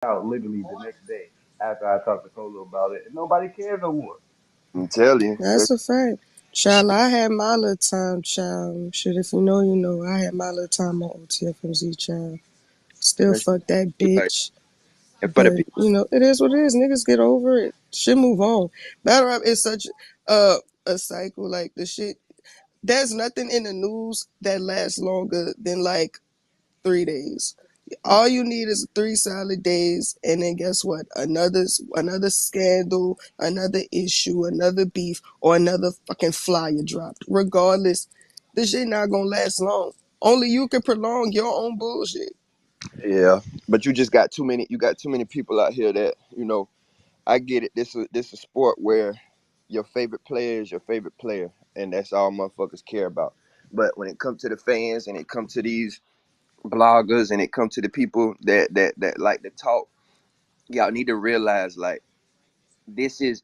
out literally the next day after I talked to Colo about it, and nobody cares no more. I'm telling you, That's a fact. Child, I had my little time, child. Shit, if you know, you know. I had my little time on OTFMZ, child. Still that's fuck that like, bitch. and for the But, people, you know, it is what it is. Niggas get over it. Shit move on. Battle rap is such a cycle. Like, the shit, there's nothing in the news that lasts longer than, like, 3 days. All you need is 3 solid days, and then guess what? Another scandal, another issue, another beef, or another fucking flyer dropped. Regardless, this shit not gonna last long. Only you can prolong your own bullshit. yeah. But you just got too many. You got too many people out here that I get it. This a sport where your favorite player is your favorite player, and that's all motherfuckers care about. But when it comes to the fans and it comes to these bloggers and it comes to the people that like to talk, y'all need to realize like this is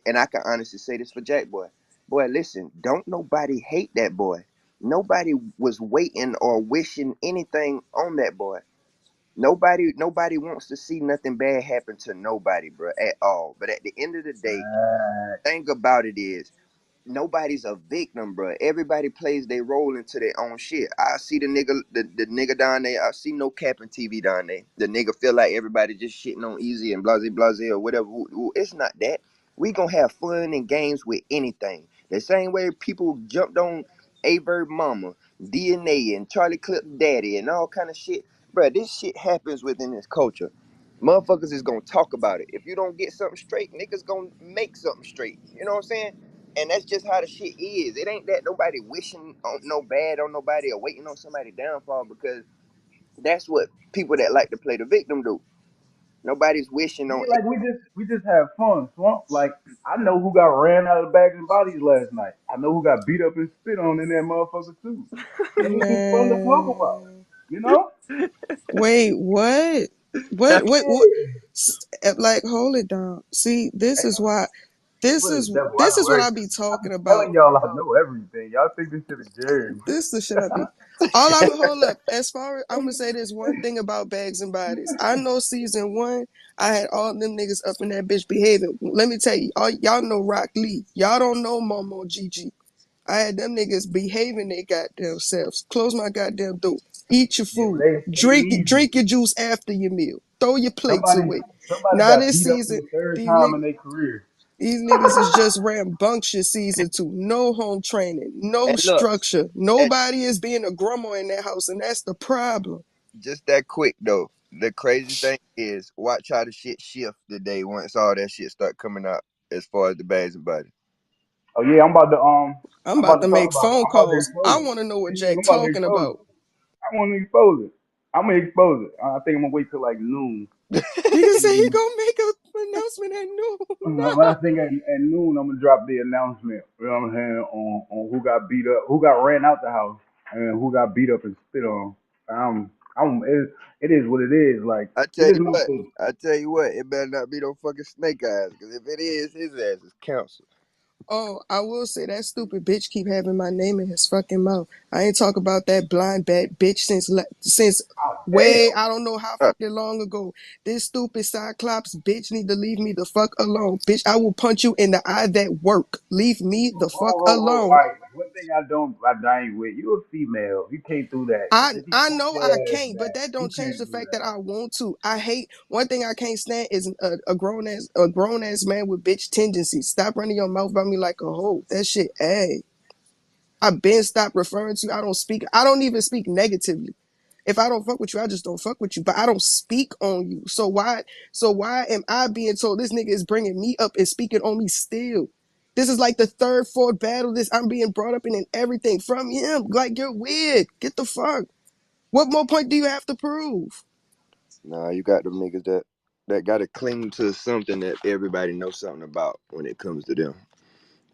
and I can honestly say this for Jakkboy. Boy, listen, don't nobody hate that boy. Nobody was waiting or wishing anything on that boy. Nobody wants to see nothing bad happen to nobody, bro, at all. But at the end of the day, thing about it is nobody's a victim, bro. Everybody plays their role into their own shit. I see the nigga down there. I see no capping TV down there. The nigga feel like everybody just shitting on Eazy and blase or whatever. It's not that. We gonna have fun and games with anything. The same way people jumped on Averb Mama, DNA, and Charlie Clip Daddy, and all kind of shit, bro. This shit happens within this culture. Motherfuckers is gonna talk about it. If you don't get something straight, niggas gonna make something straight. You know what I'm saying? And that's just how the shit is. It ain't that nobody wishing on no bad on nobody or waiting on somebody downfall because that's what people that like to play the victim do. Nobody's wishing on Yeah, like we just have fun. Swamp, like I know who got ran out of bags and bodies last night. I know who got beat up and spit on in that motherfucker too. And it's just fun to talk about. Man, You know? wait, what? What? Yeah. Like, hold it down. See, this Ain't is no, why. This what is is devil? I this is know what I everything. be I talking be about. telling y'all I know everything. Y'all think this shit is Jerry. This the shit I be. All I would hold up. As far as I'm gonna say this one thing about Bags and Bodies. I know season 1, I had all them niggas up in that bitch behaving. Let me tell you, y'all know Rock Lee. Y'all don't know Momo GG. I had them niggas behaving their goddamn selves. Close my goddamn door. Eat your Yeah, but food. they easy. Drink your juice after your meal. Throw your plates Somebody away. somebody Now got this beat up for season, the third these time niggas. in their career. These niggas is just rambunctious season 2. No home training, no and look, structure. and Nobody is being a grandma in that house, and that's the problem. just that quick though. The crazy thing is, watch how the shit shift today once all that shit start coming out as far as the bags and bodies. Oh yeah, I'm I'm about about to to talk make about it. phone I'm about to calls. I expose it. want to know what Yeah, Jack I'm about to talking expose it. about. I want to expose it. I'm gonna expose it. I think I'm gonna wait till like noon. Nigga say he And gonna make an announcement at noon. I think at noon I'm gonna drop the announcement. You know what I'm saying on who got beat up, who got ran out the house, and who got beat up and spit on. It is what it is. Like I it tell is you my what, fault. I tell you what, it better not be no fucking snake eyes, because if it is, his ass is counsel. Oh, I will say that stupid bitch keep having my name in his fucking mouth. I ain't talk about that blind bad bitch since Oh way damn. I don't know how fucking long ago. This stupid Cyclops bitch need to leave me the fuck alone. Bitch, I will punch you in the eye that work. Leave me the fuck All alone. right. One thing I ain't with you a female. You can't do that. I If you I talk know I your ass can't, but back, that you don't change can't the do fact that that. I want to. I hate one thing I can't stand is a grown ass man with bitch tendencies. Stop running your mouth about me like a hoe. That shit, hey. I've been stopped referring to you. I don't even speak negatively. If I don't fuck with you, I just don't fuck with you. But I don't speak on you. So why am I being told this nigga is bringing me up and speaking on me still? This is like the third, fourth battle this I'm being brought up in and everything from him. Like you're weird. Get the fuck. What more point do you have to prove? Nah, you got them niggas that gotta cling to something that everybody knows something about when it comes to them.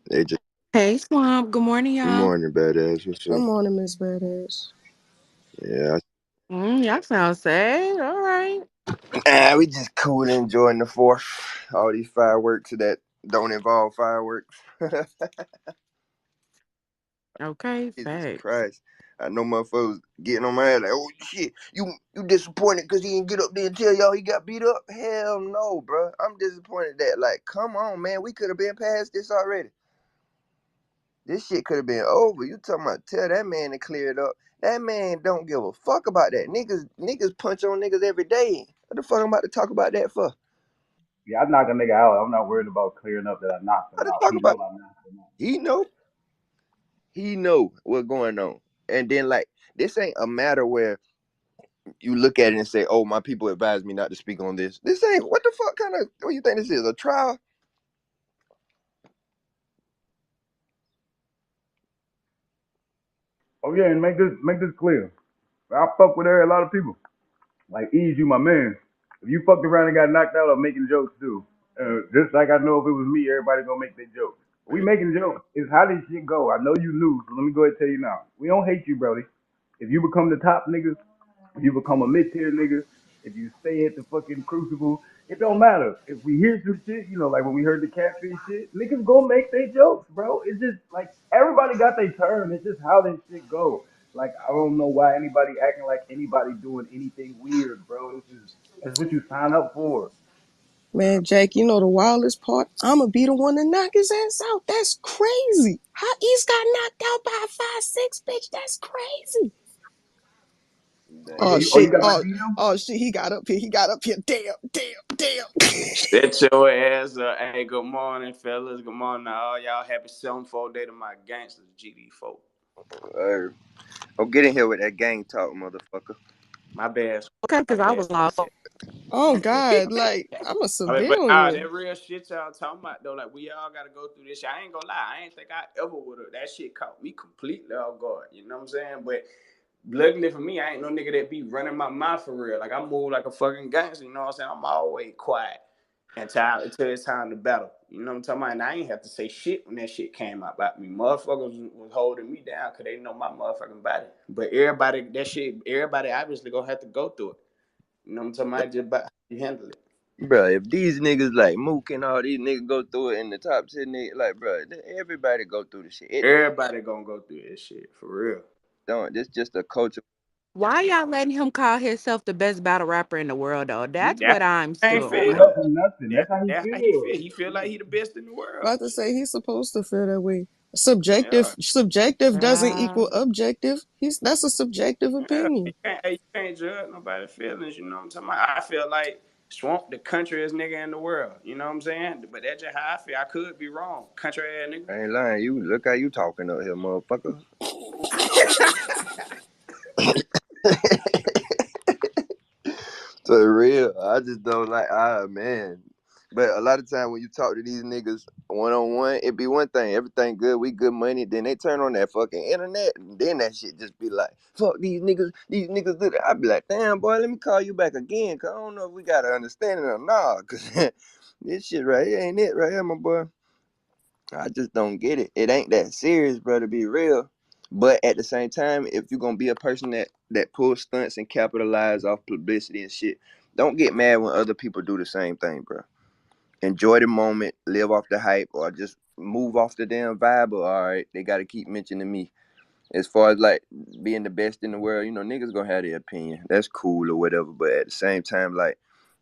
They just Hey, Swamp. Good morning, good y'all. morning, badass. What's Good up? morning, Miss Badass. Yeah, Y'all sound sad. All right. we just cool and enjoying the fourth. All these fireworks that don't involve fireworks. Okay, Jesus facts. Christ. I know motherfuckers getting on my ass like, oh shit, you disappointed because he didn't get up there and tell y'all he got beat up? Hell no, bro. I'm disappointed that, like, come on, man, we could have been past this already. This shit could have been over. You talking about tell that man to clear it up? That man don't give a fuck about that. Niggas punch on niggas every day. What the fuck I'm about to talk about that for? Yeah, I knock a nigga out. I'm not worried about clearing up that I knocked How him to out. talk He about know it? I knocked him out. He know what's going on. And then like this ain't a matter where you look at it and say, oh, my people advised me not to speak on this. This ain't what the fuck kind of what you think this is? A trial? Oh yeah, and make this clear. I fuck with a lot of people. Like Eazy, you my man. If you fucked around and got knocked out, I'm making jokes too. Just like I know if it was me, everybody gonna make their jokes. We making jokes. It's how this shit go. I know you knew, so let me go ahead and tell you now. We don't hate you, Brody. If you become the top niggas, if you become a mid tier nigga, if you stay at the fucking crucible, it don't matter. If we hear some shit, like when we heard the catfish shit, niggas gonna make their jokes, bro. It's just like everybody got their turn. It's just how this shit go. Like I don't know why anybody acting like anybody doing anything weird, bro. That's what you sign up for. Man, Jack, you know the wildest part? I'ma be the one to knock his ass out. That's crazy. How East got knocked out by a 5'6", bitch? That's crazy. Oh Oh yeah, Damn. you shit. got my Oh, DM? oh shit. He got up here. He got up here. Damn, damn, damn. Set your ass up. Hey, good morning, fellas. Good morning to all y'all. Happy 7-4 day to my gangsters, GD folk. Oh, get in here with that gang talk, motherfucker. My bad. Okay, My because I bad. was lost. Oh God, like I'm a But nah, civilian. that real shit y'all talking about though, like we all gotta go through this shit. I ain't gonna lie, I ain't think I ever would have. That shit caught me completely off guard. You know what I'm saying? But luckily for me, I ain't no nigga that be running my mouth for real. Like I move like a fucking gangster. You know what I'm saying? I'm always quiet until it's time to battle. You know what I'm talking about? And I ain't have to say shit when that shit came out about me. Motherfuckers was holding me down because they know my motherfucking body. But everybody obviously gonna have to go through it. You know what I'm talking about? Just about how you handle it. Bro, if these niggas like Mook and all these niggas go through it in the top 10 niggas, like, bro, everybody go through the shit. It Everybody gonna go through this shit for real. don't. This just a culture. Why y'all letting him call himself the best battle rapper in the world, though? That's That's what I'm how he still Don't on. feel. let him nothing. That's how he That's how he feels. feel. He feel like he the best in the world. About to say he's supposed to feel that way. Yeah, Subjective doesn't Yeah. equal objective. That's a subjective yeah. opinion. You can't judge nobody's feelings. You know what I'm talking about? I feel like Swamp the countryest nigga in the world. You know what I'm saying? But that's just how I feel. I could be wrong. Country ass nigga. I ain't lying. You look how you talking up here, motherfucker. So real, I just don't like. Man. But a lot of time when you talk to these niggas one on one, it be one thing. Everything good, we good money. Then they turn on that fucking internet, and then that shit just be like, fuck these niggas. These niggas do that. I be like, damn boy, let me call you back again, cause I don't know if we got to understand it or not. Cause this shit right here ain't it right here, my boy. I just don't get it. It ain't that serious, bro, to be real. But at the same time, if you're gonna be a person that pulls stunts and capitalize off publicity and shit, don't get mad when other people do the same thing, bro. Enjoy the moment, live off the hype, or just move off the damn vibe. But all right, they gotta keep mentioning me. As far as like being the best in the world, niggas gonna have their opinion. That's cool or whatever. But at the same time, like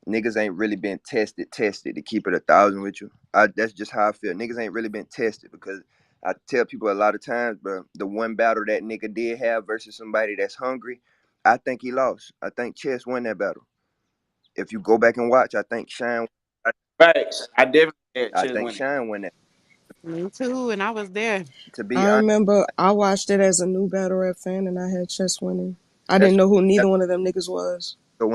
niggas ain't really been tested to keep it 1,000 with you. That's just how I feel. Niggas ain't really been tested because I tell people a lot of times, bro, the one battle that nigga did have versus somebody that's hungry, I think he lost. I think Chess won that battle. If you go back and watch, I think Right. I definitely had I chance think winning. Shine won that. Me too, and I was there. To be I honest, remember I watched it as a new battle rap fan, and I had chess winning. I that's didn't know who neither one of them niggas was. so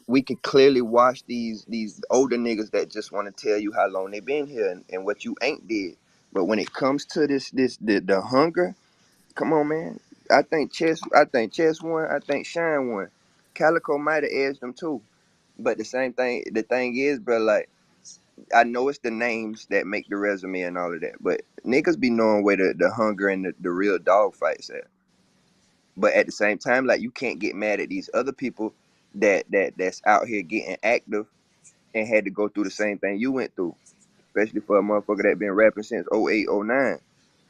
we can clearly watch these older niggas that just want to tell you how long they been here and what you ain't did. But when it comes to the hunger, come on, man. I think Chess won. I think Shine won. Calico might have edged them too. But the thing is, bro, like I know it's the names that make the resume and all of that, but niggas be knowing where the hunger and the real dog fights at. But at the same time, like you can't get mad at these other people that's out here getting active and had to go through the same thing you went through. Especially for a motherfucker that been rapping since '08, '09.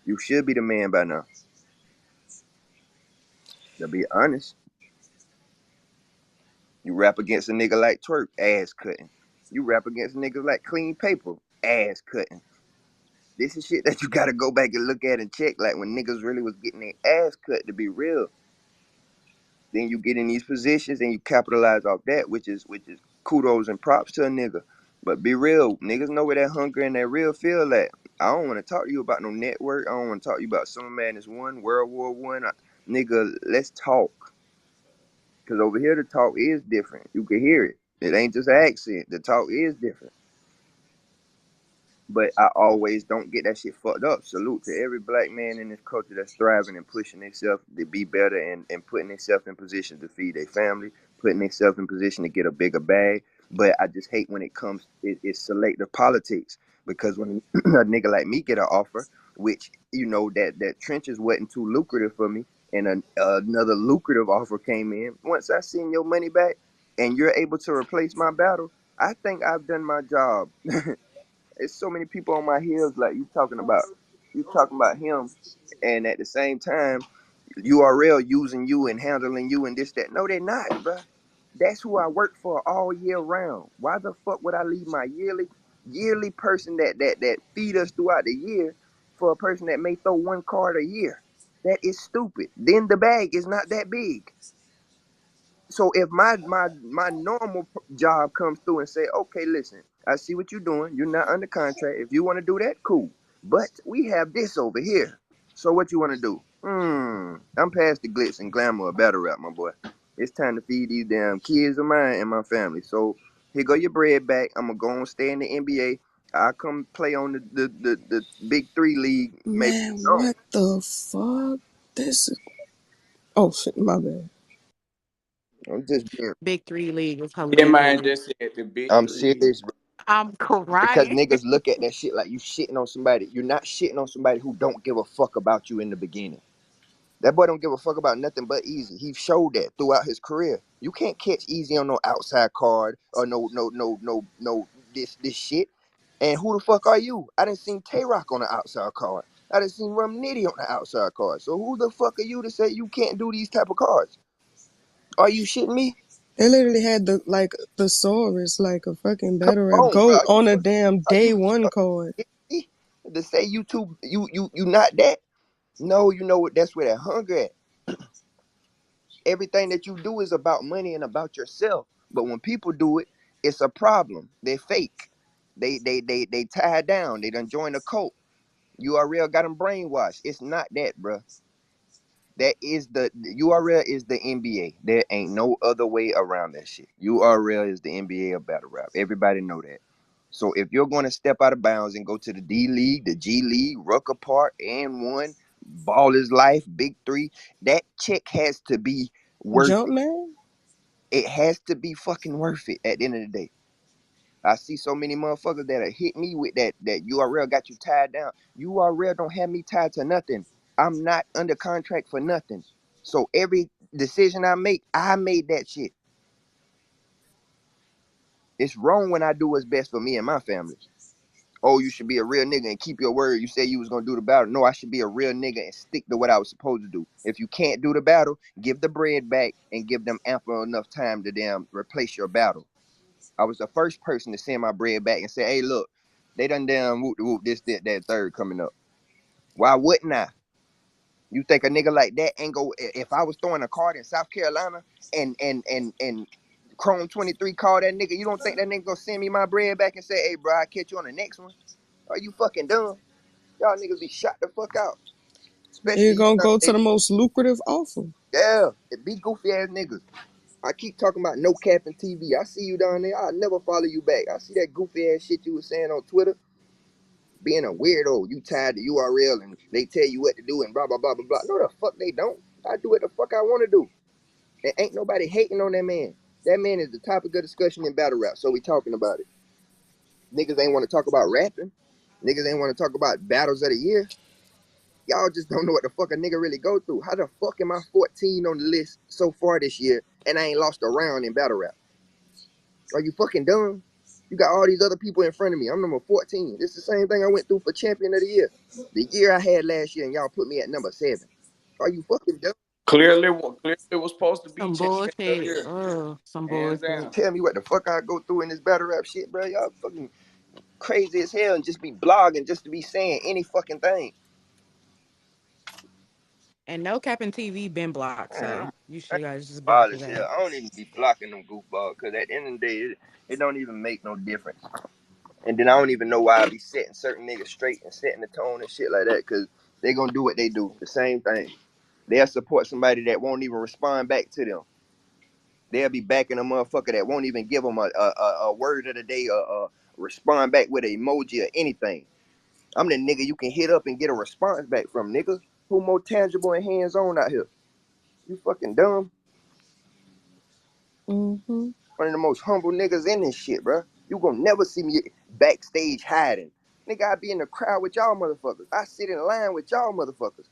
You should be the man by now. To be honest, you rap against a nigga like Twerk, ass cutting. You rap against niggas like Clean Paper, ass cutting. This is shit that you gotta go back and look at and check. Like when niggas really was getting their ass cut, to be real. Then you get in these positions and you capitalize off that, which is kudos and props to a nigga. But be real, niggas know where that hunger and that real feel at. I don't want to talk to you about no network. I don't want to talk to you about Summer Madness 1, World War One. Nigga, let's talk. Cause over here the talk is different. You can hear it. It ain't just an accent. The talk is different. But I always don't get that shit fucked up. Salute to every black man in this culture that's thriving and pushing themselves to be better and putting themselves in position to feed their family, putting themselves in position to get a bigger bag. But I just hate when it comes, it's selective politics. Because when a nigga like me get an offer, which, you know, that trenches wasn't too lucrative for me, and another lucrative offer came in, once I seen your money back and you're able to replace my battle, I think I've done my job. It's so many people on my heels like you talking about him, and at the same time URL using you and handling you and this that. No, they're not, bro. That's who I work for all year round. Why the fuck would I leave my yearly person that feed us throughout the year for a person that may throw one card a year? That is stupid. Then the bag is not that big. So if my normal job comes through and say, okay, listen, I see what you're doing. You're not under contract. If you want to do that, cool. But we have this over here. So what you want to do? I'm past the glitz and glamour of battle rap, my boy. It's time to feed these damn kids of mine and my family. So here go your bread back. I'm gonna go and stay in the NBA. I'll come play on the big three league. Maybe Man, no. what the fuck? This is... Oh shit, my bad. I'm just being. Big Three League is Yeah, man, hilarious. just said the big I'm three. serious. I'm Because crying. niggas look at that shit like you shitting on somebody. You're not shitting on somebody who don't give a fuck about you in the beginning. That boy don't give a fuck about nothing but Eazy. He showed that throughout his career. You can't catch Eazy on no outside card or no this shit. And who the fuck are you? I done seen Tay Rock on the outside card. I done seen Rum Nitty on the outside card. So who the fuck are you to say you can't do these type of cards? Are you shitting me? They literally had the like thesaurus, like a fucking Come battle rap, on, bro. go on a damn Are day you one card. kidding me? To say you too you not that? No, you know what? That's where that hunger at. Everything that you do is about money and about yourself. But when people do it, it's a problem. They're fake. They tied down. They done joined a cult. URL got them brainwashed. It's not that, bro. That is the URL is the NBA. There ain't no other way around that shit. URL is the NBA of battle rap. Everybody know that. So if you're going to step out of bounds and go to the D League, the G League, Rucker Park, and one, Ball is Life, Big Three, that check has to be worth Jump it. man? It has to be fucking worth it at the end of the day. I see so many motherfuckers that have hit me with that URL got you tied down. URL don't have me tied to nothing. I'm not under contract for nothing. So every decision I make, I made that shit. It's wrong when I do what's best for me and my family. Oh, you should be a real nigga and keep your word. You said you was gonna do the battle. No, I should be a real nigga and stick to what I was supposed to do. If you can't do the battle, give the bread back and give them ample enough time to damn replace your battle. I was the first person to send my bread back and say, hey, look, they done damn whoop de whoop this, that third coming up. Why wouldn't I? You think a nigga like that ain't go if I was throwing a card in South Carolina and Chrome 23 called that nigga, you don't think that nigga gonna send me my bread back and say, hey bro, I'll catch you on the next one? Are you fucking dumb? Y'all niggas be shot the fuck out. You're Especially you gonna young go to the niggas. most lucrative offer. Yeah, it be goofy ass niggas. I keep talking about no cap and TV. I see you down there. I'll never follow you back. I see that goofy ass shit you was saying on Twitter. Being a weirdo, you tied to URL and they tell you what to do and blah blah blah blah blah. No, the fuck they don't. I do what the fuck I want to do. And ain't nobody hating on that man. That man is the topic of discussion in battle rap, so we talking about it. Niggas ain't want to talk about rapping. Niggas ain't want to talk about battles of the year. Y'all just don't know what the fuck a nigga really go through. How the fuck am I 14 on the list so far this year and I ain't lost a round in battle rap? Are you fucking dumb? You got all these other people in front of me. I'm number 14. It's the same thing I went through for champion of the year. The year I had last year, and y'all put me at number 7. Are you fucking dumb? Clearly it was supposed to be Some champion of the bullshit. year. Some Hands bullshit. down. Tell me what the fuck I go through in this battle rap shit, bro. Y'all fucking crazy as hell and just be blogging just to be saying any fucking thing. And no capping TV been blocked, Man, so you I'm should guys just block wild his as ass. hell. I don't even be blocking them goofballs because at the end of the day, it don't even make no difference. And then I don't even know why I be setting certain niggas straight and setting the tone and shit like that because they gonna do what they do. The same thing. They'll support somebody that won't even respond back to them. They'll be backing a motherfucker that won't even give them a word of the day or respond back with an emoji or anything. I'm the nigga you can hit up and get a response back from, nigga. Who more tangible and hands on out here? You fucking dumb. Mm-hmm. One of the most humble niggas in this shit, bro. You gonna never see me backstage hiding. Nigga, I be in the crowd with y'all motherfuckers. I sit in line with y'all motherfuckers.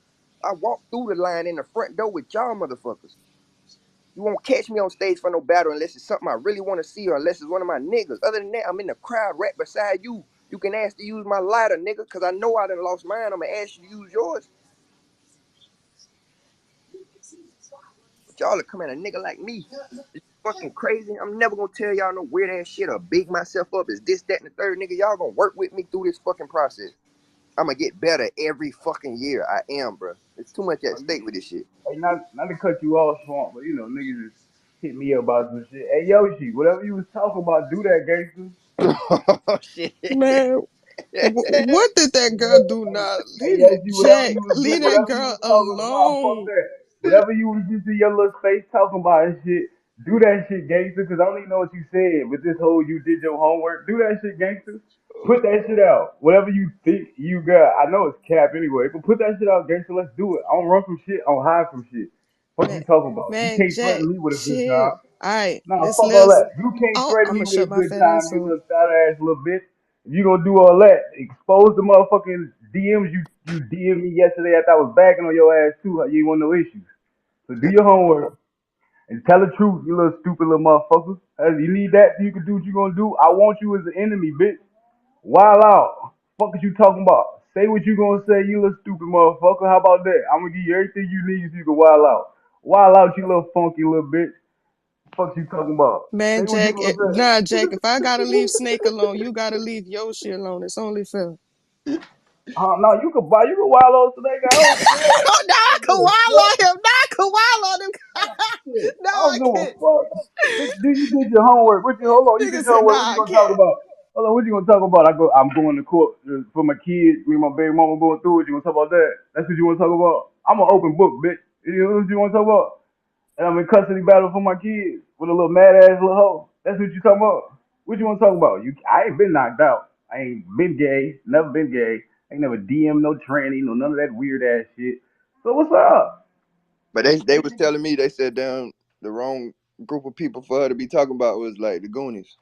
I walk through the line in the front door with y'all motherfuckers. You won't catch me on stage for no battle unless it's something I really want to see or unless it's one of my niggas. Other than that, I'm in the crowd right beside you. You can ask to use my lighter, nigga, because I know I done lost mine. I'm going to ask you to use yours. But y'all are coming at a nigga like me. It's fucking crazy. I'm never going to tell y'all no weird ass shit or big myself up as this, that, and the third. Nigga, y'all going to work with me through this fucking process. I'm going to get better every fucking year. I am, bro. There's too much at stake with this shit. Hey, not to cut you off, Swamp, but you know, niggas just hit me up about some shit. Hey, Yoshi, whatever you was talking about, do that, gangster. Oh, shit. Man, what did that girl do now? Hey, Yoshi, Jack, leave that whatever you girl was talking about, fuck alone. that. Whatever you was just in your little space talking about and shit, do that shit, gangster, because I don't even know what you said, but this whole you did your homework, do that shit, gangster. Put that shit out. Whatever you think you got, I know it's cap anyway, but put that shit out, gangster. Let's do it. I don't run from shit. I don't hide from shit. Fuck Man, you talking about? You man, can't Jack, threaten me with a good chill. time. All right, Nah, this fuck all list. that. You can't Oh, threaten I'm me gonna with a shut my good fat time, ass you up. little fat ass little bitch. If you gonna do all that, expose the motherfucking DMs you DM me yesterday after I was bagging on your ass too. You ain't want no issues. So do your homework and tell the truth, you little stupid little motherfucker. Hey, you need that so you can do what you gonna do. I want you as an enemy, bitch. Wild out. Fuck is you talking about? Say what you gonna say, you little stupid motherfucker. How about that? I'm gonna give you everything you need so you can wild out. Wild out, you little funky little bitch. Fuck you talking about? Say Man, what you Jack, gonna say. nah, Jack, if I gotta leave Snake alone, you gotta leave Yoshi alone. It's only fair. No, you can wild out today. I don't care. Oh, now I I don't can give a wild fuck. on him. Now I can wild on him. Shit, Now I don't I give a can. fuck. Bitch, do you did your homework? Hold on, you Nigga did your said, homework. What nah, you I gonna talk can't. about? Hold on, what you gonna talk about? I'm going to court for my kids. Me and my baby mama going through it. You gonna talk about that? That's what you wanna talk about? I'm an open book, bitch. You know what you wanna talk about? And I'm in custody battle for my kids with a little mad ass little hoe. That's what you talking about. What you wanna talk about? I ain't been knocked out. I ain't been gay. Never been gay. I ain't never DM no tranny, no none of that weird ass shit. So what's up? But they was telling me they said down the wrong group of people for her to be talking about was like the Goonies.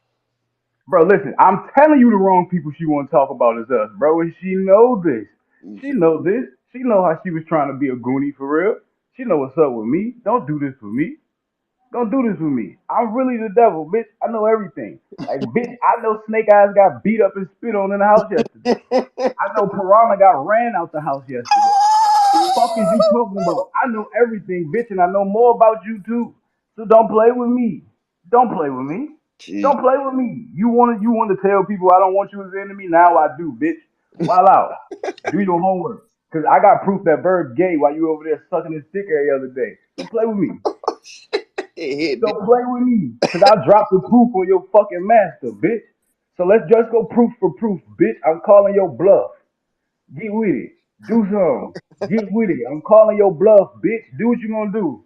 Bro, listen, I'm telling you the wrong people she want to talk about is us, bro, and she know this. She know this. She know how she was trying to be a goonie for real. She know what's up with me. Don't do this for me. Don't do this with me. I'm really the devil, bitch. I know everything. Like, bitch, I know Snake Eyes got beat up and spit on in the house yesterday. I know Piranha got ran out the house yesterday. Fuck is you talking about? I know everything, bitch, and I know more about you too. So don't play with me. Don't play with me. Jeez. Don't play with me. You want to tell people I don't want you as an enemy? Now I do, bitch. Wild out. Do your homework. Cause I got proof that Bird's gay while you over there sucking his dick every other day. Don't play with me. It hit Don't play with me. Cause I dropped the proof on your fucking master, bitch. So let's just go proof for proof, bitch. I'm calling your bluff. Get with it. Do something. Get with it. I'm calling your bluff, bitch. Do what you gonna do.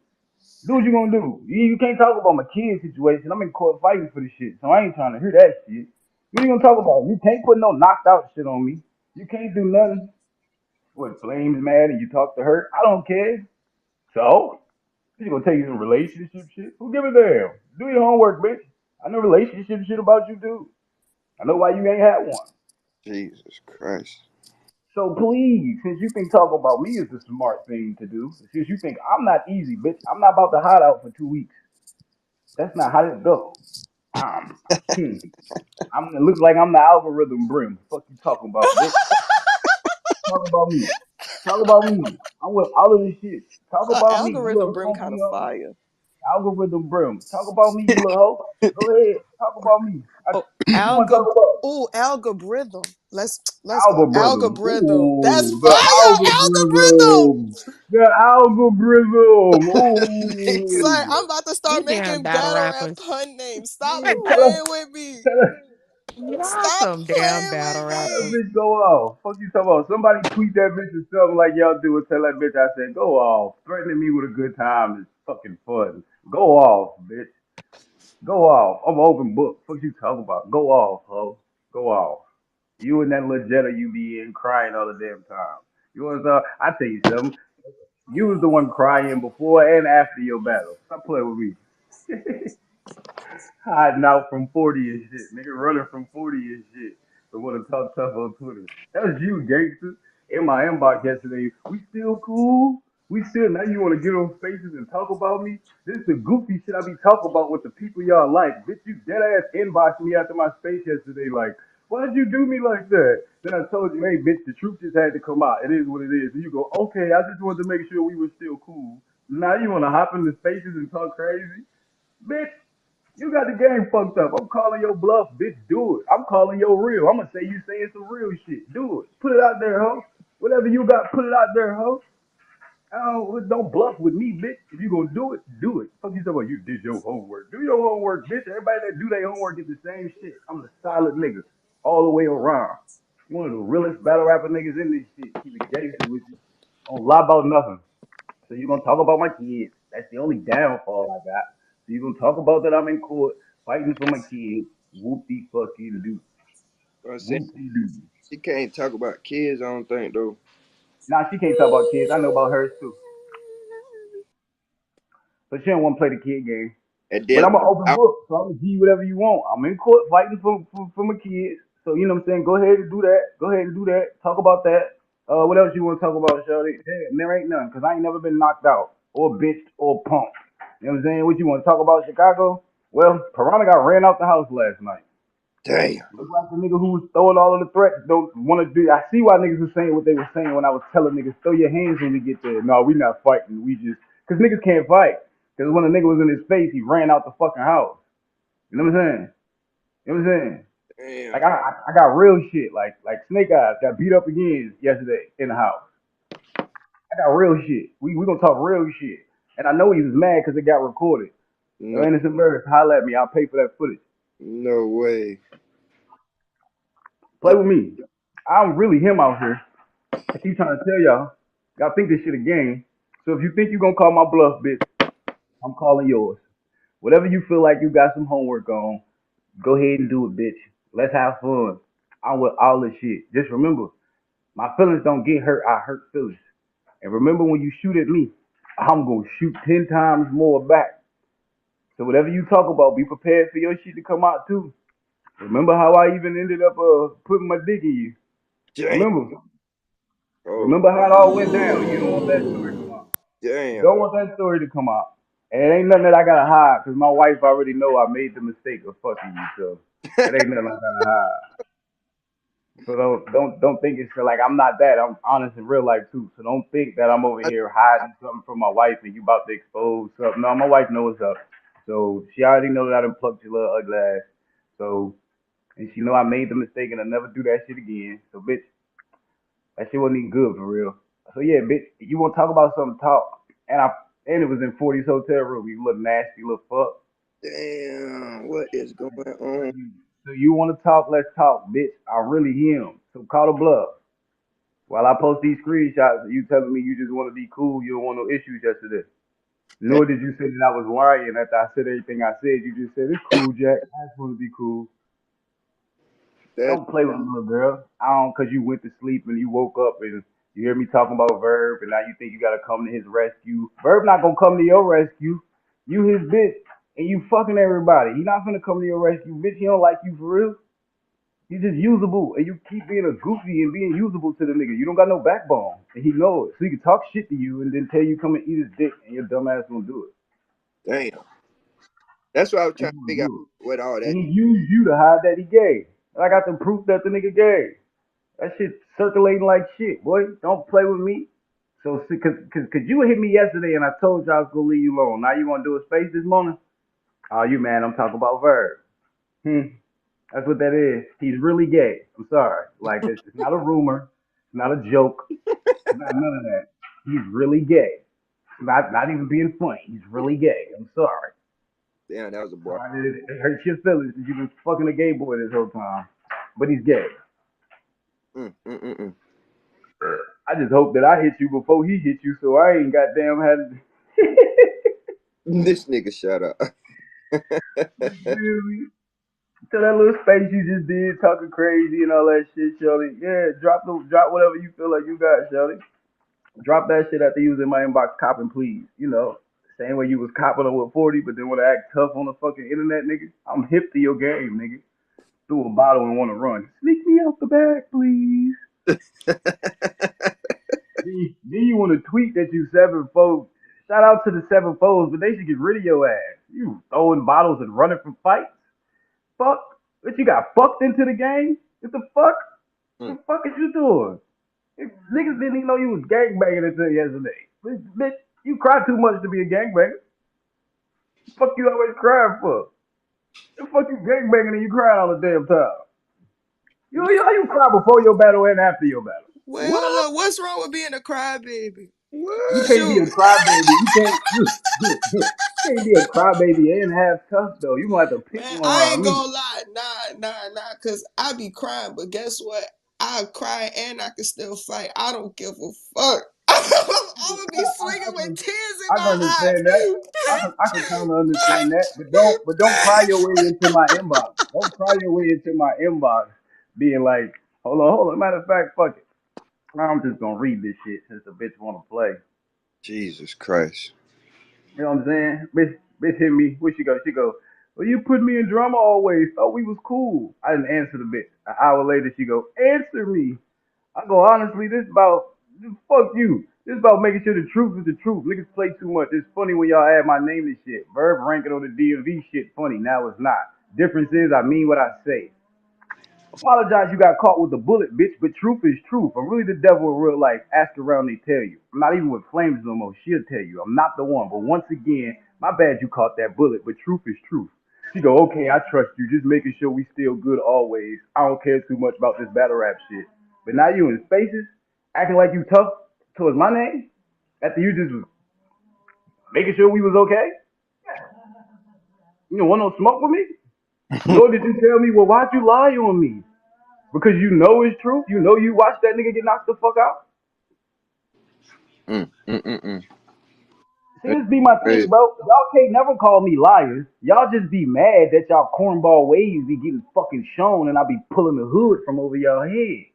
Do what you gonna do. You can't talk about my kid situation. I'm in court fighting for this shit, so I ain't trying to hear that shit. What you gonna talk about? You can't put no knocked out shit on me. You can't do nothing. What, Flame's mad and you talk to her? I don't care. So? You gonna tell you some relationship shit? Who give a damn? Do your homework, bitch. I know relationship shit about you too. I know why you ain't had one. Jesus Christ. So please, since you think talking about me is the smart thing to do, since you think I'm not easy, bitch, I'm not about to hide out for 2 weeks. That's not how this go. Um, hmm. I'm gonna look like I'm the algorithm brim. Fuck you talking about, bitch? Talking about me. Talk about me. I'm with all of this shit. Talk about me. You Algorithm little brim kind funky of fire. algorithm brim. Talk about me, you little hoe. Go ahead. Talk about me. Oh, You want to talk about algorithm. Let's go. algorithm? Algorithm. That's Ooh, the fire. Algorithm. algorithm. The algorithm. Sorry, Ooh. I'm about to You start damn making battle battle rap rappers. pun names. Stop Yeah, playing with me. tell her, Y'all Stop some damn playing battle with tell that me. rappers. bitch go off. Fuck you talking about? Somebody tweet that bitch or something like y'all do and tell that bitch I said go off. Threatening me with a good time is fucking fun. Go off, bitch. Go off. I'm an open book. Fuck you talking about? Go off, ho. Go off. You and that little Jetta you be in crying all the damn time. You want to? I tell you something. You was the one crying before and after your battle. Stop playing with me. Hiding out from 40 and shit. Nigga running from 40 and shit. But want to talk tough on Twitter. That was you, gangster. In my inbox yesterday. We still cool? We still, now you want to get on spaces and talk about me? This is the goofy shit I be talking about with the people y'all like. Bitch, you dead ass inboxed me after my space yesterday. Like, why'd you do me like that? Then I told you, hey, bitch, the truth just had to come out. It is what it is. And you go, okay, I just wanted to make sure we were still cool. Now you want to hop into spaces and talk crazy? Bitch, you got the game fucked up. I'm calling your bluff, bitch. Do it. I'm calling your real. I'm gonna say you saying some real shit. Do it. Put it out there, ho. Whatever you got, put it out there, ho. Don't bluff with me, bitch. If you gonna do it, do it. Fuck you talking about you did your homework. Do your homework, bitch. Everybody that do their homework get the same shit. I'm the solid nigga all the way around. One of the realest battle rapper niggas in this shit. Keep it gangster with you. Don't lie about nothing. So you're gonna talk about my kids. That's the only downfall I got. So you're gonna talk about that I'm in court fighting for my kids. Whoop de fucking do. I said Whoop de do. she can't talk about kids. I don't think though. Nah, she can't talk about kids. I know about hers too. So she don't want to play the kid game. And But then I'm an open I, book, so I'm gonna give you whatever you want. I'm in court fighting for my kids. So you know what I'm saying? Go ahead and do that. Go ahead and do that. Talk about that. What else you want to talk about, Shorty? Hey, there ain't none, cause I ain't never been knocked out or bitched or punked. You know what I'm saying? What you want to talk about, Chicago? Well, Piranha got ran out the house last night. damn, Look like the nigga who was throwing all of the threats don't want to do. I see why niggas were saying what they were saying when I was telling niggas throw your hands when we get there. No, we not fighting. We just cause niggas can't fight. Cause when a nigga was in his face, he ran out the fucking house. You know what I'm saying? You know what I'm saying? Like damn, I got real shit. Like Snake Eyes got beat up again yesterday in the house. I got real shit. We gonna talk real shit. And I know he was mad because it got recorded. No no, innocent birds, holla at me. I'll pay for that footage. no way. Play with me. I'm really him out here. I keep trying to tell y'all. Y'all think this shit a game. So if you think you gonna call my bluff, bitch, I'm calling yours. Whatever you feel like you got some homework on, go ahead and do it, bitch. Let's have fun. I'm with all this shit. Just remember, my feelings don't get hurt. I hurt feelings. And remember, when you shoot at me, I'm gonna shoot 10 times more back. So whatever you talk about, be prepared for your shit to come out too. Remember how I even ended up putting my dick in you. Damn, Remember, oh remember how it all went down. You don't want that story to come out. You damn, don't want that story to come out. And it ain't nothing that I gotta hide, cause my wife already know I made the mistake of fucking you. So it ain't nothing I gotta hide. So don't think it's like I'm not that. I'm honest in real life too. So don't think that I'm over I, here hiding something from my wife and you about to expose something. No, my wife knows what's up. So she already know that I done plucked your little ugly ass. So and she know I made the mistake and I never do that shit again. So bitch, that shit wasn't even good for real. So yeah, bitch, you wanna talk about something, talk. And it was in 40's hotel room, you little nasty little fuck. damn, what is going So on? you wanna talk, let's talk, bitch. I really him. So call the bluff. While I post these screenshots, you telling me you just want to be cool, you don't want no issues yesterday. Damn, Nor did you say that I was lying after I said everything I said. You just said it's cool, Jack. I just want to be cool. that Don't play with me, little girl. I don't, cause you went to sleep and you woke up and you hear me talking about Verb, and now you think you gotta come to his rescue. Verb not gonna come to your rescue. You his bitch, and you fucking everybody. He not gonna come to your rescue, bitch. He don't like you for real. You just usable, and you keep being a goofy and being usable to the nigga. You don't got no backbone, and he know it. So he can talk shit to you and then tell you come and eat his dick, and your dumb ass gonna do it. damn. That's what I was He trying to gonna figure out do it, what all and that. he used you to hide that he gay. And I got the proof that the nigga gay. That shit circulating like shit, boy. Don't play with me. So, cause you hit me yesterday and I told you I was gonna leave you alone. Now you wanna do a space this morning? Oh, you mad? I'm talking about Verb. That's what that is. He's really gay. I'm sorry. Like it's not a rumor. It's not a joke. It's not none of that. He's really gay. Not even being funny. He's really gay. I'm sorry. Damn, that was a bar. Sorry, it hurts your feelings that you've been fucking a gay boy this whole time. But he's gay. Mm, mm, mm, mm. I just hope that I hit you before he hit you, so I ain't goddamn had to. This nigga shut up. Really? To that little space you just did, talking crazy and all that shit, Shelly. Yeah, drop whatever you feel like you got, Shelly. Drop that shit after you was in my inbox copping, please. You know, same way you was copping on with 40, but then want to act tough on the fucking internet, nigga. I'm hip to your game, nigga. Threw a bottle and want to run. Sneak me out the back, please. Then you want to tweet that you seven foes. Shout out to the seven foes, but they should get rid of your ass. You throwing bottles and running from fights. Fuck. What you got fucked into the game? What the fuck? Mm. What the fuck is you doing? Niggas didn't even know you was gangbanging until yesterday. Bitch, you cry too much to be a gangbanger. The fuck you always crying for? The fuck you gangbanging and you crying all the damn time? How you cry before your battle and after your battle? Wait, hold What? up. What's wrong with being a crybaby? You What? can't be a Shoot. crybaby. You can't be a crybaby and have tough though. You gonna have to pick Man, one I around ain't me. gonna lie. Nah, cause I be crying, but guess what? I cry and I can still fight. I don't give a fuck. I'm gonna be swinging with tears in I can my understand that. eyes. I can kind of understand that, but don't cry your way into my inbox. Don't cry your way into my inbox, being like, hold on. Matter of fact, fuck it. I'm just gonna read this shit since the bitch wanna play. Jesus Christ. You know what I'm saying? Bitch hit me. Where she go? She go. Well, you put me in drama always. Thought we was cool. I didn't answer the bitch. An hour later, she go, answer me. I go, honestly, fuck you. This about making sure the truth is the truth. Niggas play too much. It's funny when y'all add my name to shit. Verb ranking on the DMV shit funny. Now it's not. Difference is I mean what I say. Apologize you got caught with the bullet, bitch, but truth is truth. I'm really the devil in real life. Ask around, they tell you. I'm not even with Flames no more. She'll tell you. I'm not the one. But once again, my bad you caught that bullet, but truth is truth. She go, okay, I trust you. Just making sure we still good always. I don't care too much about this battle rap shit. But now you in spaces, acting like you tough towards my name, after you just was making sure we was okay. You don't want no smoke with me? Nor did you tell me, well, why'd you lie on me? Because you know it's truth. You know you watched that nigga get knocked the fuck out. Mm, mm, mm, mm. See, That's this be my thing, crazy. bro. Y'all can't never call me liars. Y'all just be mad that y'all cornball ways be getting fucking shown and I be pulling the hood from over y'all head.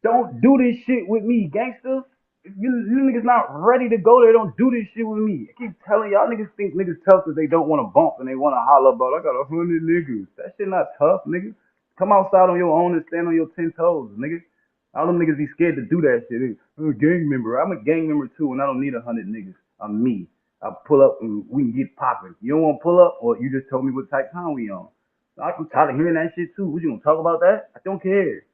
Don't do this shit with me, gangster. If you niggas not ready to go there, don't do this shit with me. I keep telling y'all niggas think niggas tough because they don't want to bump and they want to holler about, I got 100 niggas. That shit not tough, nigga. Come outside on your own and stand on your 10 toes, nigga. All them niggas be scared to do that shit. I'm a gang member. I'm a gang member too, and I don't need 100 niggas. I'm me. I pull up and we can get popping. You don't want to pull up, or you just told me what type time we on. I'm tired of hearing that shit too. What you gonna talk about that? I don't care.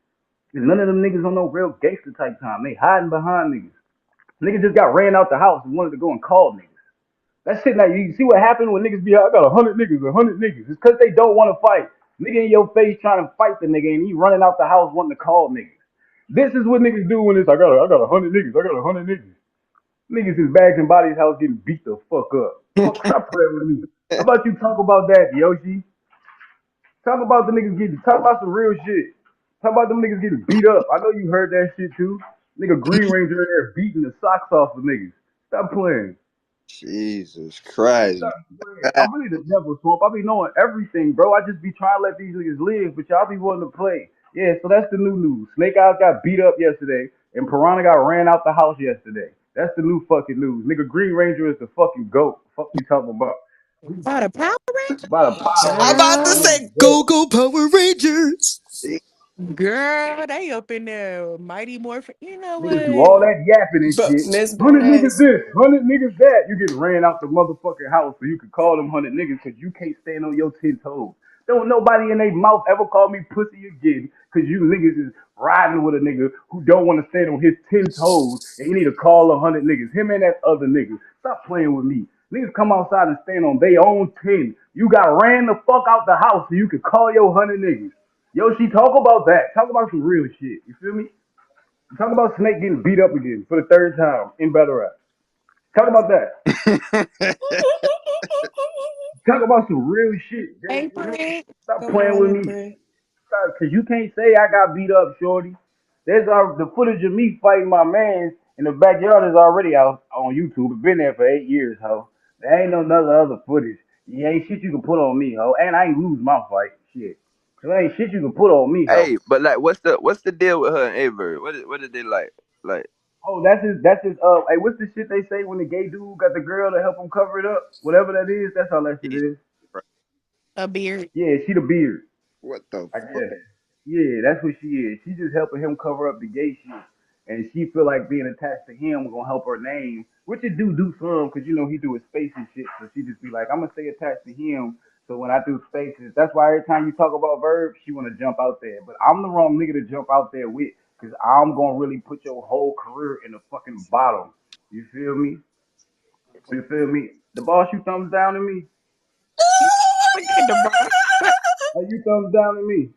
None of them niggas on no real gangster type time. They hiding behind niggas. Niggas just got ran out the house and wanted to go and call niggas. That shit now, you see what happened when niggas be I got 100 niggas. It's cause they don't want to fight. Nigga in your face trying to fight the nigga and he running out the house wanting to call niggas. This is what niggas do when it's I got 100 niggas. I got 100 niggas. Niggas in bags and bodies house getting beat the fuck up. Fuck stop playing with me. How about you talk about that, Yoshi? Talk about the niggas getting talk about some real shit. Talk about them niggas getting beat up. I know you heard that shit too. Nigga Green Ranger in there beating the socks off of niggas. Stop playing. Jesus Christ. Stop playing. I'm really the devil, Swamp. I be knowing everything, bro. I just be trying to let these niggas live, but y'all be wanting to play. Yeah, so that's the new news. Snake Eyes got beat up yesterday, and Piranha got ran out the house yesterday. That's the new fucking news. Nigga Green Ranger is the fucking goat. Fuck you talking about? Oh, the Power Ranger? By the Power I'm Rangers, about to that Girl, nigga say goat. go go Power Rangers. girl, they up in there. Mighty Morphin. You know Niggas do all what? that yapping and But shit. Miss 100 niggas Badass. this, 100 niggas that. You get ran out the motherfucking house so you can call them 100 niggas because you can't stand on your 10 toes. Don't nobody in their mouth ever call me pussy again, cause you niggas is riding with a nigga who don't want to stand on his 10 toes, and you need to call 100 niggas. Him and that other nigga. Stop playing with me. Niggas come outside and stand on their own 10. You got ran the fuck out the house so you could call your 100 niggas. Yo, she talk about that. Talk about some real shit. You feel me? Talk about Snake getting beat up again for the third time in battle rap. Talk about that. Talk about some real shit. Hey, You know? Fred. Stop Good playing with morning, me. Brett. Cause you can't say I got beat up, shorty. There's the footage of me fighting my man in the backyard is already out on YouTube. It's been there for 8 years, ho. There ain't no other footage. You ain't shit you can put on me, ho. And I ain't lose my fight. Shit. So there ain't shit you can put on me, ho. Hey, but like, what's the deal with her and Avery? What did they like? Like, Oh, that's his hey, what's the shit they say when the gay dude got the girl to help him cover it up? Whatever that is, that's all that shit he's is. A beard. Yeah, she the beard. what the I fuck? guess. Yeah, that's what she is. She's just helping him cover up the gay shit, and she feel like being attached to him gonna help her name, which it do some, cause you know he do his space and shit. So she just be like, I'm gonna stay attached to him. So when I do spaces, that's why every time you talk about Verb, she wanna jump out there. But I'm the wrong nigga to jump out there with, cause I'm gonna really put your whole career in the fucking bottom. You feel me? You feel me? The boss, you thumbs down to me. Look at the boss. Or you thumbs down to me.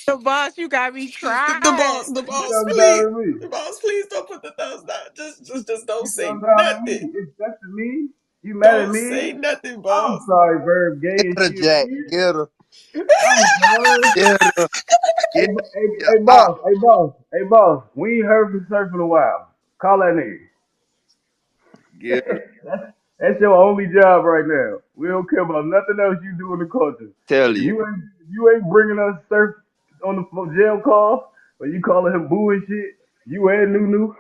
The boss, you got me The crying. boss, the You boss, thumbs down please. to me. The boss, please don't put the thumbs down. Just don't You say thumbs down at nothing. me. It's that's to me. You mad at Don't me? say nothing, I'm boss. sorry, Verb Get gay and her, shit Jack. weird. Get her. I'm sorry. Get her. Hey, Get hey, her. hey, Ah, boss. Hey, boss. Hey, boss. We ain't heard from Surf in a while. Call that nigga. get her. That's your only job right now. We don't care about nothing else you do in the culture. Tell If you. you ain't bringing us Surf on the jail call, or you calling him boo and shit, you and Nunu.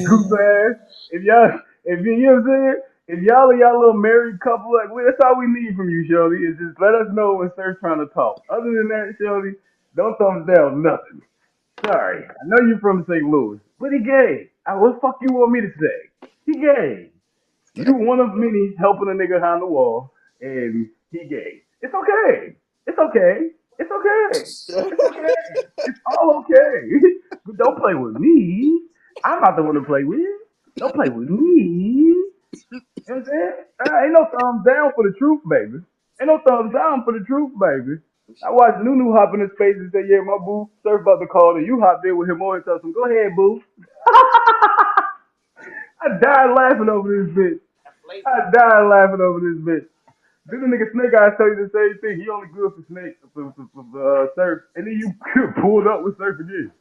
Goof Man. ass. If y'all, if you know what I'm saying, if y'all are y'all little married couple, like that's all we need from you, Shorty. Is just let us know when Sir's trying to talk. Other than that, Shorty, don't thumbs down nothing. Sorry, I know you from St. Louis, but he gay. What the fuck you want me to say? He gay. You one of many helping a nigga behind the wall, and he gay. It's okay. It's okay. It's okay. It's okay. It's all okay. But don't play with me. I'm not the one to play with. Don't play with me. You know what I'm saying? Ain't no thumbs down for the truth, baby. Ain't no thumbs down for the truth, baby. I watched Nunu hop in his face and say, yeah, my boo, Surf about to call, and you hopped in with him on and tell him, go ahead, boo. I died laughing over this bitch. I died laughing over this bitch. Then the nigga Snake Eyes tell you the same thing. He only good for Snake for Surf, and then you pulled up with Surf again.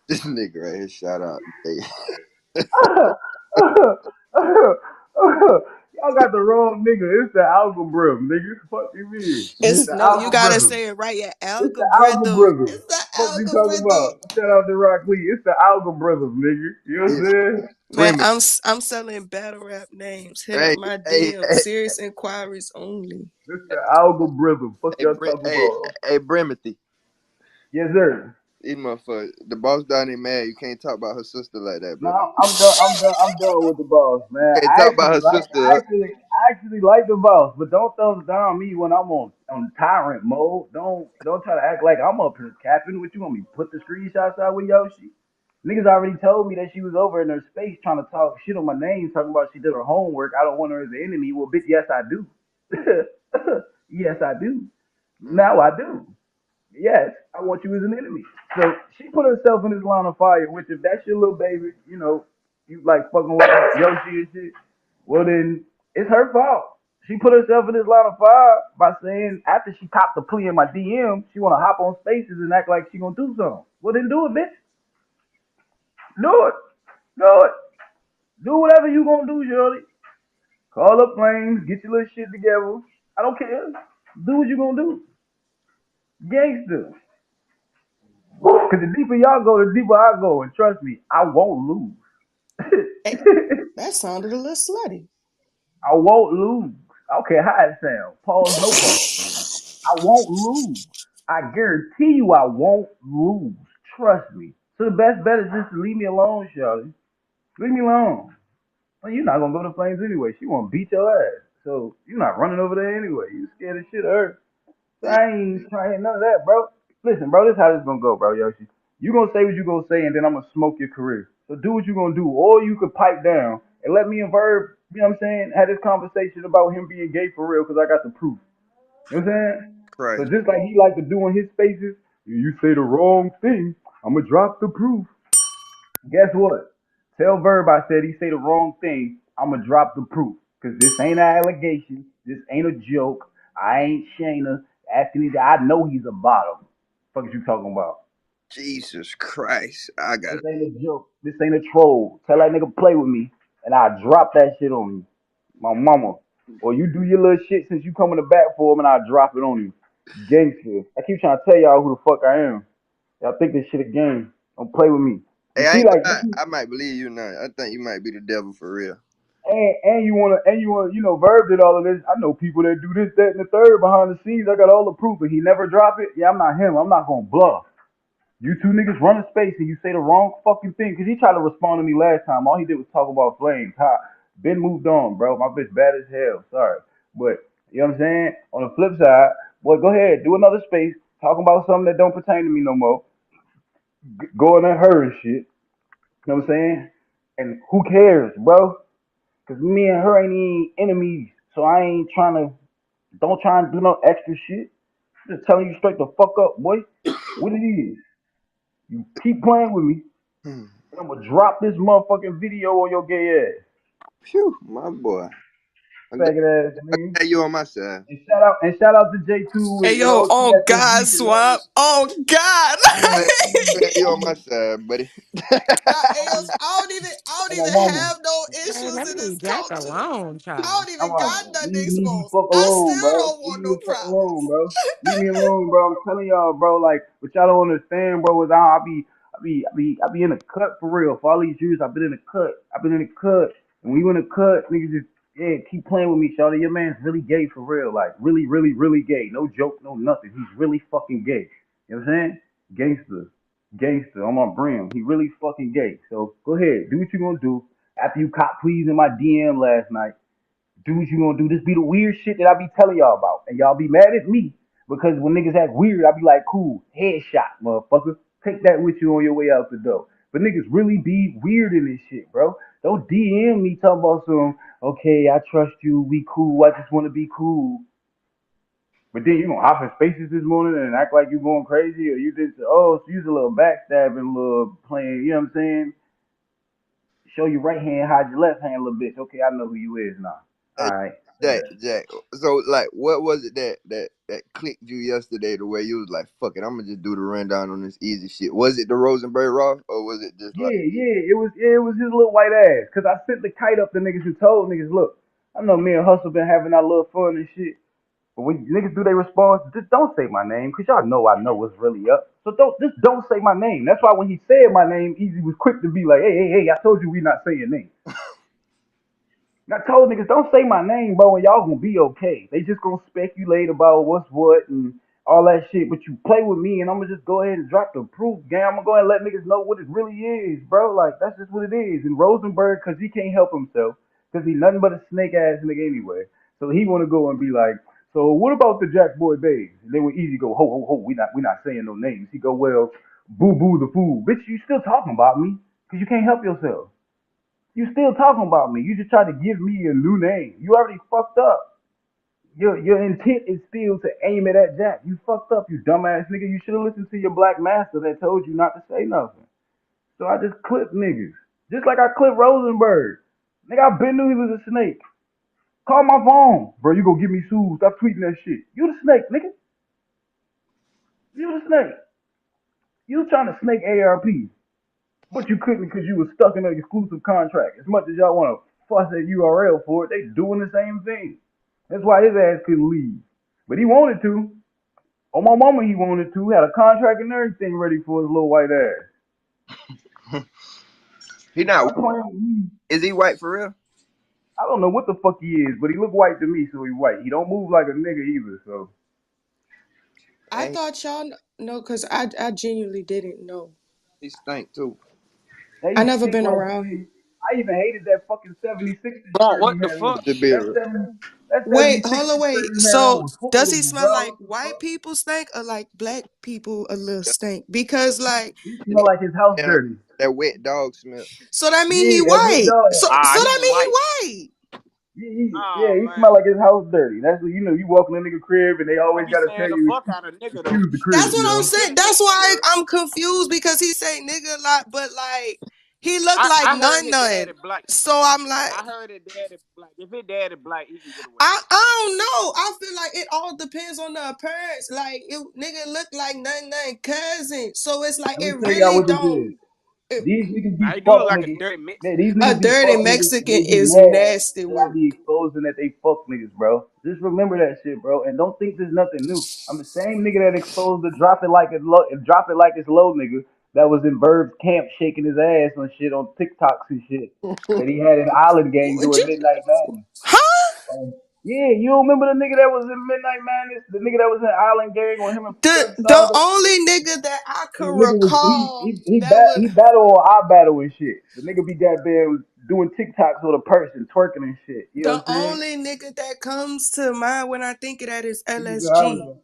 This nigga right here, shout out. Hey, Y'all got the wrong nigga. It's the algorithm, nigga. Fuck you mean? It's It's the no, you gotta algorithm. say it right. Your It's the algorithm. algorithm. It's the Fuck you talking algorithm. about? Shout out to Rock Lee. It's the algorithm, nigga. You know what I'm it's saying? Man, Bremen. I'm selling battle rap names. Hit up Hey, my hey, DM. hey, Serious inquiries only. It's the algorithm. Fuck y'all talking Hey, about? hey, Bremethy. Yes, sir. These motherfuckers. The boss down there mad. You can't talk about her sister like that, No, brother. I'm done. I'm done. I'm done with the boss, man. You can't talk about her I sister. actually like the boss, but don't thumbs down me when I'm on tyrant mode. Don't try to act like I'm up here capping. What you want me to put the screenshots out with Yoshi? Niggas already told me that she was over in her space trying to talk shit on my name, talking about she did her homework. I don't want her as an enemy. Well, bitch, yes I do. Yes I do. Mm. Now I do. Yes, I want you as an enemy. So she put herself in this line of fire, which if that's your little baby, you like fucking with Yoshi and shit, well then it's her fault. She put herself in this line of fire by saying after she copped the plea in my DM, she wanna hop on spaces and act like she gonna do something. Well then do it, bitch. Do it. Do it. Do whatever you gonna do, Shirley. Call up flames, get your little shit together. I don't care. Do what you gonna do. Gangster. Because the deeper y'all go, the deeper I go. And trust me, I won't lose. Hey, that sounded a little slutty. I won't lose. I don't care how it sounds. Pause, no pause. I won't lose. I guarantee you I won't lose. Trust me. So the best bet is just to leave me alone, Shawty. Leave me alone. Well, you're not going to go to Flames anyway. She want to beat your ass. So you're not running over there anyway. You scared as shit of her. So I ain't trying none of that, bro. Listen, bro, this is how this gonna go, bro, Yoshi. You gonna say what you gonna say, and then I'm gonna smoke your career. So do what you gonna do, or you could pipe down and let me and Verb, you know what I'm saying, have this conversation about him being gay for real, because I got the proof. You know what I'm saying? So Christ. just like he like to do in his spaces, you say the wrong thing, I'm gonna drop the proof. Guess what? Tell Verb I said he say the wrong thing. I'ma drop the proof. Cause this ain't an allegation. This ain't a joke. I ain't Shayna asking it. I know he's a bottom. Fuck is you talking about? Jesus Christ. I got This it. ain't a joke. This ain't a troll. Tell that nigga play with me, and I drop that shit on you, my mama. Or you do your little shit since you coming to bat for him, and I drop it on you, gangster. I keep trying to tell y'all who the fuck I am. Y'all think this shit a game? Don't play with me. Hey, You I see, ain't like gonna lie. I might believe you now. I think you might be the devil for real. and you know, Verb did all of this. I know people that do this, that, and the third behind the scenes. I got all the proof, but he never drop it. Yeah, I'm not him. I'm not gonna bluff. You two niggas run a space and you say the wrong fucking thing. Cause he tried to respond to me last time. All he did was talk about flames. Ha, been moved on, bro. My bitch bad as hell. Sorry, but you know what I'm saying. On the flip side, boy, go ahead, do another space, talking about something that don't pertain to me no more. Going at her and shit. You know what I'm saying? And who cares, bro? Cause me and her ain't even enemies, so I ain't trying to. Don't try and do no extra shit. Just telling you straight the fuck up, boy. What it is. You keep playing with me, Hmm. and I'm gonna drop this motherfucking video on your gay ass, Phew, my boy. I'm glad, faggot ass nigga. you on my side. And shout out to J2 Hey with yo, oh God, OTSSG. Swap. Oh God. Glad, glad you on my side, buddy. Nah, AOs, I don't On my even mama. have no Man, issues let in me this Jack culture. alone, I child. don't I'm even like, got nothing leave the exposed. fuck I alone, still bro. don't Leave want me no the fuck alone, problems. bro. Leave me alone, bro. I'm telling y'all, bro. Like, what y'all don't understand, bro, is I be in the cut for real. For all these years, I've been in the cut. I've been in the cut. And when you in the cut, niggas just keep playing with me, Shawty. Your man's really gay for real. Like, really, really, really gay. No joke, no nothing. He's really fucking gay. You know what I'm saying? Gangster. Gangster on my brim. He really fucking gay. So go ahead. Do what you gonna do. After you cop please in my DM last night, do what you gonna do. This be the weird shit that I be telling y'all about. And y'all be mad at me because when niggas act weird, I be like, cool, headshot, motherfucker. Take that with you on your way out the door. But niggas really be weird in this shit, bro. Don't DM me talking about some, okay, I trust you, we cool, I just wanna be cool. But then you gonna hop in spaces this morning and act like you going crazy, or you just, oh, so you's a little backstabbing, a little playing, you know what I'm saying? Show your right hand, hide your left hand a little bit. Okay, I know who you is now. Hey, Alright, say Jack, that. Jack. So, like, what was it that clicked you yesterday to where you was like, "Fuck it, I'm gonna just do the rundown on this easy shit"? Was it the Rosenberg Raw, or was it just like, Yeah, it was his little white ass. Cause I sent the kite up to niggas and told niggas, look, I know me and Hustle been having our little fun and shit. But when niggas do their response, just don't say my name, cause y'all know I know what's really up. So don't say my name. That's why when he said my name, Eazy was quick to be like, hey, I told you we not saying names. I told niggas don't say my name, bro, and y'all gonna be okay. They just gonna speculate about what's what and all that shit. But you play with me, and I'm gonna just go ahead and drop the proof, gang. I'm gonna go ahead and let niggas know what it really is, bro. Like that's just what it is. And Rosenberg, cause he can't help himself, cause he nothing but a snake ass nigga anyway. So he wanna go and be like, so what about the Jakkboy babes? And then when Easy go, ho, we not saying no names. He go, well, boo boo the fool, bitch. You still talking about me, cause you can't help yourself. You still talking about me. You just tried to give me a new name. You already fucked up. Your intent is still to aim it at Jack. You fucked up, you dumbass nigga. You should have listened to your black master that told you not to say nothing. So I just clipped niggas. Just like I clipped Rosenberg. Nigga, I been knew he was a snake. Call my phone. Bro, you gonna get me sued. Stop tweeting that shit. You the snake, nigga. You the snake. You trying to snake ARP. But you couldn't because you was stuck in an exclusive contract. As much as y'all want to fuss at URL for it, they doing the same thing. That's why his ass couldn't leave. But he wanted to. On my mama, he wanted to. Had a contract and everything ready for his little white ass. he So not? stop playing with me. Is he white for real? I don't know what the fuck he is, but he look white to me, so he white. He don't move like a nigga either, so. I And thought y'all know because I genuinely didn't know. he stink too. They I never stink been like around shit. him. I even hated that fucking 76ers Bro, shirt he what the had fuck? on. To be That real. 70, That Wait, 76 hold on, straight wait. in there on So was does horrible, he smell bro. like What the white fuck? people stink or like black people a little stink? Because like, He And smell like his house then dirty. that wet dog smell. so that mean he Yeah, that wet white. dog. So Ah, that he mean he white. white. Yeah, Oh he man, smell like his house dirty. That's what you know. You walk in a nigga crib and they I always be gotta saying tell the you fuck out of nigga though. excuse the That's crib, what you I'm know. He saying. definitely That's say the why word. I'm confused because he say nigga a lot, but like he look like I heard none his none. daddy black. So I'm like, I heard his daddy black. If his daddy black, he can get away with I don't know. I feel like it all depends on the appearance. Like it nigga look like none none cousin. So it's like Let me it tell y'all really what this don't. is. These niggas it. Now be he do look fuck like a niggas. dirty Yeah, Mexican. these A niggas be dirty fuck niggas and Mexican they be is mad nasty that I work. be exposing that they fuck niggas, bro. Just remember that shit, bro, and don't think there's nothing new. I'm the same nigga that exposed the drop it like it's low nigga that was in Bird's camp shaking his ass on shit on TikToks and shit that he had an island gang Would doing you, Midnight Madness. huh? Yeah, you don't remember the nigga that was in Midnight Madness? The nigga that was in Island Gang with him and Fred The Saga? only nigga that I The could nigga was recall that would he battle on our battle and shit. The nigga be goddamn doing TikToks with a person twerking and shit. You know the what I'm saying? only nigga that comes to mind when I think of that is Nigga go out LSG. with-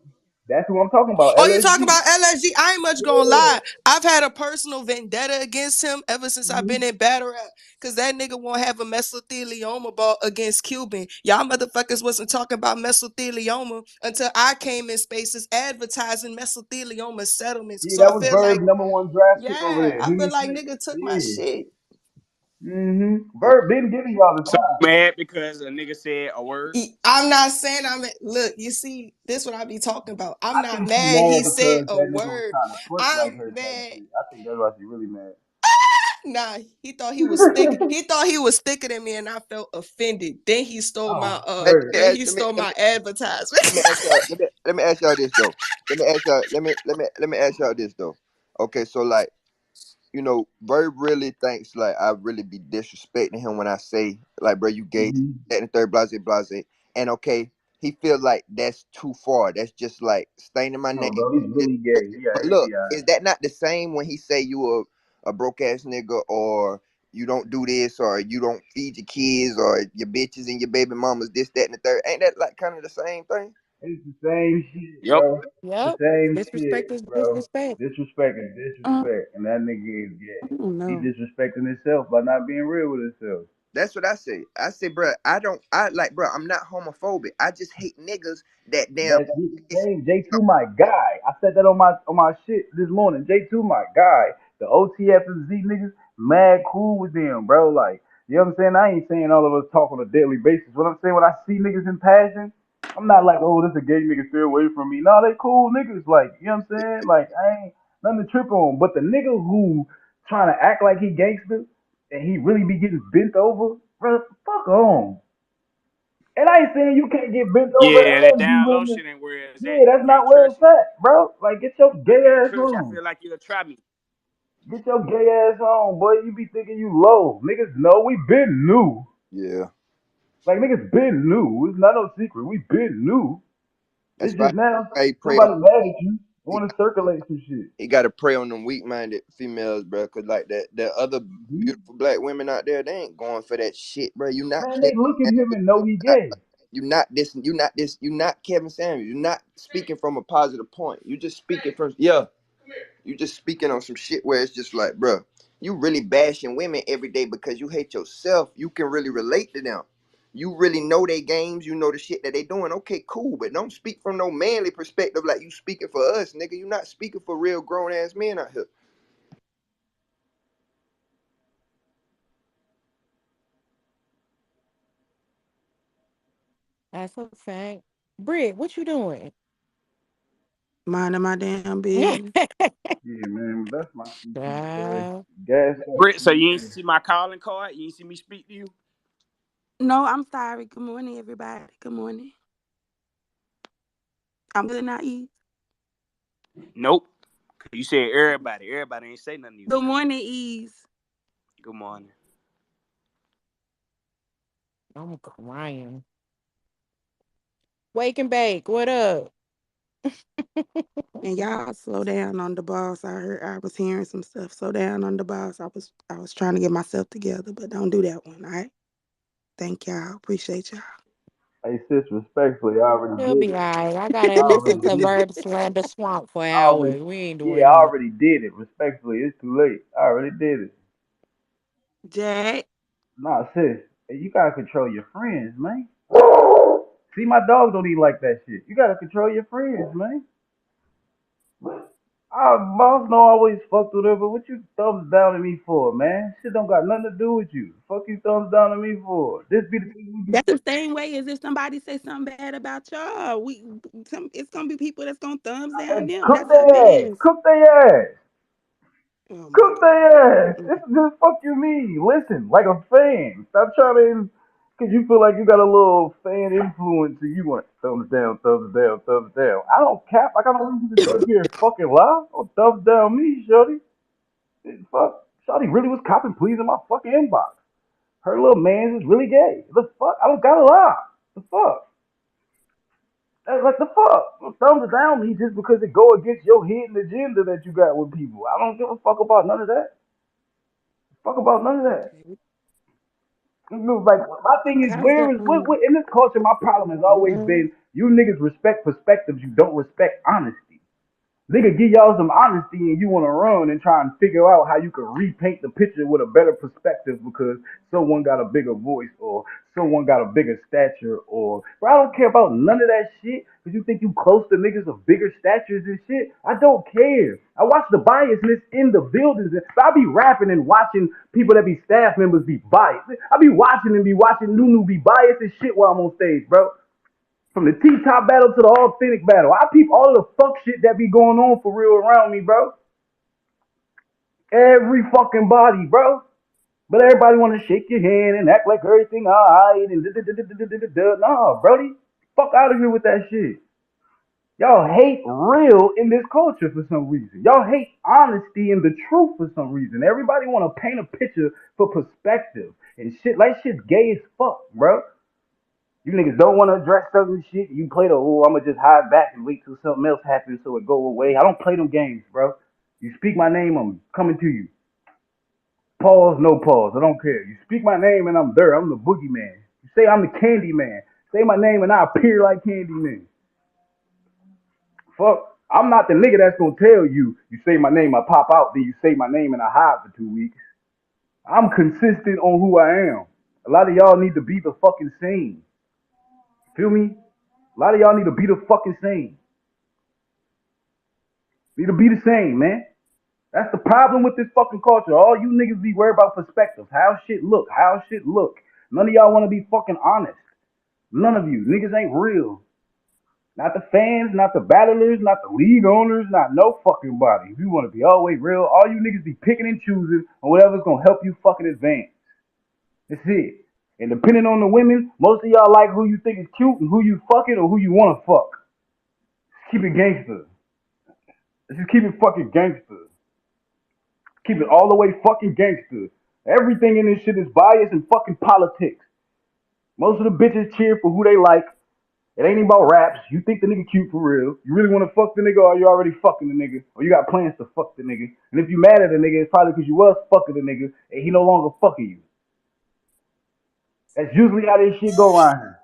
That's who I'm talking about. Oh, you talking LSG. about LSG? I ain't much gonna Yeah. lie. I've had a personal vendetta against him ever since I've been Mhm. in battle rap. Cause that nigga won't have a mesothelioma ball against Cuban. Y'all motherfuckers wasn't talking about mesothelioma until I came in spaces advertising mesothelioma settlements. Yeah, So that I was feel like, Bird's #1 draft pick over yeah, there. I Him feel and like Slick. nigga took my Yeah. shit. Bird been giving y'all the So time. mad because a nigga said a word. I'm not saying I'm look, you see, this what I be talking about. I'm I not think she mad he mad said because a that nigga was word. trying to twerk like I'm her type mad. shit. I think that's why she really mad. Nah, he thought he was thick. He thought he was thicker than me, and I felt offended. Then he stole my Oh, Bird. advertisement. Let me ask y'all. Let me ask y'all this though. Let me ask y'all. Let me ask y'all this though. Okay, so like Bird really thinks like I really be disrespecting him when I say like, bro, you gay, Mhm. that and the third, blase, blase, and okay, he feel like that's too far. That's just like staining my name. No, bro, he's really gay. But He look, be is alright. that not the same when he say you a broke ass nigga or you don't do this or you don't feed your kids or your bitches and your baby mamas this that and the third? Ain't that like kind of the same thing? It's the same shit, Yep. bro. The Yep. same Disrespect is shit, bro. disrespect. Disrespect is Uh, disrespect, and that nigga is gay. I don't He know. disrespecting himself by not being real with himself. That's what I say. I say, bro, I like, bro, I'm not homophobic. I just hate niggas that damn. That's the same. J2 my guy. I said that on my shit this morning. J2 my guy. The OTF and Z niggas, mad cool with them, bro. Like, you know what I'm saying? I ain't saying all of us talk on a daily basis. What I'm saying, when I see niggas in passion, I'm not like, oh, this a gay nigga, stay away from me. No, they cool niggas. Like, you know what I'm saying? Like, I ain't nothing to trip on. But the nigga who trying to act like he gangster and he really be getting bent over, bro, fuck on. And I ain't saying you can't get bent over Yeah, that and be down low with me. shit ain't where it's at. Yeah, You that's can't not where trust it's it. at, bro. Like, get your I gay can't ass trust you. I on. feel like you'll try me. Get your gay ass on, boy. You be thinking you low. Niggas know we been new. Yeah, Like, niggas been new. It's not no secret. We been new. that's It's why just now I pray on. somebody mad at you. They He, want to circulate some shit. he got to prey on them weak-minded females, bro. Cause like that other Mhm. beautiful black women out there, they ain't going for that shit, bro. You not Man, Kevin they look at him Samuels. and know he gay. You not this. You not this. You not Kevin Samuels. You not speaking from a positive point. You just speaking from yeah. You just speaking on some shit where it's just like, bro, you really bashing women every day because you hate yourself. You can really relate to them. You really know their games. You know the shit that they doing. Okay, cool, but don't speak from no manly perspective like you speaking for us, nigga. You not speaking for real grown ass men out here. That's a fact. Britt, what you doing? Minding my damn business. Yeah, man. That's my CP, boy. Child. Gas up. Britt, so you ain't see my calling card? You ain't see me speak to you? No, I'm sorry. Good morning, everybody. Good morning. I'm good now, E. Nope. You said everybody. Everybody ain't say nothing to you. Good morning, Ease. Good morning. I'm crying. Wake and bake. What up? And y'all slow down on the boss. I was hearing some stuff. Slow down on the boss. I was trying to get myself together, but don't do that one, all right? Thank y'all. Appreciate y'all. Hey sis, respectfully, I already He'll did be it. alright. I I gotta listen already to did it. Verb Slander Swamp for I already, hours. We ain't yeah, doing I that. already did it. Respectfully, it's too late. I already did it. Jack. Nah, sis, hey, you gotta control your friends, man. See, my dog don't even like that shit. You gotta control your friends, man. Our boss don't always fuck with her, but what you thumbs down at me for, man? Shit don't got nothing to do with you. Fuck you thumbs down at me for. This be the thing we be. That's the same way as if somebody say something bad about y'all. It's gonna be people that's gonna thumbs down them. Cook That's how their it ass. is. Cook their ass. Oh my Cook god. their ass. This Mm-mm. is just fuck you me. Listen, like a fan. Stop trying to, cause you feel like you got a little fan influence and you want thumbs down, thumbs down, thumbs down. I don't cap. Like I don't need you to sit here and fucking lie. Don't thumbs down me, shorty. Fuck. Shorty really was copping please in my fucking inbox. Her little man is really gay. The fuck? I don't gotta lie. The fuck? Like the fuck? Don't thumbs down me just because it go against your hidden agenda that you got with people. I don't give a fuck about none of that. Fuck about none of that. Okay. Like my thing is, How's the where is what in this culture? My problem has always mm, been you niggas respect perspectives, you don't respect honesty. Nigga, give y'all some honesty and you want to run and try and figure out how you can repaint the picture with a better perspective because someone got a bigger voice or someone got a bigger stature or bro, I don't care about none of that shit because you think you close to niggas of bigger statures and shit. I don't care. I watch the biasness in the buildings. I be rapping and watching people that be staff members be biased. I be watching and be watching Nunu be biased and shit while I'm on stage, bro. From the T-top battle to the authentic battle. I peep all of the fuck shit that be going on for real around me, bro. Every fucking body, bro. But everybody want to shake your hand and act like everything alright and da-da-da-da-da-da-da. Nah, Brody. Fuck out of here with that shit. Y'all hate real in this culture for some reason. Y'all hate honesty and the truth for some reason. Everybody want to paint a picture for perspective and shit. Like shit's gay as fuck, bro. You niggas don't want to address certain shit. You play the, oh, I'm going to just hide back and wait till something else happens so it go away. I don't play them games, bro. You speak my name, I'm coming to you. Pause, no pause. I don't care. You speak my name and I'm there. I'm the boogeyman. You say I'm the candy man. Say my name and I appear like candy man. Fuck. I'm not the nigga that's going to tell you, you say my name, I pop out, then you say my name and I hide for 2 weeks. I'm consistent on who I am. A lot of y'all need to be the fucking same. Feel me? A lot of y'all need to be the fucking same. Need to be the same, man. That's the problem with this fucking culture. All you niggas be worried about perspectives. How shit look. How shit look. None of y'all want to be fucking honest. None of you. Niggas ain't real. Not the fans, not the battlers, not the league owners, not no fucking body. If you want to be always real, all you niggas be picking and choosing on whatever's gonna help you fucking advance. That's it. And depending on the women, most of y'all like who you think is cute and who you fucking or who you want to fuck. Keep it gangster. Let's just keep it fucking gangster. Keep it all the way fucking gangster. Everything in this shit is bias and fucking politics. Most of the bitches cheer for who they like. It ain't about raps. You think the nigga cute for real. You really want to fuck the nigga or you already fucking the nigga. Or you got plans to fuck the nigga. And if you mad at the nigga, it's probably because you was fucking the nigga and he no longer fucking you. That's usually how this shit go around here.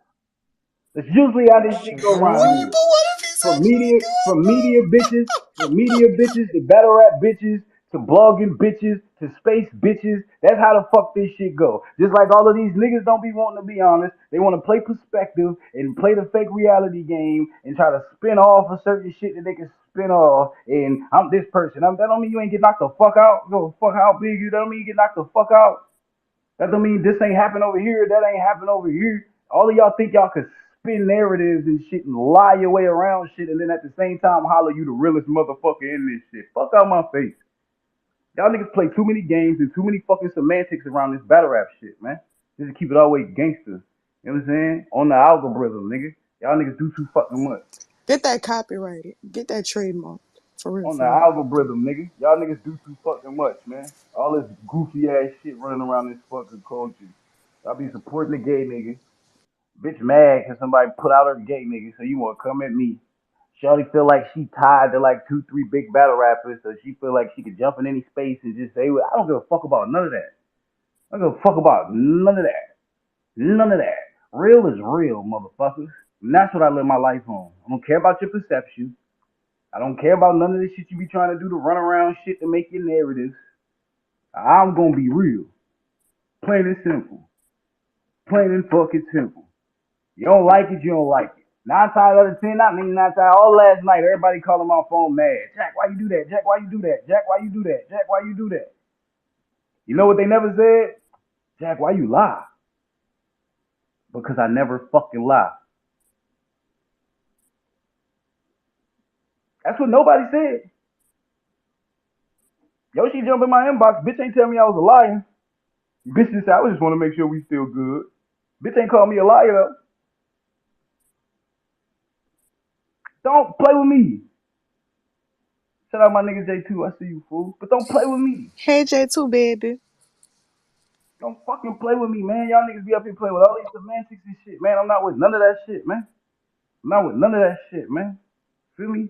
That's usually how this shit go around Wait, here. but what if he's actually From good media bitches, to battle rap bitches, to blogging bitches, to space bitches. That's how the fuck this shit go. Just like all of these niggas don't be wanting to be honest. They want to play perspective and play the fake reality game and try to spin off a certain shit that they can spin off. And I'm this person. That don't mean you ain't get knocked the fuck out. Go fuck how big you. That don't mean you get knocked the fuck out. That don't mean this ain't happen over here, that ain't happen over here. All of y'all think y'all could spin narratives and shit and lie your way around shit and then at the same time holler you the realest motherfucker in this shit. Fuck out my face. Y'all niggas play too many games and too many fucking semantics around this battle rap shit, man. Just to keep it always gangster. You know what I'm saying? On the algorithm, nigga. Y'all niggas do too fucking much. Get that copyrighted. Get that trademarked. For real, On the for real. algorithm, nigga. Y'all niggas do too fucking much, man. All this goofy ass shit running around this fucking culture. Y'all be supporting the gay nigga. Bitch mad because somebody put out her gay nigga, so you want to come at me. Shorty feel like she tied to like 2, 3 big battle rappers, so she feel like she could jump in any space and just say, well, I don't give a fuck about none of that. I don't give a fuck about none of that. None of that. Real is real, motherfuckers. And that's what I live my life on. I don't care about your perception. I don't care about none of this shit you be trying to do to run around shit to make your narratives. I'm gonna be real. Plain and simple. Plain and fucking simple. You don't like it, you don't like it. 9 times out of 10, not me, 9 times. All last night, everybody calling my phone mad. Jack, why you do that? Jack, why you do that? Jack, why you do that? Jack, why you do that? You know what they never said? Jack, why you lie? Because I never fucking lie. That's what nobody said. Yoshi jump in my inbox. Bitch ain't tell me I was a liar. Bitch just said, I just want to make sure we still good. Bitch ain't call me a liar though. Don't play with me. Shout out my nigga J2. I see you, fool. But don't play with me. Hey J2 baby. Don't fucking play with me, man. Y'all niggas be up here playing with all these semantics and shit, man. I'm not with none of that shit, man. I'm not with none of that shit, man. Feel me?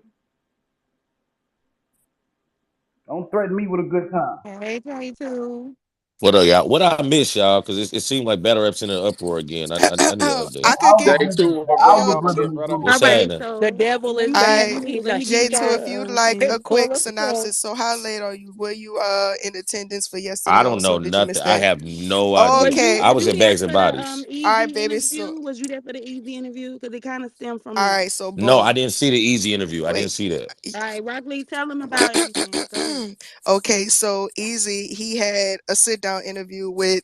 Don't threaten me with a good time. Hey, 22. What up, y'all? What I miss, y'all? Because it seemed like battle rap's in an uproar again. I need an update. I I could was give just J2, looking. what's I going was just yo on, looking good in the brother? group. What's All right, happening? the So devil let is me back. let I me let me give J2, y'all if you'd like a Pull quick up the tail. synopsis. So how late are you? Were you in attendance for I yesterday don't know also? Did you miss nothing. I that? have no Was idea. you Okay. I was was you at there Bags and for the Bodies. All right, Eazy baby. So interview? Was you there for the Eazy interview? Because it kind of stemmed from all that. right, so No, I boom. didn't see the Easy interview. I Wait. didn't see that. All right, Rock Lee, tell them about everything. Go ahead. Okay, so Eazy, he had a sit down interview with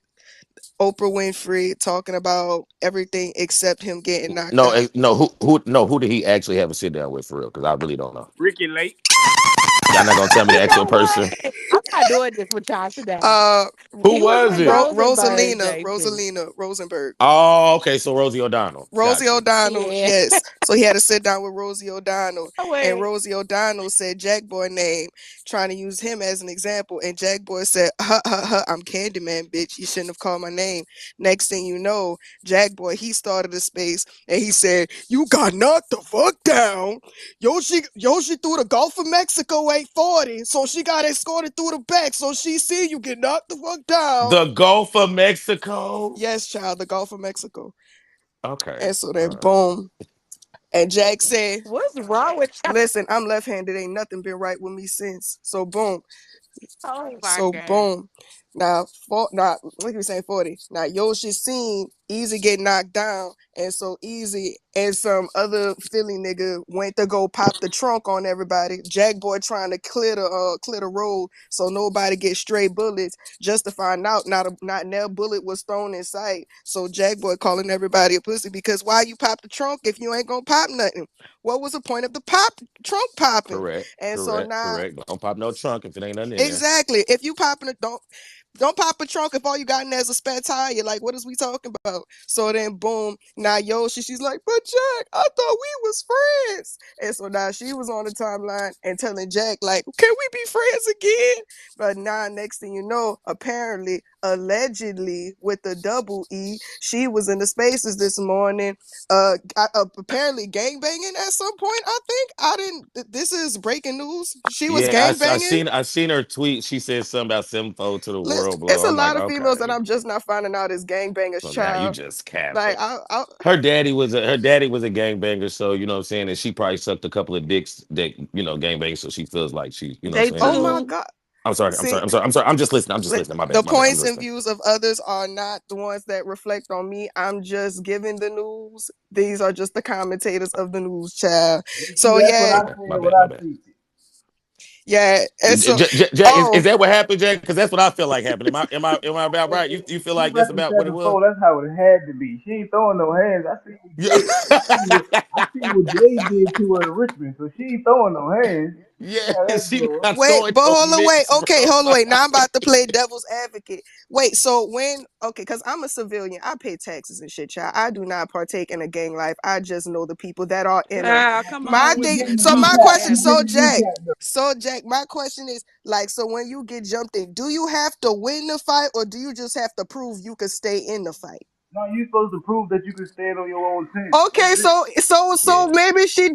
Oprah Winfrey talking about everything except him getting knocked No, out. no. Who did he actually have a sit down with for real? Because I really don't know. Ricky Lake. Y'all not gonna tell me the You actual know person? what? I'm not doing this with y'all today. Uh Who He was was with it? Rosenberg, baby. Rosalina Rosenberg. Oh, okay. So Rosie O'Donnell. Rosie Gotcha. O'Donnell, Yeah. yes. So he had to sit down with Rosie O'Donnell. And Wait. Rosie O'Donnell said Jakkboy name, trying to use him as an example. And Jakkboy said, I'm Candyman, bitch. You shouldn't have called my name. Next thing you know, Jakkboy, he started a space and he said, you got knocked the fuck down. Yoshi threw the Gulf of Mexico 840. So she got escorted through the back. So she see you get knocked the fuck down. The Gulf of Mexico. Yes, child, the Gulf of Mexico. Okay. And so All then right. boom. And Jack said, What's wrong with y'all? listen, I'm left-handed. Ain't nothing been right with me since. So boom. Oh my So God. boom. Now look at saying 40. Now Yoshi seen Eazy get knocked down. And so Eazy and some other Philly nigga went to go pop the trunk on everybody. Jakkboy trying to clear the road so nobody get stray bullets. Just to find out not their bullet was thrown in sight. So Jakkboy calling everybody a pussy because why you pop the trunk if you ain't gonna pop nothing? What was the point of the trunk popping? Correct. And so Correct. now Correct. Don't pop no trunk if it ain't nothing in there. exactly. If you popping it, don't pop a trunk if all you got in there is a spare tire. Like, what is we talking about? So then, boom. Now, she's like, but Jack, I thought we was friends. And so now she was on the timeline and telling Jack, like, can we be friends again? But now, next thing you know, apparently, allegedly, with the double E, she was in the spaces this morning. Apparently gang banging at some point. I think I didn't. This is breaking news. She was Yeah, gang banging. I seen her tweet. She said something about sevenfold to the Listen, world, it's blah. a I'm like, lot of females that okay. I'm just not finding out is gangbangers, So now you child. just Like capping. I Her daddy was a gangbanger, so you know what I'm saying, and she probably sucked a couple of dicks that gangbang, so she feels like she, you know what Day I'm saying. oh my two. god. See, I'm sorry. I'm just listening. I'm just listening. the My bad. I'm points and listening. views of others are not the ones that reflect on me. I'm just giving the news. These are just the commentators of the news, child. See, So that's what yeah, I Okay, said my when bad. I My bad. see it. yeah. And so Jack, is oh, that what happened, Jack? Because that's what I feel like happened. Am I about right? You feel She like that's about what it representing was? four. That's how it had to be. She ain't throwing no hands. I see what Yeah. Jay. I see what Jay did to her in Richmond. So she ain't throwing no hands. Yeah, Yeah, that's she good. not wait, throwing but no hold on, wait. mitts, Okay, bro. hold on, wait. Now I'm about to play devil's advocate. Wait, so because I'm a civilian, I pay taxes and shit, child. I do not partake in a gang life. I just know the people that are in them. Ah, come My on with thing, it. so Come my on with question, that. So Jack, my question is like, so when you get jumped in, do you have to win the fight or do you just have to prove you could stay in the fight? No, you supposed to prove that you can stand on your own 10. That's Okay, it. so Yeah. maybe she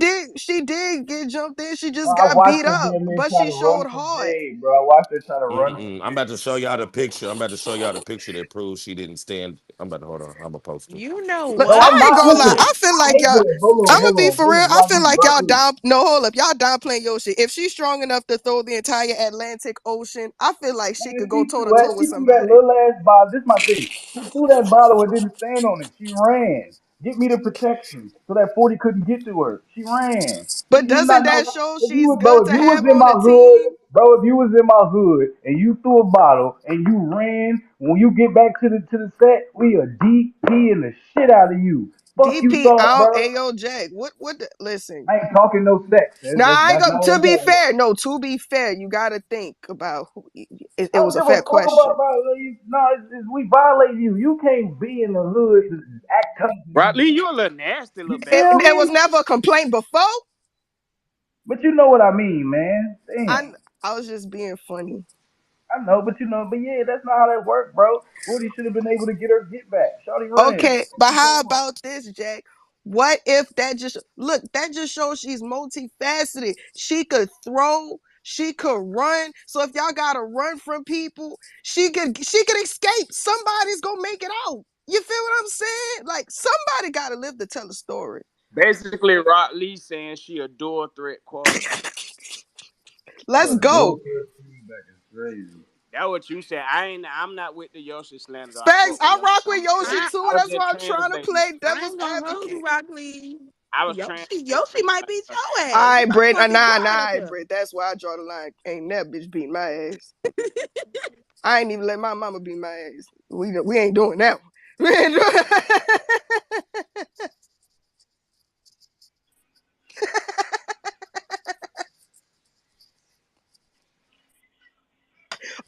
did get jumped in. She Bro, just I got watched beat her up, damn near but try she to run showed for hard. Jade, bro. I watched her try to run for Mm-mm. I'm about Jade. to show y'all the picture. I'm about to show y'all the picture that proves she didn't stand. I'm about to hold on. I'm gonna post it. You know Look, No, I I'm what? ain't not. gonna lie. Listen, I feel I like hate y'all. that. Hold on, I'm gonna hold be on. for real. Listen, I feel Rocky, like y'all Rocky. down. No, hold up. Y'all downplaying your shit. If she's strong enough to throw the entire Atlantic Ocean, I feel like she Man, could go toe to toe she with threw that somebody. little ass bottle. This is my thing. She threw that bottle and didn't stand on it. She ran. Get me the protection so that 40 couldn't get to her. She ran. But You doesn't not know that show if you she's was bro, good if to you was have in on my a team? hood, bro, if you was in my hood and you threw a bottle and you ran, when you get back to the set, we are DP in the shit out of you. Fuck you DP thought, out bro. AOJ. Listen. I ain't talking no sex. Now I ain't That's gonna not what to I'm be talking about. fair, no, to be fair, you gotta think about who it I was don't a give a fair fuck about question. no. We violate you. You can't be in the hood to act tough. Rock Lee, you a little nasty You little It, bastard. feel there was me? never a complaint before. But you know what I mean, man. I Damn. I was just being funny. I know, but yeah, that's not how that worked, bro. Woody should have been able to get her get back. Shawty ran. Okay, but how about this, Jack? What if that just look, that just shows she's multifaceted. She could throw, she could run. So if y'all gotta run from people, she could escape. Somebody's gonna make it out. You feel what I'm saying? Like somebody gotta live to tell the story. Basically, Rock Lee saying she a dual threat quarterback. Let's A dual go. threat feedback is crazy. That what you said. I'm not with the Yoshi slander though. I Facts. fuck with I Yoshi. rock So with Yoshi I too. I was That's just why I'm trying to translating. play I devil's ain't gonna hold you, advocate. Rockley. I was translating. Yoshi might Like, beat your ass. All You right, better Britt. fucking quiet Nah, up Britt. That's why I draw the line. Ain't that bitch beat my ass. I ain't even let my mama beat my ass. We ain't doing that one. We ain't doing.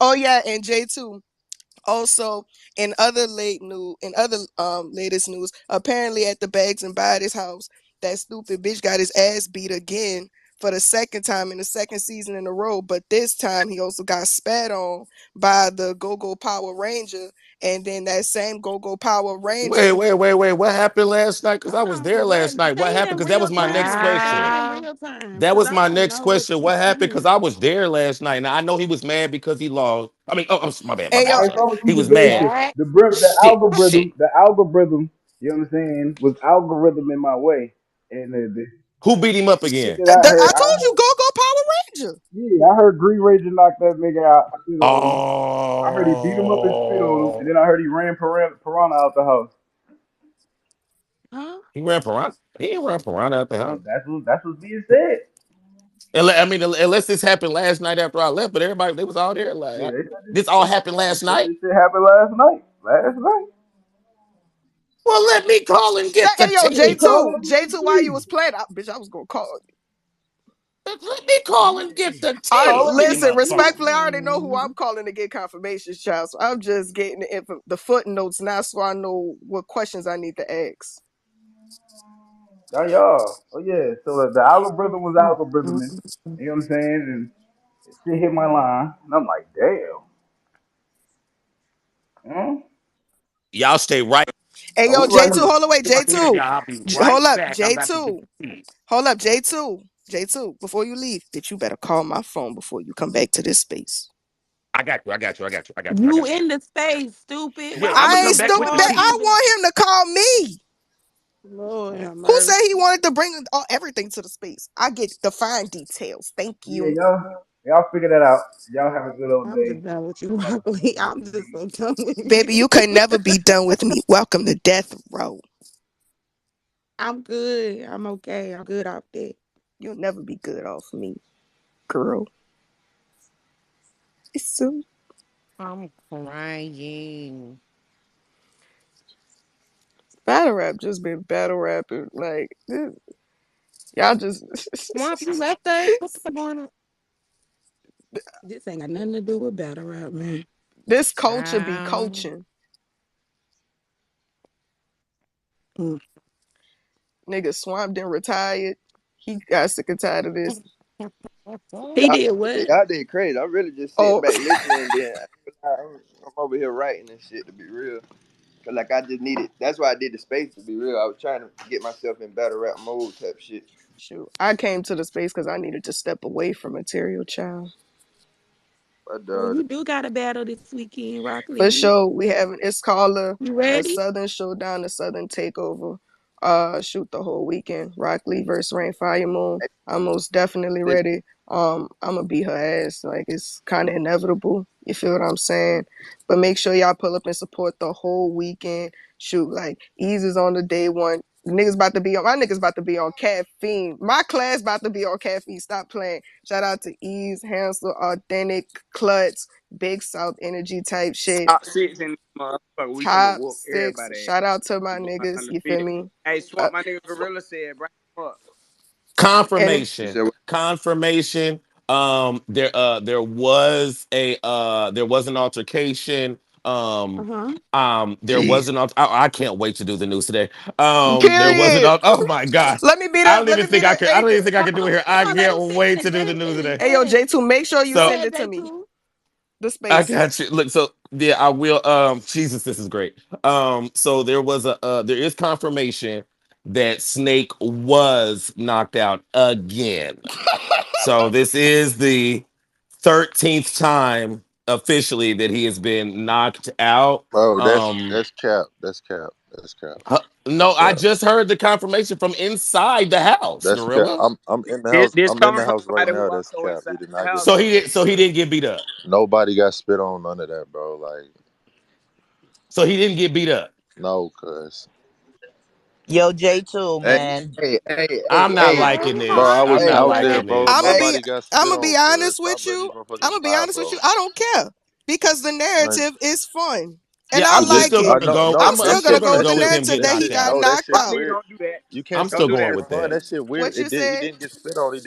Oh yeah, and J two. Also, in other latest news, apparently at the Bags and Bodies house, that stupid bitch got his ass beat again for the second time in the second season in a row. But this time he also got spat on by the Go Go Power Ranger, and then that same Go Go Power Wait, Ranger. wait, wait, wait. What happened last night? Because I was Hold there on. last What? night. What Say it happened? in Because that real was my next time. Say it question. in Wow. real time. That Cause was I my don't next know what question. you What happened? Because I saying. was there last night. Now I know he was mad because he lost. I mean, oh, my bad, my Hey bad. yo, I'm Alright, so sorry. I'm gonna He keep it was mad. basic. Jack. Shit, shit. The algorithm, you know what I'm saying, was algorithm in my way. And Who beat him up the shit again? that I told you Go Go Power Ranger. yeah, I heard Green Ranger knock that nigga out, spit on him. I heard he beat him up and spit on him, and Oh, then I heard he ran Piranha out the house. Huh? he ran piranha. He ain't ran piranha out the house. That's what's being said. I mean, unless this happened last night after I left, but everybody they was all there. Yeah, Like this all happened they last said night. this shit happened last night. Last night. Well, let me call and get the Hey yo, Yeah, J tea. call two, that J nigga two. While you T. was playing, bitch, I was gonna call. Let me call and get the I tea. Call Get that him listen nigga up T. phone. respectfully. I already know who I'm calling to get confirmation, child. So I'm just getting the footnotes now, so I know what questions I need to ask. Oh y'all. Oh yeah. So the algorithm was algorithming. You know what I'm saying? And shit hit my line, and I'm like, damn. Hmm? Y'all stay right. Hey Oh, yo, we right J two, here. hold away, J Y'all, two. I'll be right Hold up, back. I'm J about to get two. the tea. Hold up, J two. J two. Before you leave, bitch, you better call my phone before you come back to this space. I got you. I got you. I got you. I got you. I You got you. in the space, stupid. Yeah, Why I'm would gonna I you ain't come back with stupid. the That tea. I call? want him to call me. Lord have Who said mercy. he wanted to bring everything to the space? I get the fine details. Thank Yeah, you. y'all figure that out. Y'all have a good old I'm day. just done with you, I'm about to Rockley. I'm just so done with Baby, you. you could never be done with me. Welcome to death row. I'm good. I'm okay. I'm good off that. You'll never be good off me, girl. It's so I'm crying. battle rap just been battle rapping. Like y'all just Swamp, you left us? What's going on? This ain't got nothing to do with battle rap, man. this culture be Wow. coaching. Mm. Nigga Swamp then retired. He got sick and tired of this. He Y'all, did what? y'all did crazy. I'm really just sitting Oh, back listening. Then I'm over here writing and shit. To be real, Cause like I just needed. That's why I did the space to be real. I was trying to get myself in better rap mode type shit. Shoot, I came to the space because I needed to step away from Material Child. But Well, you do got a battle this weekend, Rock For Lee. sure, we have it's called You a ready? Southern Showdown, a Southern Takeover. Shoot the whole weekend. Rock Lee versus Rain Fire Moon. hey, I'm most definitely listen, ready. I'm gonna beat her ass. Like it's kind of inevitable. You feel what I'm saying? But make sure y'all pull up and support the whole weekend. Shoot, like Easy's on the day one. Niggas about to be on my niggas about to be on caffeine. My class about to be on caffeine. Stop playing. Shout out to Ease, Hansel, Authentic, Klutz, Big South Energy type shit. Top six in this motherfucker. We finna Top whoop six. everybody ass. Shout out to my We going niggas. You feel undefeated. me? Hey, Uh, Swamp, my nigga Gorilla said, bring him up. and you Confirmation. said what? Confirmation. There was an altercation. Uh huh. There was Jesus. an I can't wait to do the news today. There was an period. oh my gosh. Let me beat I up. don't Let even me think beat I up. can. I Hey, don't even think I can do it here. I Come on, let can't him wait finish. to do Let the him news finish. today. Go hey, yo, ahead. J2, make sure you Go So send ahead, it to me. J2. The I space. got you. Look, so yeah, I will. Jesus, this is great. So there was there is confirmation that Snake was knocked out again. So this is the 13th time officially that he has been knocked out. Bro, Um, that's cap. That's cap. That's cap. no, That's I cap. just heard the confirmation from inside the house, That's cap. Gorilla. I'm in the This, house. this I'm in coming the from house right somebody now. who That's also cap. inside He did the not get house. So spit he on. did. So he didn't get beat up. Nobody got spit on. None of that, bro. Like So he didn't get beat up. no, cuz. Yo, J2, Hey, man. I'm not hey, liking Bro, this. I Sweetheart. I'm was hey, not out there, liking bro. this. I'm gonna hey, be. Nobody got I'm spit gonna be on, cuz. honest with Stop letting these you. I'm motherfuckers gonna be lie, honest with bro. you. I don't care because the man. narrative is fun and Yeah, I I'm It just just like still it. I gonna know go. no I'm that still Still gonna shit go gonna with that the go with shit him narrative getting that he knocked got out. no that knocked shit Rock out. Lee, weird. don't do that. You can't I'm tell still Don't me do that going that, shit with Rock fun. that. That shit weird. What you He said? didn't get spit on. He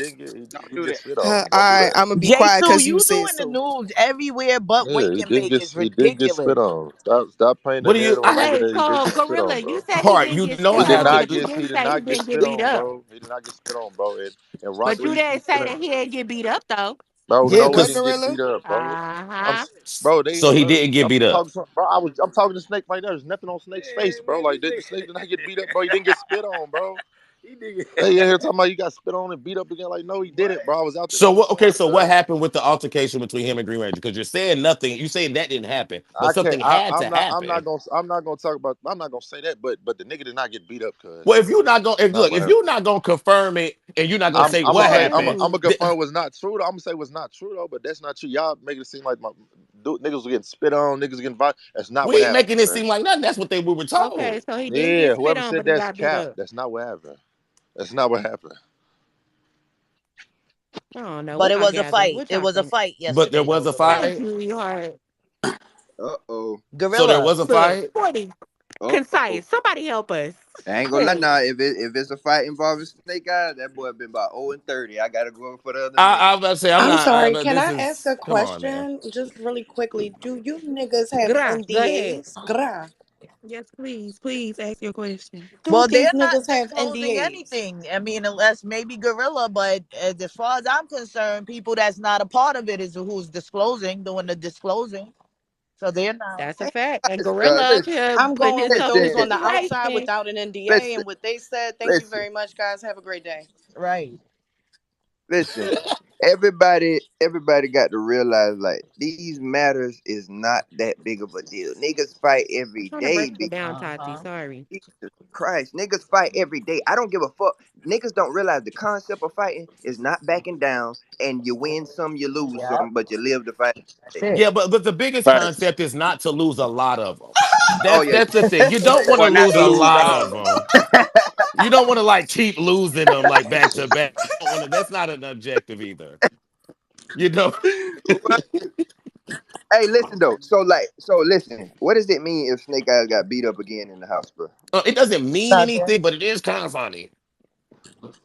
Don't didn't do get that. spit on. Don't do All right, that. I'm gonna be quiet J2, because you you said doing the so. news everywhere but Yeah, where he you didn't make get is he didn't get ridiculous. spit on. Stop painting What the do you? narrative on I nigga Wait, that he didn't so get spit Gorilla, on, you bro. said he heart. didn't You get know He I spit did have on, to. not but you get he didn't did say he not get didn't get spit beat on, up. bro. He did not get spit on, bro. And Rock But you Lee, didn't say that he didn't get beat up though. bro, Yeah, Say no, he what, didn't because get beat Gorilla? up, bro. I'm Uh-huh. bro, they so he bro, didn't get I'm beat up. talking bro, I'm talking to Snake right now. There's nothing on Snake's face, bro. Like the Snake did not get beat up, bro. He didn't get spit on, bro. He nigga. They in here talking about you got spit on and beat up again. Like, no, he didn't, bro. I was out there So in the what? Okay, store, so what cuz. happened with the altercation between him and Green Ranger? Because you're saying nothing. You saying that didn't happen, but I can't. something had to I'm not happen. gonna. I'm not gonna talk about. I'm not gonna say that. But the nigga did not get beat up, cuz. Well, if you're not gonna, That's if not look, what if happened. you're not gonna confirm it and you're not gonna I'm. say I'm gonna what say. happened, I'm Exactly. gonna confirm what's not true. Though. I'm gonna say what's not true though. But that's not true. Y'all make it seem like my niggas was getting spit on. Niggas getting violent. That's not we what ain't happened, making it cuz. seem like nothing. That's what we were Okay, told. so he didn't Yeah. get spit Whoever on, said but he that's got beat cap. up. That's not what happened. That's not what happened. I don't know But what it y'all was a gather. fight. What It y'all was a think? fight But there yesterday, was though, a Gorilla. Thank fight. you, sweetheart. Uh-oh. So there Gorilla. was a Look, fight. 40, Uh-oh. concise. Somebody help us. I ain't gonna lie Please. now. If it's a fight involving Snake Eyes, that boy been about 0-30. I gotta go for the other nigga. I was about to say I'm I'm not. sorry, can This I ask is a come on, man. question just really quickly? Do you niggas have Gra, go ahead. NDAs? Gra. Yes, please. Please ask your question. Do Well, they're these not niggas have disclosing NDAs? anything. I mean, unless maybe Gorilla, but as far as I'm concerned, people that's not a part of it is who's disclosing, doing the disclosing. So they're not. That's a fact. And Uh, Gorilla up listen, here I'm putting going with himself in a those on listen, the outside situation. without an NDA listen, and what they said. Thank you listen, very much, guys. Have a great day. Right. listen. Everybody got to realize like these matters is not that big of a deal. Niggas fight I'm every trying to break day. it down, Tati. Uh-huh. Sorry. Jesus Christ, niggas fight every day. I don't give a fuck. Niggas don't realize the concept of fighting is not backing down and you win some, you lose Yeah. some, but you live to fight. Shit. Yeah, but the biggest Facts. concept is not to lose a lot of them. Oh That's yeah, that's the thing. You don't want to Or not lose to a lose lot all. of them. You don't want to like keep losing them like back to back. You don't want to, that's not an objective either. You know, Well, hey, listen though. So listen. What does it mean if Snake Eyes got beat up again in the house, bro? It doesn't mean Nothing. anything, but it is kind of funny.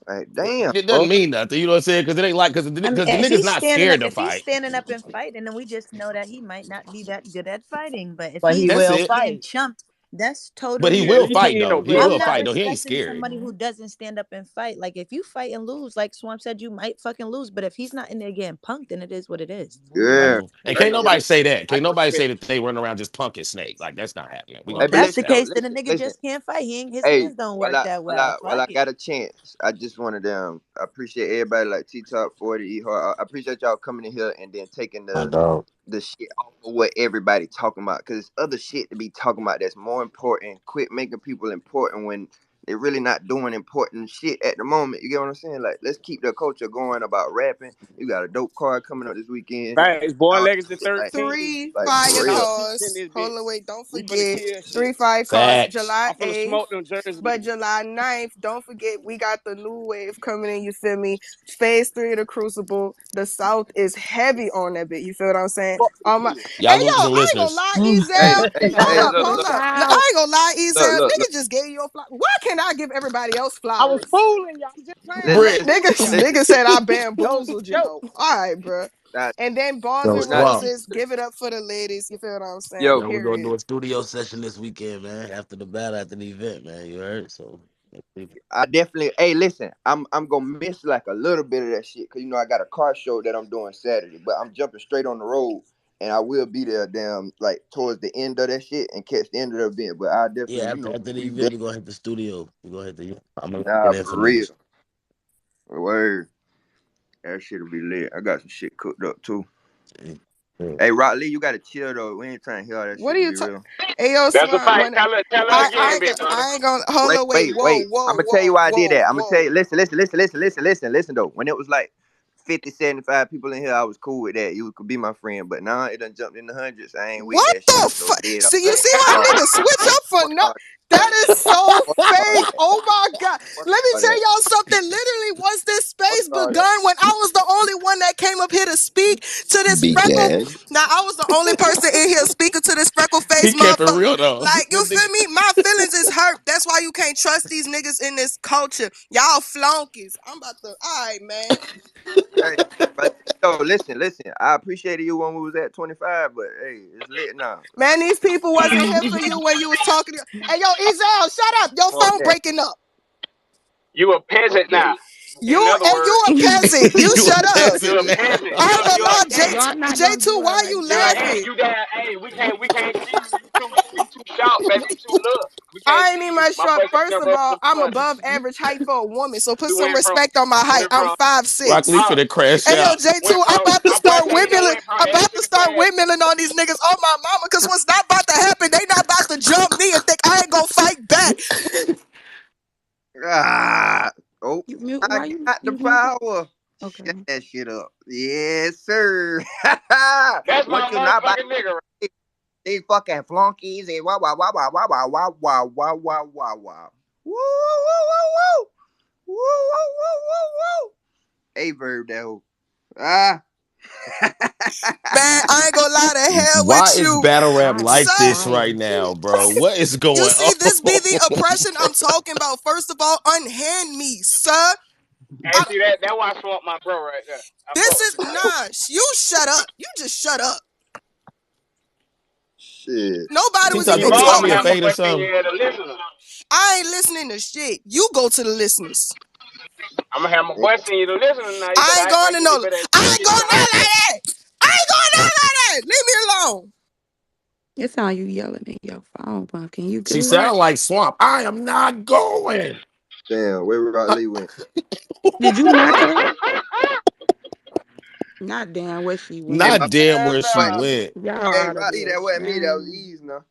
Like, damn, It doesn't bro. mean nothing. You know what I'm saying? Because it ain't like I mean, because the nigga's not scared to If he's fight. standing up and fighting, then we just know that he might not be that good at fighting. But if But he he's That's will it. getting fight. chumped, That's But he totally Yeah, at will least he fight ain't no though. He I'm will bully. not fight though. He ain't respecting scary. somebody who doesn't stand up and fight. Like if you fight and lose, like Swamp said, you might fucking lose. But if he's not in there getting punked, then it is what it is. Yeah. And I can't give nobody it. say that. I Can't give nobody it. say that they run around just punking Snake. Like that's not happening. We Hey, gonna If but that's fix the listen that. though, case, then the listen, nigga listen. just can't fight. His Hey, hands don't while work I that while I well. while Fuck I it. got a chance, I just wanted to I appreciate everybody like T Top 40 E Hard. I appreciate y'all coming in here and then taking My dog. the shit off of what everybody talking about. Cause it's other shit to be talking about that's more important. Quit making people important when they're really not doing important shit at the moment. You get what I'm saying? Like let's keep the culture going about rapping. You got a dope card coming up this weekend. Thanks, Born All that Legacy shit, 13. Three like fire for Top real. peeps in cars. this Hold bitch. on, wait, don't We finna forget. kill shit. Three fire cars, Facts. July I'm finna 8th. smoke them jerseys. But July 9th, don't forget, we got the new wave coming in, you feel me? Phase 3 of the Crucible. The South is heavy on that bit, you feel what I'm saying? Fuck them Hey, niggas. Y'all yo, losing I ain't gonna listeners. lie, Hey, Ezel. hey, hey, Hold up, look, Go hold look, up. South. I ain't gonna lie, look, Ezel. look, look. Nigga just gave you a flower. Why can't I give everybody else I was flowers? fooling y'all. I'm just playing. I was Britt. fooling Nigga, y'all. Listen, nigga said I That was a bamboozled you joke. though. All right, bro. nah, And then Bars Yo, and nah, Swamp. Roses, give it up for the ladies. You feel what I'm saying? yo, Yo, we're gonna Period. do a studio session this weekend, man. After the battle, after the event, man. You heard? So I definitely. Hey, listen, I'm gonna miss like a little bit of that shit because you know I got a car show that I'm doing Saturday, but I'm jumping straight on the road and I will be there damn like towards the end of that shit and catch the end of the event. But I yeah, definitely, you know, after the we event, definitely we're gonna hit the studio. We're gonna hit the I'm gonna get nah in for for real. niggas. Word, that shit'll be lit. I got some shit cooked up too. Yeah. Hey, Rock Lee, you gotta chill though. We ain't trying to hear all that What shit are to you be talking? real. Ayo, That's a Swamp. fact. When Tell her again, big brother. I ain't gonna hold Wait, on. Wait, wait, whoa, wait. whoa, I'm gonna tell you whoa, why I did whoa, that. I'm gonna tell whoa. you. Listen though. When it was like 50, 75 people in here, I was cool with that. You could be my friend. But now it done jumped in the hundreds. I ain't with What that the shit. So fuck? dead. See, you see how Fuck, niggas switch up for fuck no? all, That is so fuck all fake. that. Oh my god. Fuck Let me all tell that. y'all something. Literally, once this Fuck space all that. begun, when I was the only one that came up here to speak to this freckle. Began. Now I was the only person in here speaking to this freckle face He kept it motherfucker. real though. Like, you This feel nigga. me? My feelings is hurt. That's why you can't trust these niggas in this culture. Y'all flunkies. I'm about to. All right, man. Hey, but yo, listen. I appreciated you when we was at 25, but hey, it's lit now. Man, these people wasn't here for you when you was talking to. Hey, yo, Ezel, shut up. Your Fuck phone that. breaking up. You a Fuck peasant that. now. You In other and you words, a peasant. You You a shut up. you're peasant a now. peasant. I ain't gonna You're a lie, peasant. Y'all not gonna J2, do it why right you You're a now. hey, laughing? you that hey, we can't see you. You too sharp, baby. You too little. We can't I ain't see even you. my My short. boy got First them of rubbing all, them I'm buttons. above average height for a woman, so put We some went from respect on my height. went I'm from Rock 5'6". Lee uh finna crash Hey yo, out. J2, went I'm from about to my boy start said he done windmilling. went from I'm ass about to to the start grass. windmilling on these niggas on my mama, cause what's not about to happen, they not about to jump me and think I ain't gonna fight back. Ah, oh, You mute? I Why you got the you muted? power. Okay. Shut that shit up. Yes, sir. That's my What you not about motherfucking nigga. to say? These fucking flunkies and wow, wow, wow, wow, wow, wow, wow, wow, wow, wow, wow, wow. Woo, woo, woo, woo, woo, woo, woo, woo, woo. A verb that hoe. Ah. Man, I ain't gonna lie to hell Why with is you. battle rap God is like Son, this quiet. right now, bro? What is you going see, this be the on? oppression I'm talking about. First of all, unhand me, sir. Hey, I, see that why I swamp my bro right there. I this fuck with is you, bro. nah. You shut up. You just shut up. Shit. Nobody was T-Top, See, even don't you Bob, owe I'ma me a talking. have my fade or boy send something? you here to listen. I ain't listening to shit. You go to the listeners. I'ma have my boy send you to listen now. You better I ain't act going like to you know. better I ain't get you going a there house like nigga. that. I ain't going there like that. Leave me alone. It's how you yelling in your phone, Pumpkin. You She good? sound like Swamp. I am not going. Damn, where Rock Lee went? Did you knock her? Not damn where she Hey, went. my Not damn Hell where she boy. no. went. Y'all Hey, out of Rock Lee, this, that wasn't me. That was man. Ease now.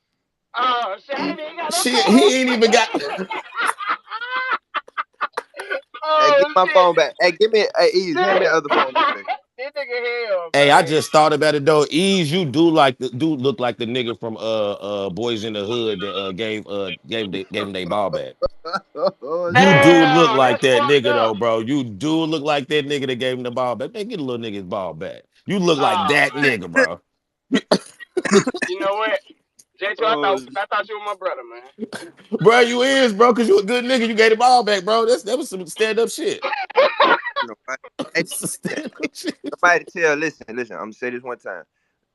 Oh, shit, I ain't even got no He phone. ain't even got. Hey, Oh get my shit. phone back. Hey, give me. Hey, Ease, hand me Shit. the other phone back, baby. This nigga hell, Hey, I man. just thought about it though. Ease, you do look like the nigga from Boys in the Hood that gave him their ball back. Oh You shit. do look Damn, like that's that fucked nigga up. though, bro. You do look like that nigga that gave him the ball back. Man, get a little nigga's ball back. You look like Oh that man. nigga, bro. You know what? J2, Oh, I thought you were my brother, man. Bro, you is, bro, cause you a good nigga. You gave the ball back, bro. That was some stand up shit. you know. Right? Hey, Some listen, stand up shit. somebody tell. Listen. I'm gonna say this one time.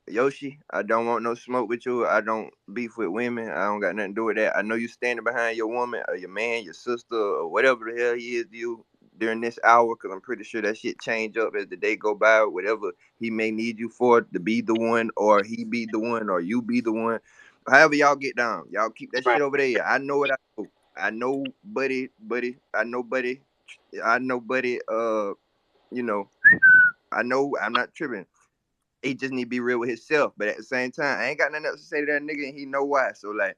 Yoshi, I don't want no smoke with you. I don't beef with women. I don't got nothing to do with that. I know you standing behind your woman or your man, your sister, or whatever the hell he is to you during this hour, because I'm pretty sure that shit change up as the day go by. Whatever he may need you for to be the one, or he be the one, or you be the one. However y'all get down, y'all keep that Right. shit over there. I know what I know. I know, buddy. I know, buddy. I know, buddy. You know, I know. I'm not tripping. He just need to be real with himself. But at the same time, I ain't got nothing else to say to that nigga, and he know why. So like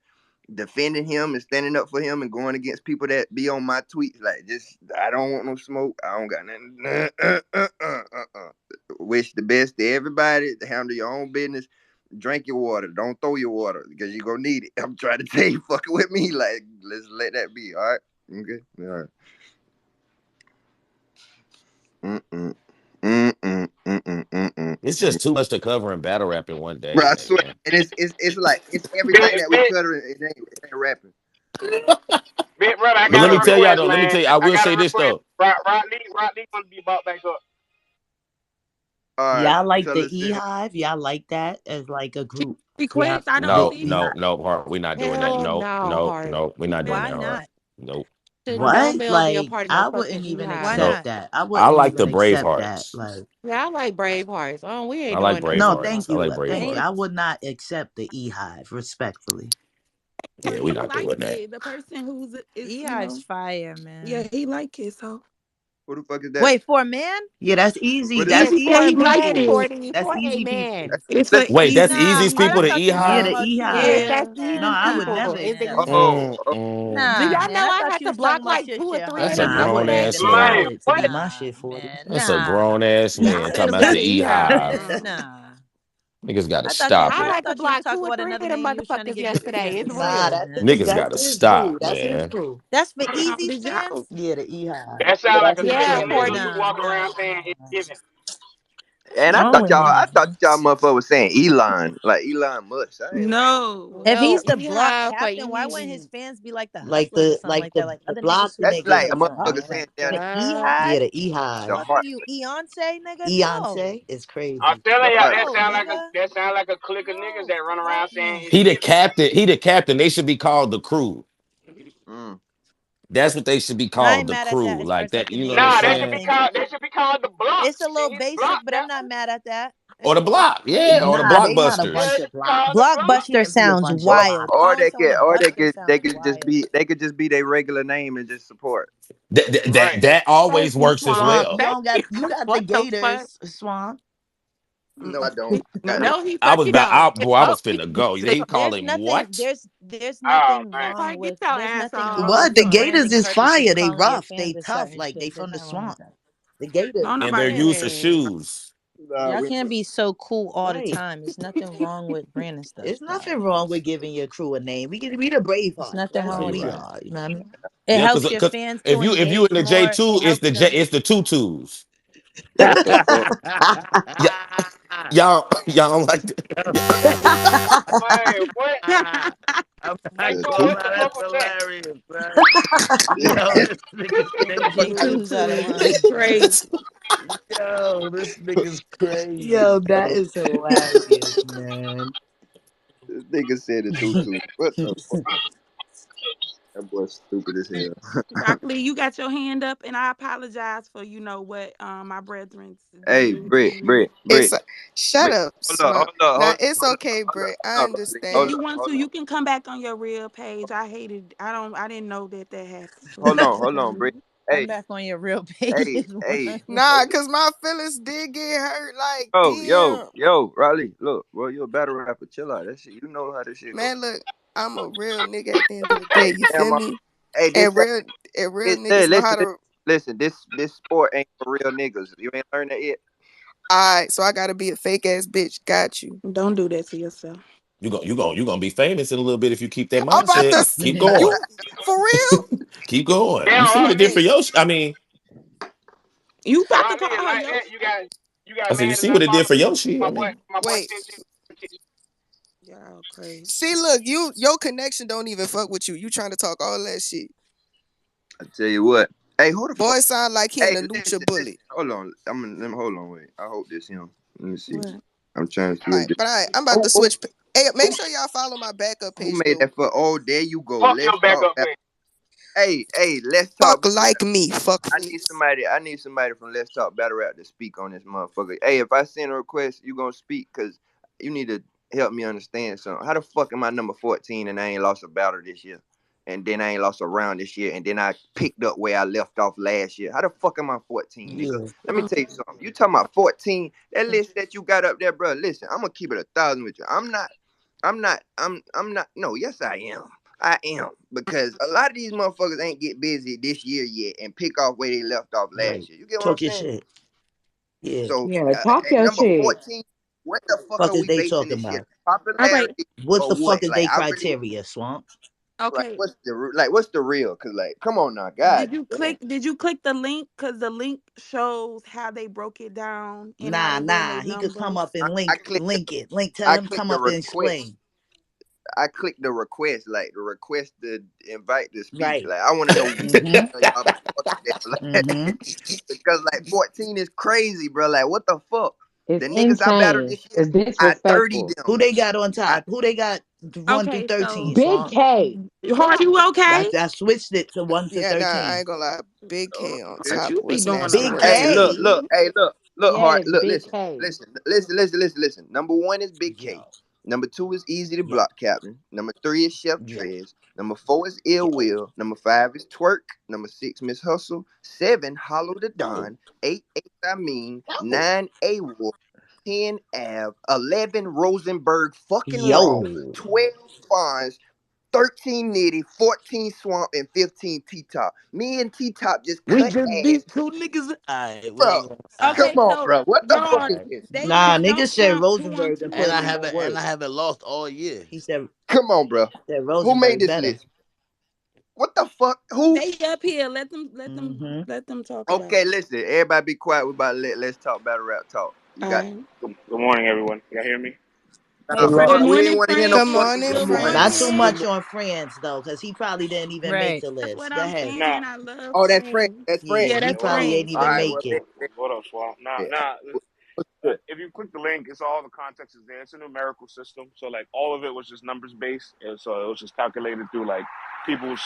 defending him and standing up for him and going against people that be on my tweets, like just I don't want no smoke. I don't got nothing. Wish the best to everybody. Handle your own business. Drink your water. Don't throw your water because you gonna need it. I'm trying to tell you, fucking with me. Like let's let that be. All right. Okay. All right. Mm-mm. Mm-mm. Mm-mm. Mm-mm. It's just too much to cover in battle rap in one day, Bro, I swear, man. and it's like it's everything Big, that we big, cut. It ain't rapping. big brother, I But got let a me tell y'all request, though. Let me man. tell you. I I will got a say this request. though. Rock Lee want to be brought back up. All right, Y'all like tell the us E then. Hive? Y'all like that as like a group? Yeah, Request? I don't the No, E see. no, Hive. no, Heart. We're not doing that. Hell No, no, no, Heart. no. We're not doing No. Why that, Heart. not? Nope. Don't What? Bell be a Like part of no I fucking wouldn't even Why beehive. No. accept not? that. I I wouldn't like even the Brave accept that. Hearts. Like Yeah, I like Brave Hearts. Oh, we I ain't like doing Brave that. no, Hearts. thank I you, like Brave thank you. Ain't I Hearts. would not accept the E Hive respectfully. Yeah, But we're he not likes doing that. it. The person who's is, Beehive's fire, yeah, man. he like it. So Who the fuck is that? Wait, for a man? Yeah, that's easy. What is That's that? Yes, for yeah, a he easy like man, people. it. 40, That's for a easy people. man. It's Let for me. Wait, that's Nah, Easy's easy. Heart, people, I the thought E you was Yeah, talking the Hive? about E your Yes, Hive. Yeah. that's No, his I would Nah, never people. Is the accept that. E. Mm-mm. Do nah, y'all man. know I I thought had you to was talking block about like your two or shit, three of Heart. That's a them Nah, I grown wouldn't yesterday? ass accept Man, man. that to what? be my Nah, shit 40. man. That's a Nah. grown ass Yeah, man I talking had to about block the two E or three of Nah, Hive. them. nah. Niggas gotta I thought you. stop I I it. had to thought you was block two talking or about three of another them name. You was trying to motherfuckers give your yesterday. fans It's some Nah, love, real. that's man. Niggas that's gotta his crew. stop, That's his man. crew. That's for The Easy's joke. fans. Yeah, the E Hive. That Yeah, sound like that's a his clique Yeah, of fans. niggas 40. who Nah, walk around nah, saying it's nah. giving. And What's wrong with him, I thought man? y'all motherfucker was saying Elon, like Elon Musk. I ain't like, No. If No, he's the block beehive for captain, why wouldn't his Easy. fans be like the Like hustlers or the something like that? Like the other block niggas who that's make like niggas a music is for him. motherfucker fire. saying down The Uh, Yeah, E-Hive? the E the Hive. Fuck are heart. you, Eonce, nigga? No. Beyonce is I'm crazy. telling The y'all, heart. No, nigga. that sound like a clique of niggas No. that run Fuck around saying no. it's He the giving. captain. He the captain. They should be called the crew. Mm. That's what they should be I ain't called, the mad at that crew. as far Like as like that, the you know what name I'm Nah, and saying? everything. they should be called the block. It's a little Shit, basic, block but I'm not captain. mad at that. Or the block, yeah, or the Nah, they not a blockbusters. bunch Yeah, it of should be block. called the They block. Blockbuster can't be a sounds bunch of Or wild. blocks. or Calling they someone could a or buster sounds wild. they could just be their regular name and just support. Right. That thank always you, works as Swamp. Swamp, well. you Thank don't you. got you got the What the fuck? Gators, Swamp. No, I don't. Got no. No, he I was fucking about, don't. boy, I Oh, was finna go. They call There's him nothing what? there's Oh nothing man. wrong Get with your ass What? the The on. branding Gators is purpose of fire. They calling your rough. fans They a tough. certain Like they shit. There's from the nothing wrong with swamp. that. The Gators. Don't And they're nobody used to hey. shoes. Nah, Y'all we can't be so cool all the Right. time. There's nothing wrong with branding stuff. It's Like nothing wrong with giving your crew a name. We can be the there's Bravehearts. nothing That's wrong what Yeah, with you're we that. right. are. You know what I mean? It Yeah, helps because your fans to if you engage in the J more. two, It helps them. it's the tutus. oh, Yeah, y'all don't like yeah. Man, what? I'm Hey, not the gonna Swamp, two. what the lie, fuck that's was that? hilarious, man. Yo, this nigga's The The crazy. J2's out of tutu. line. It's crazy. Yo, this nigga's Yo, crazy, that yo. is hilarious, man. This nigga said the tutu. What the fuck? That boy stupid as hell. Rock Lee, you got your hand up, and I apologize for what my brethren Hey, did to you. It's Britt, shut Britt. up, Hold up, Swamp. hold up, Now hold up, it's hold up, okay, hold up, Britt. I hold up, Riley. If Hold understand. you up, want hold to, you up. can come back on your real page. I hated. I didn't know that happened. So Hold on, Britt. Come Hey, back on your real page. hey, Is hey. one. Nah, cause my feelings did get hurt. Like, Yo, damn, Riley, look, bro, you a battle rapper. Chill out. That shit, you know how this shit go. man. Look, I'm a real nigga at the end of the day. You Damn, feel me? hey, And real hey, niggas know how to. listen. This sport ain't for real niggas. You ain't learned that yet. Alright, so I gotta be a fake ass bitch. Got you. don't do that to yourself. You gonna be famous in a little bit if you keep that I'm about to. mindset. Keep going. You for real? Keep going. Damn, You see what it did for Hey, Yoshi? I mean, You about to Riley, call her like yo? that, you got I said, you mad at see what us, it did for Yoshi? I mean, my boy wait. 10. Y'all crazy. See, look, your connection don't even fuck with you. You trying to talk all that shit. I tell you what. Hey, who the fuck? Boy sound like he in Hey, a Nucha listen. bullet. Hold on. Let me hold on. Wait. I hope this him. Let me see. What? I'm trying to see All if right, this, but I'm about who, to who, switch. Hey, make who, sure y'all follow my backup who page made though. that for? Oh, there you go. Fuck Let's your talk. backup page. Hey, let's talk. Fuck like me, fuck I need face. somebody. I need somebody from Let's Talk Battle Rap to speak on this motherfucker. Hey, if I send a request, you gonna speak? Cause you need to help me understand something. How the fuck am I number 14 and I ain't lost a battle this year? And then I ain't lost a round this year, and then I picked up where I left off last year. How the fuck am I 14, nigga? Yeah. Let me tell you something. You talking about 14? That list that you got up there, bro. Listen, I'm gonna keep it 1,000 with you. I'm not. No, yes, I am. I am because a lot of these motherfuckers ain't get busy this year yet and pick off where they left off Right. last year. You get what I'm Talk your saying? shit. Yeah. So Yeah, talk at your number shit. 14, what the fuck Fuck are is we they basing talking this shit? about? All right. Popularity What or the what? fuck is Like they I really criteria, Swamp? Okay. what's the real? Cause like come on now, God Did you damn. click? Did you click the link? Cause the link shows how they broke it down in Nah, alphabetic nah. He could come up numbers. and I clicked link it. Link, tell I him clicked come the up and request. explain. I clicked the request, like the request to invite to speak. Right. Like I want to know which Mm-hmm. one of y'all fuck with that. Mm-hmm. Because like 14 is crazy, bro. Like what the fuck? It's The niggas I battled insane. this year, It's I 30 disrespectful. Who them. they got on I top? Who they got 1 through Okay. 13, So, Big Swamp? K. Heart, you okay? I switched it to 1 to Yeah, nah, I 13. ain't gonna lie. Big K on okay. Heart, top you be was doing a nasty Big work lot. to Hey, me. K. look, hard. Yes, Look, Big K. listen. Number one is Big K. Yo. Number two is Easy the Yo. Block Captain. Number three is Chef Yo. Trez. Number four is Ill Yo. Will. Number five is Twerk. Number six, Miss Hustle. Seven, Hollow the Yo. Don. Eight, Nine, A Wolf. 10, Av. 11, Rosenberg fucking Raw. Yo. 12, Fonz. 13 Nitty, 14 Swamp, and 15 T Top. Me and T Top just We cut just ass. beat two niggas. Alright, we Bro, ain't gonna. come Okay. Alright. on, So, bro. What the fuck Gerard, is Alright. this? they Nah, just niggas don't said count two on Rosenberg and two. put And I in more haven't and work. I haven't lost all year. He said Come on, bro. Who made Rosenberg this better. list? What the fuck? Who? They up here. Let them. Let them. Mm-hmm. Let them talk about Okay, it. listen. Everybody be quiet. We about to let's talk battle rap talk. You All got right. Good morning, everyone. Y'all hear me? Hey, man. good We ain't morning, want to hear no Good friends. fucking morning, good Good morning. Not too friends. Good much morning. morning. on Friends though, because he probably didn't even make Right. the That's what list. Go I'm ahead. Nah, saying. I love Oh, that's Frank. friends. That's Frank. Yeah, Yeah, he that's what up? probably ain't friends. All even right. make Well, it. What up, Swamp? yeah. What's good? If you click the link, it's all the context is there. It's a numerical system, so like all of it was just numbers based, and so it was just calculated through like people's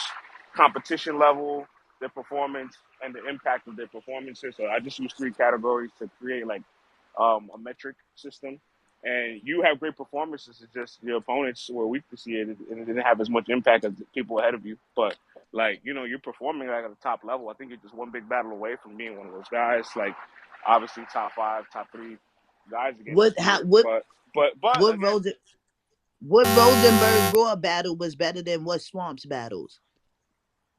competition level, their performance, and the impact of their performances. So I just used three categories to create like a metric system. And you have great performances. It's just your opponents were weak this year, and it didn't have as much impact as the people ahead of you. But like you're performing like at the top level. I think you're just one big battle away from being one of those guys. Like obviously top five, top three guys again What this how year. But what again, Rosen what Rosenberg Raw battle was better than what Swamp's battles?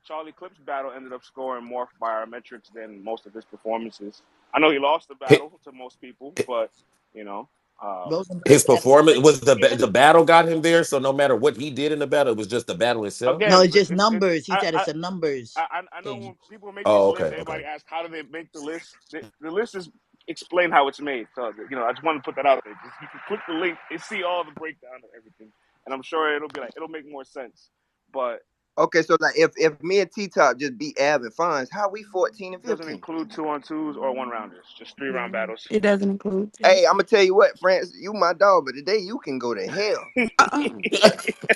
Charlie Clip's battle ended up scoring more biometrics than most of his performances. I know he lost the His, battle to most people, but you know, um, his Rosenberg had performance clicks was this year? the battle got him there. So no matter what he did in the battle, it was just the battle itself. No, again, it's just it's numbers. He said it's a numbers I know thing. when people make these Oh, lists, okay, okay. everybody asks how do they make the list. The list is explain how it's made. So I just want to put that out there. Just you can click the link and see all the breakdown of everything, and I'm sure it'll make more sense. But Okay, so like if me and T Top just beat Av and Fonz, how we 14 and it doesn't 15? include 2-on-2s or one rounders, just 3 round Yeah. battles. It doesn't include two. Hey, I'm gonna tell you what, France, you my dog, but today you can go to hell. Uh-uh.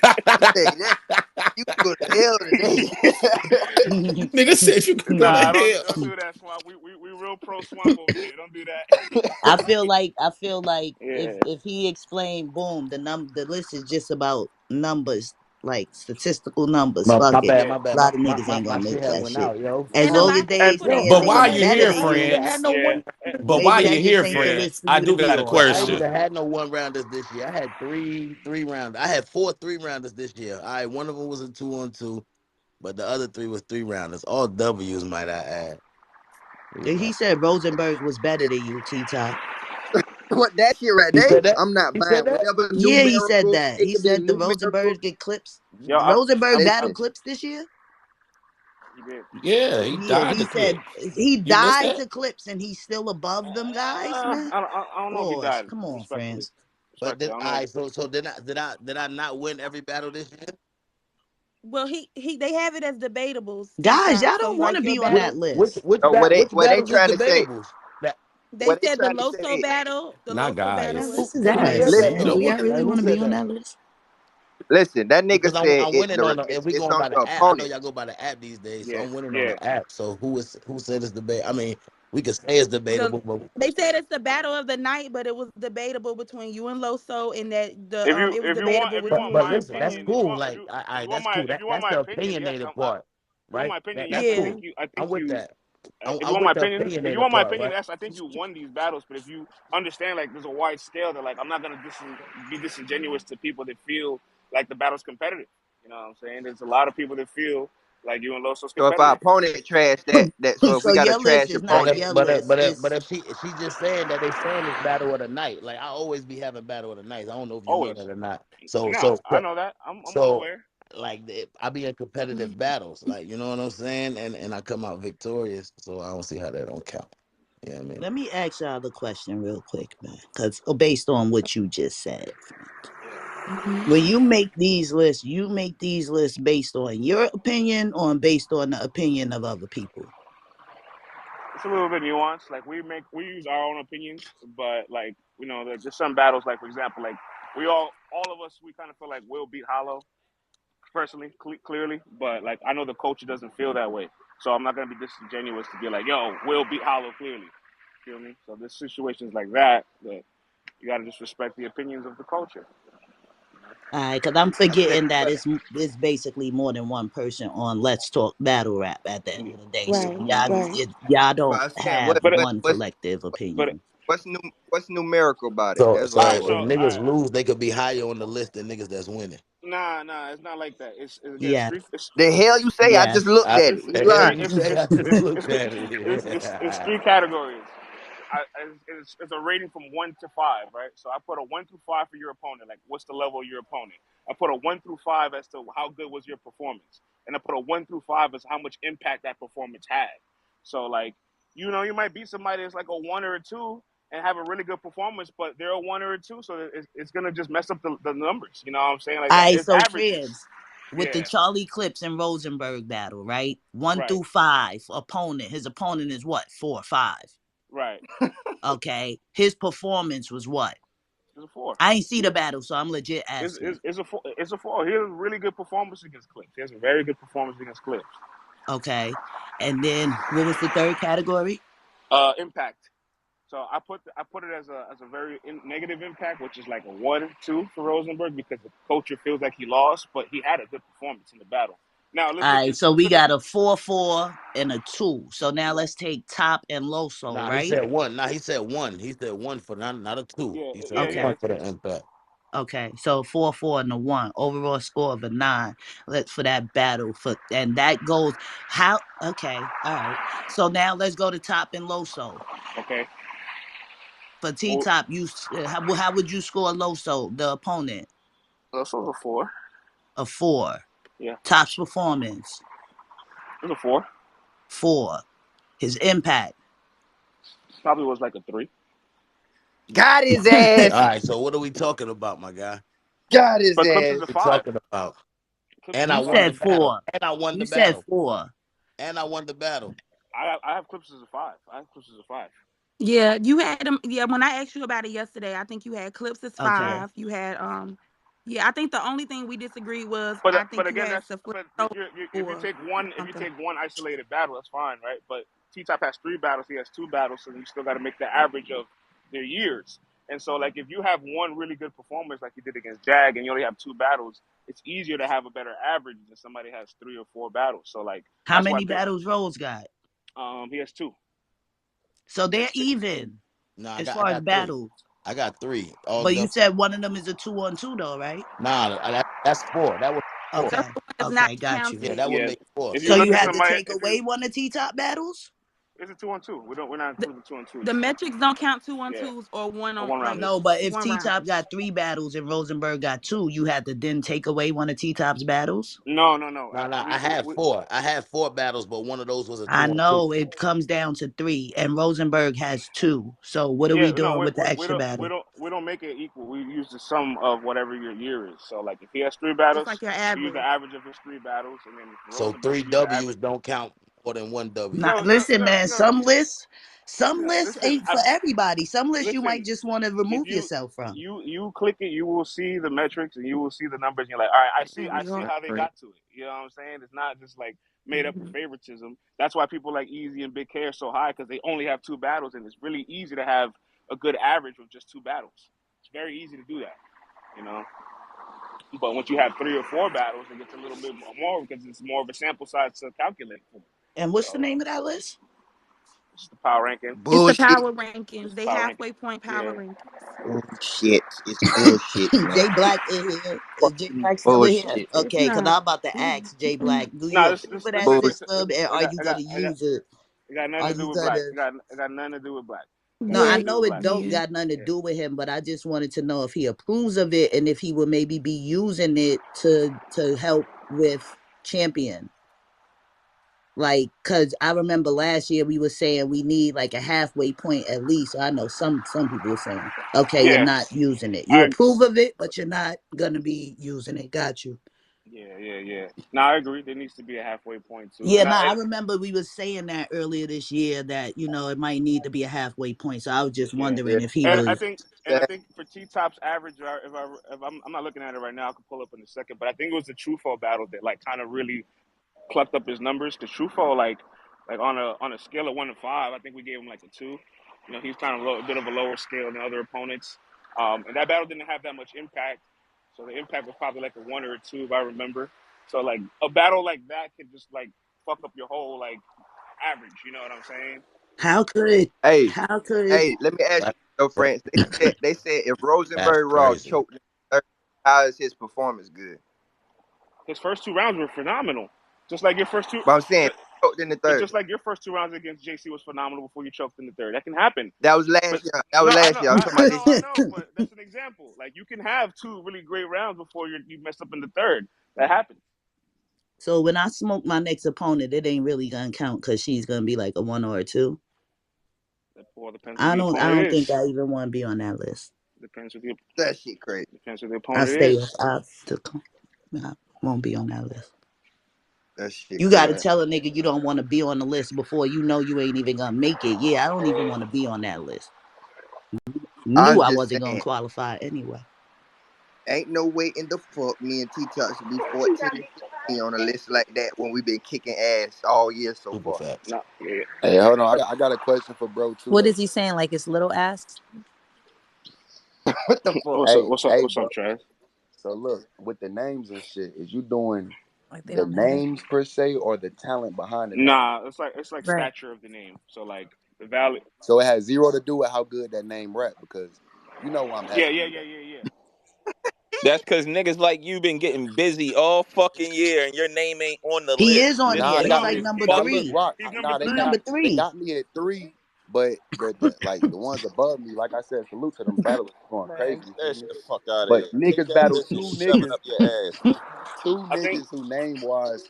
I tell you that. You can go to hell today. Nigga said you could go to Nah, hell. don't do that, Swamp. We real pro Swamp over here. Don't do that. I feel like Yeah. if he explained, boom, the list is just about numbers, like statistical numbers. My Fuck it. bad, Yeah. my A bad. lot of niggas My, ain't my gonna shit make had that went shit. out, yo. As And a Fuck. long as lot of they And people explain didn't and But say say why it's you that better here, than Fonz you, didn't have France? no yeah. one. But why maybe you that just here, ain't the Yeah. list France? for I you to do be got a on. I ain't Alright. question. even had no one rounders this year. I had three rounders. I had four 3 rounders this year. All right, one of them was a 2-on-2, but the other three was 3 rounders. All W's, might I add. You He know. said Rosenberg was better than you, T Top. What that shit right He there, said that. I'm not He said buying that. whatever Yeah, he said numerical. that. It He could be said the numerical. Rosenberg get clips. Yo, Rosenberg battle Listen, clips this year? he did. Yeah, he Yeah, died he to said clip. he You missed died that? to clips and he's still above them guys, man. I don't know if he Pause. died. Come on, Respectfully, friends. But then, I don't all know. right. So did I not win every battle this year? Well, they have it as debatable, T Guys, top. y'all So don't want to like your be on Which that battle. which list. which what bat they which what they battles is trying to say? debatables? They what they said the trying to Loso say. battle, Not That guys. was Who, list is who fire. said ass, that? man. Listen, Do Though? y'all really Like, who want to be said on that? that list? listen. That nigga Because said I'm it. winning on Look, the, if we it's going on by the the app, I know y'all opponents. go by the app these days, so Yeah, I'm winning on yeah. the app. So who said it's debate? I mean, we could say it's The debatable, but they said it's the battle of the night, but it was debatable between you and Loso, and that the If you it was if you want debatable if you with but want you and but my listen, that's Loso. opinion, cool. Like if you want that's my cool. if you want That's my the opinion, yes, opinionated part, if you want right? my opinion, yes, That's Yeah. cool. I I'm think with you that. if you I'm want my with the opinion, if you opinionated want my part, opinion, right? yes, I think you won these battles. But if you understand, like, there's a wide scale that, like, I'm not gonna be disingenuous to people that feel like the battle's competitive. You know what I'm saying? There's a lot of people that feel like you and Loso's So if our competitive. opponent trash that, so if So we got a your list trash is not But opponent, if your but if, list. but if, but It's if she just saying that they saying it's battle of the night, like I always be having battle of the nights. I don't know if you know Always. that or not. So Nah, so I know that. I'm well so aware. like I be in competitive battles, like you know what I'm saying, and I come out victorious. So I don't see how that don't count. You know what I mean? Let me ask y'all the question real quick, man, because based on what you just said, Frank. Hmm. When you make these lists based on your opinion or based on the opinion of other people. It's a little bit nuanced. Like, we use our own opinions, but, like, there's just some battles. Like, for example, like, all of us, we kind of feel like Will beat Hollow personally, clearly. But, like, I know the culture doesn't feel that way, so I'm not gonna be disingenuous to be like, yo, Will beat Hollow clearly. Feel me? So there's situations like that you gotta just respect the opinions of the culture. All right, because I'm I feel forgetting you, that but it's basically more than one person on Let's Talk Battle Rap at the end of the day. So Right. y'all Right. y'all but don't I'm saying have But one what's collective but opinion. what's numerical about it? So That's all all I right, so want if to so know. niggas lose, they could be higher on the list than niggas that's winning. nah, it's not like that. It's again Yes, street. The hell you say? I just yes. looked I, at it. It's You the hell street. lying? you say? I just looked at It's it. three categories. It's a rating from 1 to 5, right? So I put a 1 through 5 for your opponent. Like, what's the level of your opponent? I put a 1 through 5 as to how good was your performance, and I put a 1 through 5 as how much impact that performance had. So, like, you might beat somebody that's like a 1 or a 2 and have a really good performance, but they're a 1 or a 2, so it's gonna just mess up the numbers. You know what I'm saying? Like, All right, it's so averages. Trans, with the Yeah, Charlie Clips and Rosenberg battle, right? One right, through five, opponent. His opponent is what? 4 or 5. right. Okay. His performance was what? It's a 4. I ain't see the battle, so I'm legit asking. It's a 4. It's a 4. He has a really good performance against Clips. He has a very good performance against Clips. Okay. And then what was the third category? Impact. So I put it as a very negative impact, which is like a 1 2 for Rosenberg because the culture feels like he lost, but he had a good performance in the battle. Now let's All look right, at so we look at got a 4-4 and a 2. So now right. let's take Top and Loso, Nah, he right? said one. Nah, he said one. He said one for not a two. Yeah, He said yeah. one Okay. for the impact. Okay. So 4-4 and a 1. Overall score of a 9. Let's for that battle and that goes how okay. All right. So now let's go to Top and Loso. Okay. For T Well, Top, how would you score Loso, the opponent? this was a 4. A 4. Yeah, Top's performance, it was a 4. 4. His impact. Probably was like a 3. Got his All ass. right, so what are we talking about, my guy? Got his But Clips is ass. a We 5. talking about. Clips is And a I You 5. won the said battle. 4. And I won You the said battle. 4. And I won the battle. I have Clips as a 5. I have Clips as a 5. Yeah, you had them. Yeah, when I asked you about it yesterday, I think you had Clips as Okay. 5. You had yeah, I think the only thing we disagreed was I But think you again, had Safari but if you or take one something. isolated battle, that's fine, right? But T Top has 3 battles, he has 2 battles, so you still got to make the average of their years. And so, like, if you have one really good performance like you did against Jag, and you only have 2 battles, it's easier to have a better average than somebody has 3 or 4 battles. So, like, How that's why I many picked. battles Rose got? He has 2. So He they're has 2. even No, I as got I far as got three. battles. I got three. All But you double. said one of them is a 2-on-2 though, right? Nah, that's four. That was four. That's Okay. the one that's not Okay, got you. Yeah, counted. that would Yeah. make four. If So you So look you at had to somebody, take if you away one of T Top battles? it's a 2-on-2. We're not The, including 2-on-2s. the metrics don't count two on Yeah, twos or one or on one like rounders. No, but if one T Top rounders. got 3 battles and Rosenberg got 2, you had to then take away one of T Top's battles? No. nah, I had four. I had 4 battles, but one of those was a I 2-on-2. know it comes down to 3, and Rosenberg has 2. So what are Yeah, we no, doing with the extra we battle? don't we don't make it equal. We use the sum of whatever your year is. So, like, if he has three Just battles, like your we use the average. average of his 3 battles, and then for So Rosenberg three we use the W's average. don't count more than one W. Not, listen, man. No. Some lists, Some lists Listen, ain't for everybody. Some lists you listen. might just want to If remove yourself from. you click it, you will see the metrics and you will see the numbers. And you're like, all right, I see Your how they break. got to it. You know what I'm saying? It's not just like made up for Mhm. favoritism. That's why people like Easy and Big K are so high because they only have two battles, and it's really easy to have a good average with just two battles. It's very easy to do that, you know. But once you have three or four battles, it gets a little bit more because it's more of a sample size to calculate for. And what's the So name of that list? it's the power ranking. It's the Bullshit. power It's rankings. the They power ranking. halfway point power Yeah. rankings. Bullshit. It's bullshit, man. Jay Black in here. Is Jay Fucking Black still in here? bullshit. It's Okay, because not. I'm about to ask Jay Black, do you No, approve of that Bullshit. system, and are you gonna use it? it got nothing Are to do you with black. gonna? It got nothing to do with black. It got No, nothing I to Yeah, do know with it black. don't yeah. got nothing to Yeah. do with him, but I just wanted to know if he approves of it and if he would maybe be using it to help with champion. Like, cause I remember last year we were saying we need like a halfway point at least. I know some people were saying, okay, you're Yeah. not using it. You I approve of it, but you're not gonna be using it. Got you. yeah. No, I agree. There needs to be a halfway point too. Yeah, no, I remember we were saying that earlier this year that it might need to be a halfway point. So I was just Yeah. wondering Yeah. if he And was. I think for T Top's average, if I'm not looking at it right now, I can pull up in a second. But I think it was the True Fall battle that like kind of really plucked up his numbers. Because True Fall like on a scale of 1 to 5, I think we gave him like a 2. You know, he's kind of a bit of a lower scale than other opponents. And that battle didn't have that much impact, so the impact was probably like a 1 or a 2 if I remember. So like a battle like that could just like fuck up your whole like average. You know what I'm saying? How could Hey, how could hey, let me ask you, That's though, crazy. France. They said if That's Rosenberg Raw crazy. choked in the third, how is his performance good? His first 2 rounds were phenomenal, just like your first two. But I'm saying But choked in the but third. just like your first 2 rounds against JC was phenomenal before you choked in the third. That can happen. That was But last year. That was no, last year. I'm talking about this I year. know. But that's an example. Like you can have two really great rounds before you mess up in the third. That happens. so when I smoke my next opponent, it ain't really gonna count because she's gonna be like a 1 or a 2. That all depends who I the don't I opponent don't think is. I even want to be on that list. Depends who the That shit crazy. depends who the I opponent stay is. I won't be on that list. That shit You gotta crazy. But tell a nigga you don't want to be on the list before you know you ain't even gonna make it. Yeah, I don't even want to be on that list. Knew I'm I just wasn't gonna saying, qualify anyway. ain't no way in the fuck me and T Top should be 14 and 15 on a list like that when we been kicking ass all year so Super far. facts. no, yeah. Hey, hold on. I got a question for bro too What though. is he saying? Like it's little asks? What the fuck? What's up? Hey, What's up? hey, What's up, bro. Trav? So look, with the names and shit, is you doing Like they the don't matter. names per se or the talent behind the name? Nah, it's like Right. stature of the name. So like the value. So it has zero to do with how good that name rap because you know why I'm asking you that. Yeah. That's because niggas like you been getting busy all fucking year and your name ain't on the He list. is on This here. Nah, they He's got No, like me. number Now look, three. Rock. he's number Nah, He three. number they three. got me at 3, but the like the ones above me, like I said, salute to them battlers going Man, crazy. get You feel that me? shit the fuck out of But here. Take niggas that battle list and two shove it niggas, up your ass, man. two I think niggas who name wise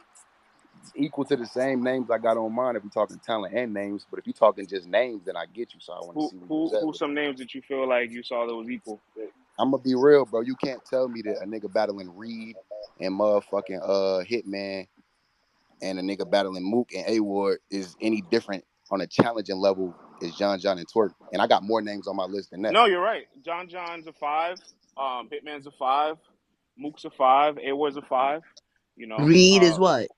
equal to the same names I got on mine. If we talking talent and names, but if you talking just names, then I get you. So I want to see where you was at who with it. some names that you feel like you saw that was equal. I'm gonna be real, bro. You can't tell me that a nigga battling Reed and motherfucking Hitman and a nigga battling Mook and A Ward is any different on a challenging level as John and Twerk. And I got more names on my list than that. No, you're right. John's a 5. Hitman's a 5. Mook's a 5. A-Ward's a 5. You know. Reed is what?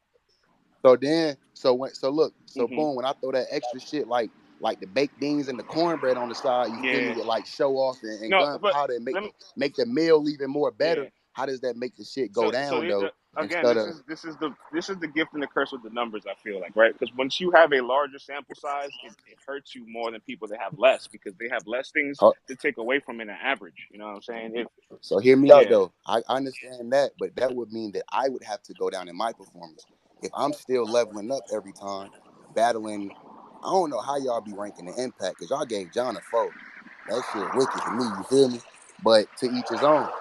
So then, so look, so Hmm. boom, when I throw that extra shit like the baked beans and the cornbread on the side, you feel me, Yeah. with like show off and No, but gunpowder and let me. make the meal even more Yeah. better. How does that make the shit go So down though? again, Instead of this is the gift and the curse with the numbers. I feel like, right? Because once you have a larger sample size, it hurts you more than people that have less because they have less things oh, to take away from in an average. You know what I'm saying? so hear me out Yeah. though. I understand that, but that would mean that I would have to go down in my performance. If I'm still leveling up every time, battling, I don't know how y'all be ranking the impact because y'all gave John a 4. That shit wicked to me, you feel me? But to each his own.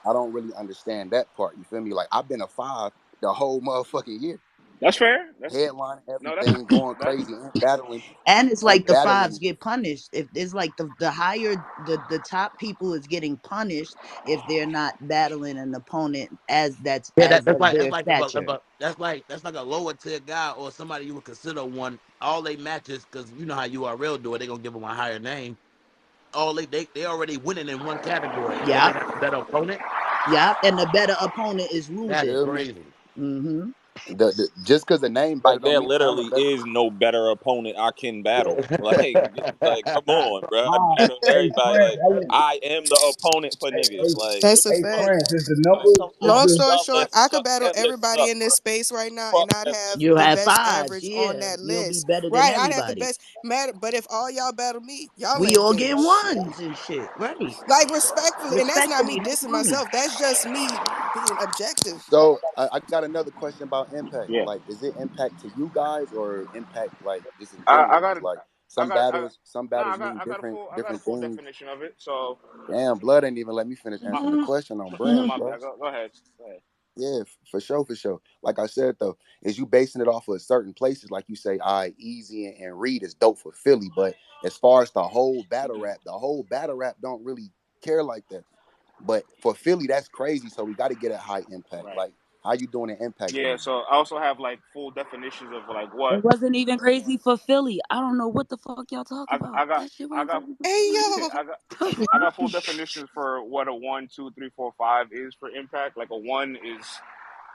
I don't really understand that part. You feel me? Like I've been a 5 the whole motherfucking year. That's fair. That's headlining no. That's everything, going that. crazy and battling And it's and like the battling. fives get punished. If it's like the higher the top people is getting punished if they're not battling an opponent as that's Yeah, as that's of like their if stature. that's like a lower tier guy or somebody you would consider one. All they matches, because you know how URL do it, they gonna give them a higher name. All they already winning in one category, and then they Yep. got a better opponent. Yep. And the better opponent is That's losing. Feel me? crazy. Mm-hmm. Just because the name better Like don't there mean y'all are literally better. is no better opponent I can battle. Like come on, bro. Nah, You know, hey everybody Prince, like I went. I am the opponent for Hey, niggas. hey, Like That's what a the hey fact. fuck? Prince, is the Like numbers? come Is Long on, the story y'all short, let I could suck battle that list everybody suck, in this bro. space right now, Fuck and I'd that have list. You'll the have best fives, average on yeah. that You'll be list. better than Right, I'd have the everybody. best matter. But if all y'all battle me, y'all We ain't all getting get shit. ones and shit. Right. Like respectfully, and that's not me Respectfully, that's dissing fine. myself. That's just me being objective. So I got another question about impact. Yeah. Like, is it impact to you guys or impact like just in I general? got Because a. like I got. some No, battles mean I got a different full things. definition of it. So, Damn, blood ain't even let me finish answering the question on brims, my bro. bad. Go ahead. Go ahead. Yeah, for sure, for sure. Like I said though, is you basing it off of certain places, like you say, I Easy and Reed is dope for Philly, but as far as the whole battle rap don't really care like that. But for Philly, that's crazy. So we got to get a high impact. Right. Like, how you doing an impact Yeah. game? So I also have like full definitions of like what It wasn't even crazy for Philly. I don't know what the fuck y'all talk I about. I got. That shit I wasn't got. crazy for Hey Philly. yo, I got. I got full definitions for what a 1, 2, 3, 4, 5 is for impact. Like a 1 is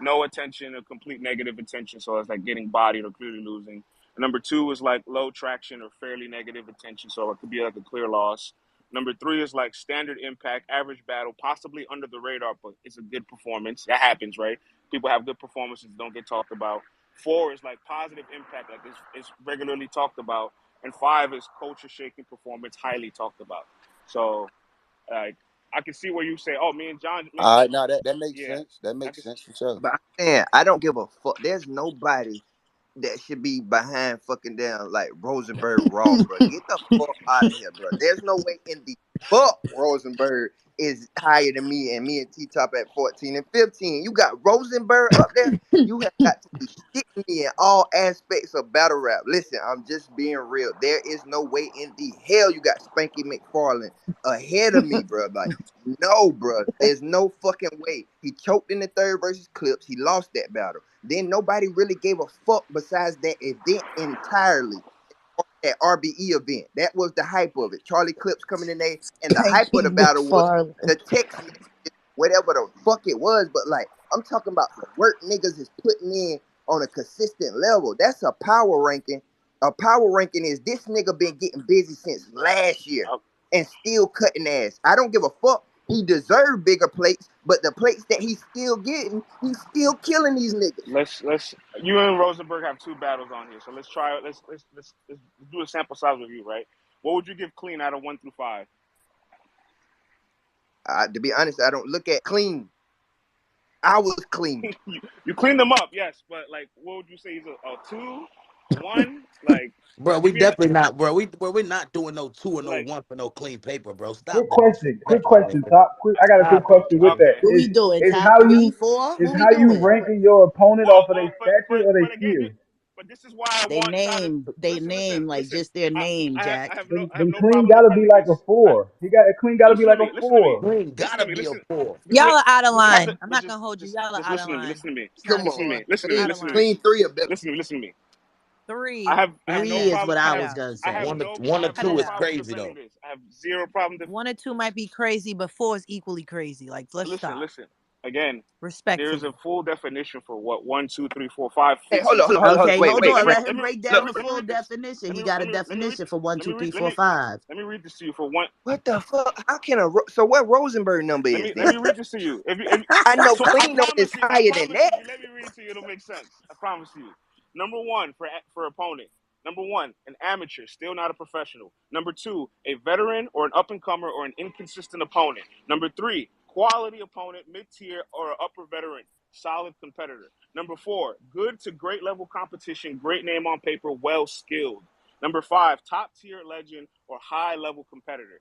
no attention, a complete negative attention. So it's like getting bodied or clearly losing. Number 2 is like low traction or fairly negative attention. So it could be like a clear loss. Number 3 is like standard impact, average battle, possibly under the radar, but it's a good performance. That happens, right? People have good performances, don't get talked about. 4 is like positive impact, like it's regularly talked about. And 5 is culture shaking performance, highly talked about. So like I can see where you say, oh, me and John, All right, now that makes yeah, sense. That I makes can. sense for sure. But I'm saying I don't give a fuck. There's nobody that should be behind fucking down like Rosenberg Raw, bro. Get the fuck out of here, bro. There's no way in the fuck Rosenberg is higher than me and me and T Top at 14 and 15. You got Rosenberg up there. You have got to be shitting me in all aspects of battle rap. Listen, I'm just being real. There is no way in the hell you got Spanky McFarlane ahead of me, bro. Like, no, bro. There's no fucking way. He choked in the third versus Clips. He lost that battle. Then nobody really gave a fuck besides that event entirely. That RBE event. That was the hype of it. Charlie Clips coming in there, and the hype of Spanky the battle was McFarlane. the text messages, whatever the fuck it was. But like, I'm talking about the work niggas is putting in on a consistent level. That's a power ranking. A power ranking is this nigga been getting busy since last year and still cutting ass. I don't give a fuck. He deserved bigger plates, but the plates that he's still getting, he's still killing these niggas. Let's you and Rosenberg have 2 battles on here, so let's try it. Let's do a sample size review, right? What would you give clean out of 1 through 5? To be honest, I don't look at clean. I was clean. You cleaned them up, yes, but like, what would you say? He's a 2, 1. Like, Bro, we give me an definitely not, bro. We're not doing no 2 or no like. 1 for no clean paper, bro. Stop Quick the question. Quick disrespect, my question. nigga. Top. Quick. I got a quick Stop it. question with that. Okay, What we doing? Is Top how three, you four? is What we how you doing? ranking your opponent off of their stature or their but again, skill? but this is why I They want y'all to name, like listen. just their name, I Jack. have no Then, then clean problem got to be defending like a this. 4. He got a clean got to be Listen to like a me. Listen to me. 4. Green Listen to gotta me. be a Listen. 4. Listen. Y'all are out of But just line. listen. I'm But not gonna hold you. Y'all are just out of listen to me. line. Listen to me. It's not Come a Listen to on, four. me. Listen to me. clean, Out of Listen to me. line. clean three of them. Listen to me. Listen to me. I 3. have I have Cut it no Three is out. what problem. I Cut it was out. gonna I have say. One I or have Cut no two it is out. problem crazy defending though. this. I have zero problem. 1 and 2 might be crazy, but 4 is equally crazy. Like, let's Listen. stop. Listen. Again, there's a Respectfully. full definition for what 1, 2, 3, 4, 5 Hey, fits hold on, hold into. on, hold on, hold on. Okay, Wait, hold wait, Let on. me Prince. Let him let me break Look, down the let me full read this. definition. Let He me got let a me let me read definition for one, let two, me read three, let four, me five. let me read this to you for one. what the fuck? How can so what Rosenberg number is Let then? me read this to you. If I know so, I clean on is promise you. I higher than promise you. If that. you let me read it to you, it'll make sense. I promise you. Number 1 for opponent. Number 1, an amateur, still not a professional. Number 2, a veteran or an up and comer or an inconsistent opponent. Number 3, quality opponent, mid tier or upper veteran, solid competitor. Number 4, good to great level competition, great name on paper, well skilled. Number 5, top tier legend or high level competitor.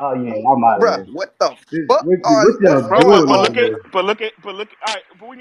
Oh yeah, I'm out of Bruh, here. what the This, fuck what y'all Bro, doing but over look at, there? all right. But we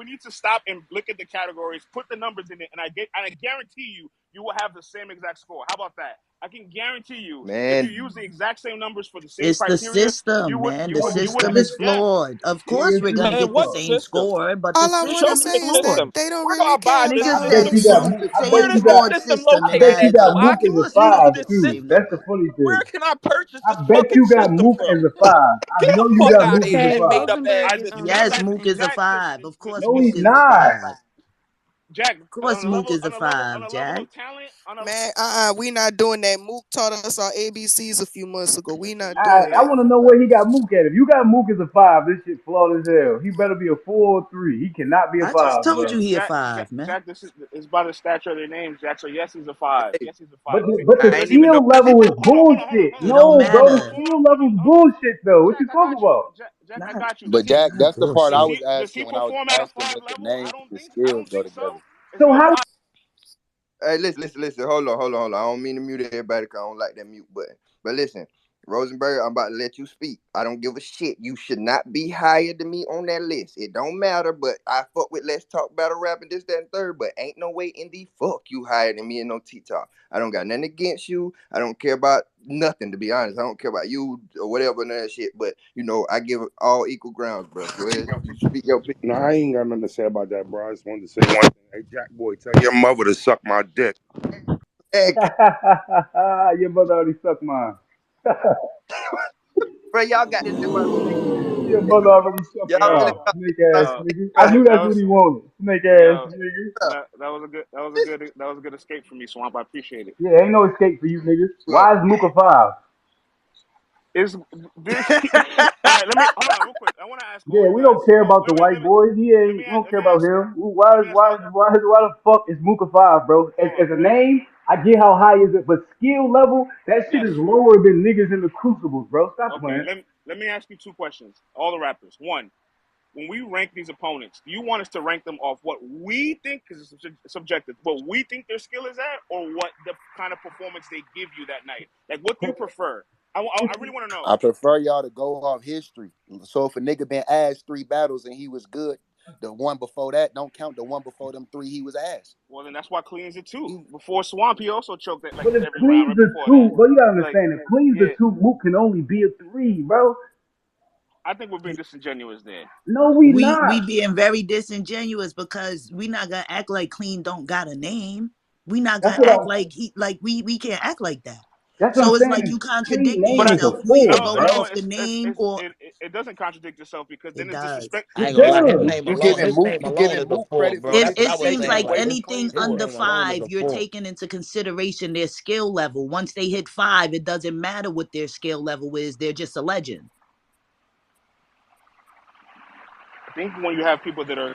need to stop and look at the categories, put the numbers in it, and I guarantee you, you will have the same exact score. How about that? I can guarantee you, if you man? use the exact same numbers for the same It's the criteria, system, man. The What the you would system have, is system? yeah. flawed. Of course, Nigga, we're gonna system Man, get the what fuck. same system? score, but the All I want Show to system me is say a is that flawed. system. they don't Where do really I buy care this Niggas I about bet say you system? got niggas system. Mook. I say bet a Where you does this got. flawed system I system and bet you located adds got up. so I Mook Of as can a course, we use gonna five get this the too. same system? That's the number. funny Where thing. can I purchase I this bet fucking you got system Mook as from? a five. I Get the know you fuck got out of Mook as a here, Okay, five. made up ass Rosenberg is on the nigga. Yes, Jack, Mook system. is a Jack, five. Of course, No, he's Mook is a not. five. Jack, Of course, Mook is a on five, a level Jack. of talent, Man, we not doing that. Mook taught us our ABCs a few months ago. We not doing I that. want to know where he got Mook at. If you got Mook as a five, this shit flawed as hell. He better be a 4 or 3. He cannot be a I just five, told bro. you he a five, man. Jack, this is by the stature of their names, Jack. So yes, he's a five. Hey, Yes, he's a But five. the I Because ain't even know skill that. level is hold bullshit. on. It don't No, bro, the matter. skill level is bullshit though. What Jack, you I talking got you. about? Jack, I Not got you. But Jack, Not that's the part I bullshit. was Does he asking when I was perform at a asking five what the level? names and the skills I go don't think together. so. Is So he a how? five? Hey, listen. Hold on. I don't mean to mute everybody because I don't like that mute button. But listen, Rosenberg, I'm about to let you speak. I don't give a shit. You should not be higher than me on that list. It don't matter, but I fuck with Let's Talk Battle Rap and this, that, and third, but ain't no way in the fuck you higher than me in no T-Top. I don't got nothing against you. I don't care about nothing, to be honest. I don't care about you or whatever, none of that shit, but, I give it all equal grounds, bro. Go ahead. You speak your piece. No, I ain't got nothing to say about that, bro. I just wanted to say one thing. Hey, Jackboy, tell your mother to suck my dick. Hey, Your mother already sucked mine. bro, y'all got this shit by snake. Your mother already sucked Y'all really mine. thought Snake ass Uh, nigga. I about knew that that's what was he wanted. Snake ass yo. nigga. stuff. That was a good escape for me, Swamp. I appreciate it. Yeah, ain't no escape for you niggas. Look. Why is Mook a 5? Is this? All right, let me hold on real quick. I want to ask all Yeah, you we guys. don't care about the Wait, wait, white boy. He let me ain't. We don't let care me about ask him. let me ask all. Why the fuck is Mook a 5, bro? Hold on. As a name, I get how high is it, but skill level, that shit Yes. is lower than niggas in the crucibles, bro. Stop Okay. playing. Let me ask you two questions. All the rappers. One, when we rank these opponents, do you want us to rank them off what we think, because it's subjective, what we think their skill is at, or what the kind of performance they give you that night? Like, what do you prefer? I really want to know. I prefer y'all to go off history. So if a nigga been asked 3 battles and he was good, the one before that don't count. The one before them 3 he was asked. Well, then that's why Clean's a two. He, Before Swamp, he also choked at like But if every round Cleve's right the before that. 2, bro, you gotta Like, understand, if Cleve's the yeah, 2, Mook can only be a 3, bro. I think we're being disingenuous there. No, we We not. being very disingenuous because we not gonna act like Clean don't got a name. We not That's gonna what act I'm. like we can't act like that. That's what So I'm it's like saying. you Clean contradicting But name is a yourself. You either 4, going bro. off the name or it doesn't contradict itself because then it it's does. disrespect. I It ain't gonna lie. does. you giving Mook, His you name giving is a Mook four, credit for bro. It That's what making it I was seems statements saying. like way Like before anything Clean his do it. under name alone is five, a you're four. taking into consideration their skill level. Once they hit five, it doesn't matter what their skill level is. They're just a legend. I think when you have people that are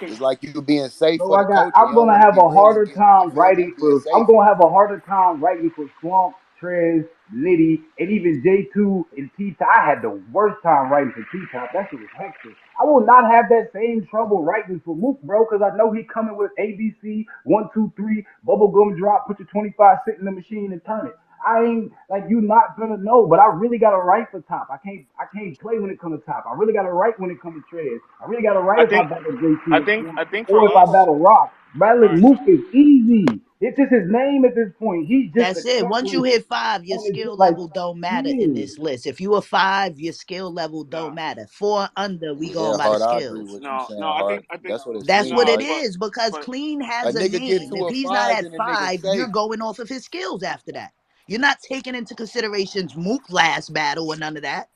It's like you being safe So for the culture. You I'm don't gonna want to have be a real and harder get, you time feel me? writing Being for. I'm safe. gonna have a harder time writing for Swamp, Trez, Nitty, and even J2 and T Top. I had the worst time writing for T Top. That shit was hectic. I will not have that same trouble writing for Mook, bro, because I know he coming with ABC 1, 2, 3, bubblegum drop, put your 25 cent in the machine and turn it. I ain't like you not gonna know, but I really gotta write for Top. I can't play when it comes to Top. I really gotta write when it comes to Trez. I really gotta write I if I think battle J2 or Swamp I think for or if I us, battle Rock. all Battling right. Mook is easy. It's just his name at this point. He's just a That's it. Once you catalyst. hit five, your And it's skill like, level don't matter in yeah. this list. If you a five, your skill level don't No, matter. Four under, we Yeah, going by the Hard. I agree skills. with you saying, I Hard. think That's what it That's seemed what no, it like. is because but Clean A has a nigga get name. to If a he's not 5, at then a nigga five, you're safe. going off of his skills after that. You're not taking into considerations Mook last battle or none of that.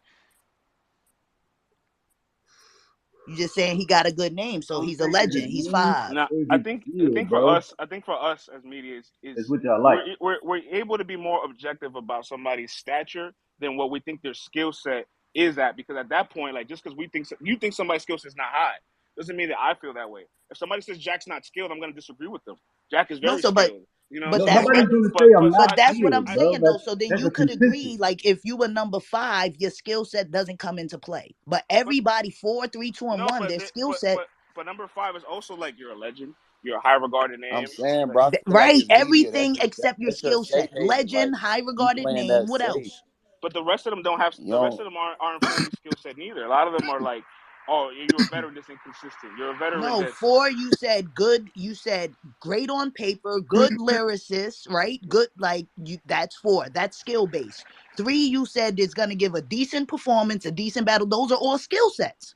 You're just saying he got a good name, so I'm he's a saying his legend. He's name five. no. is his I skill, think bro. for us as media That's is what y'all like. we're able to be more objective about somebody's stature than what we think their skill set is at. Because at that point, like just because you think somebody's skill set is not high, doesn't mean that I feel that way. If somebody says Jack's not skilled, I'm going to disagree with them. Jack is No, very so skilled. You know what I'm but No, that's saying? what nobody's gonna say I'm not but that's what I'm skilled, bro. saying though. So then That's you a could consensus. agree, like if you were number five, your skill set doesn't come into play. But but everybody 4, 3, 2, and 1, no, their skill set, but number five is also like you're a legend. You're a high regarded I'm name. saying, Like bro, I feel like right? as media, Everything except your that's your skill safe set. haven. Like Legend, high you regarded playing name. that What safe. else? But the rest of them don't have. You The rest know, of them aren't fully skill set neither. A lot of them are like, oh, you're a veteran that's inconsistent. You're a veteran No, that's. 4, you said good, you said great on paper, good lyricist, right? Good, like you, that's 4. That's skill based. 3, you said is gonna give a decent performance, a decent battle. Those are all skill sets.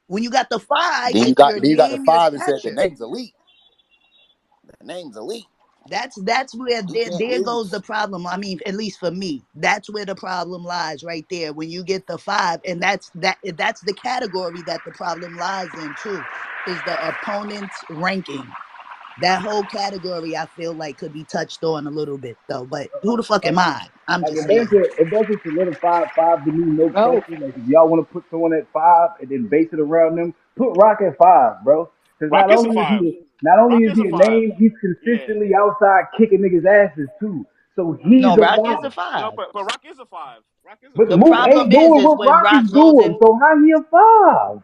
When you got the 5, then you it's got your then you got the name, your 5 and said the stature. name's elite. The name's elite. That's where He can't there goes the lose. problem. I mean, at least for me, that's where the problem lies right there. When you get the 5, and that's the category that the problem lies in too, is the opponent's ranking. That whole category, I feel like, could be touched on a little bit though. But who the fuck am I? I'm Like just saying. if that's a solidified 5 to me, no Bro, question. Like if y'all want to put someone at 5 and then base it around them, put Rock at 5, bro. Because Rock is a 5. not only Rock is is he a a 5. name, he's Yeah. consistently outside kicking niggas' asses too. So he's no, a Rock is a 5. No, 5. but Rock is a 5. Rock is a But The 5. Mook problem ain't doing is what when Rock Rock is goes doing. in. So how he a 5?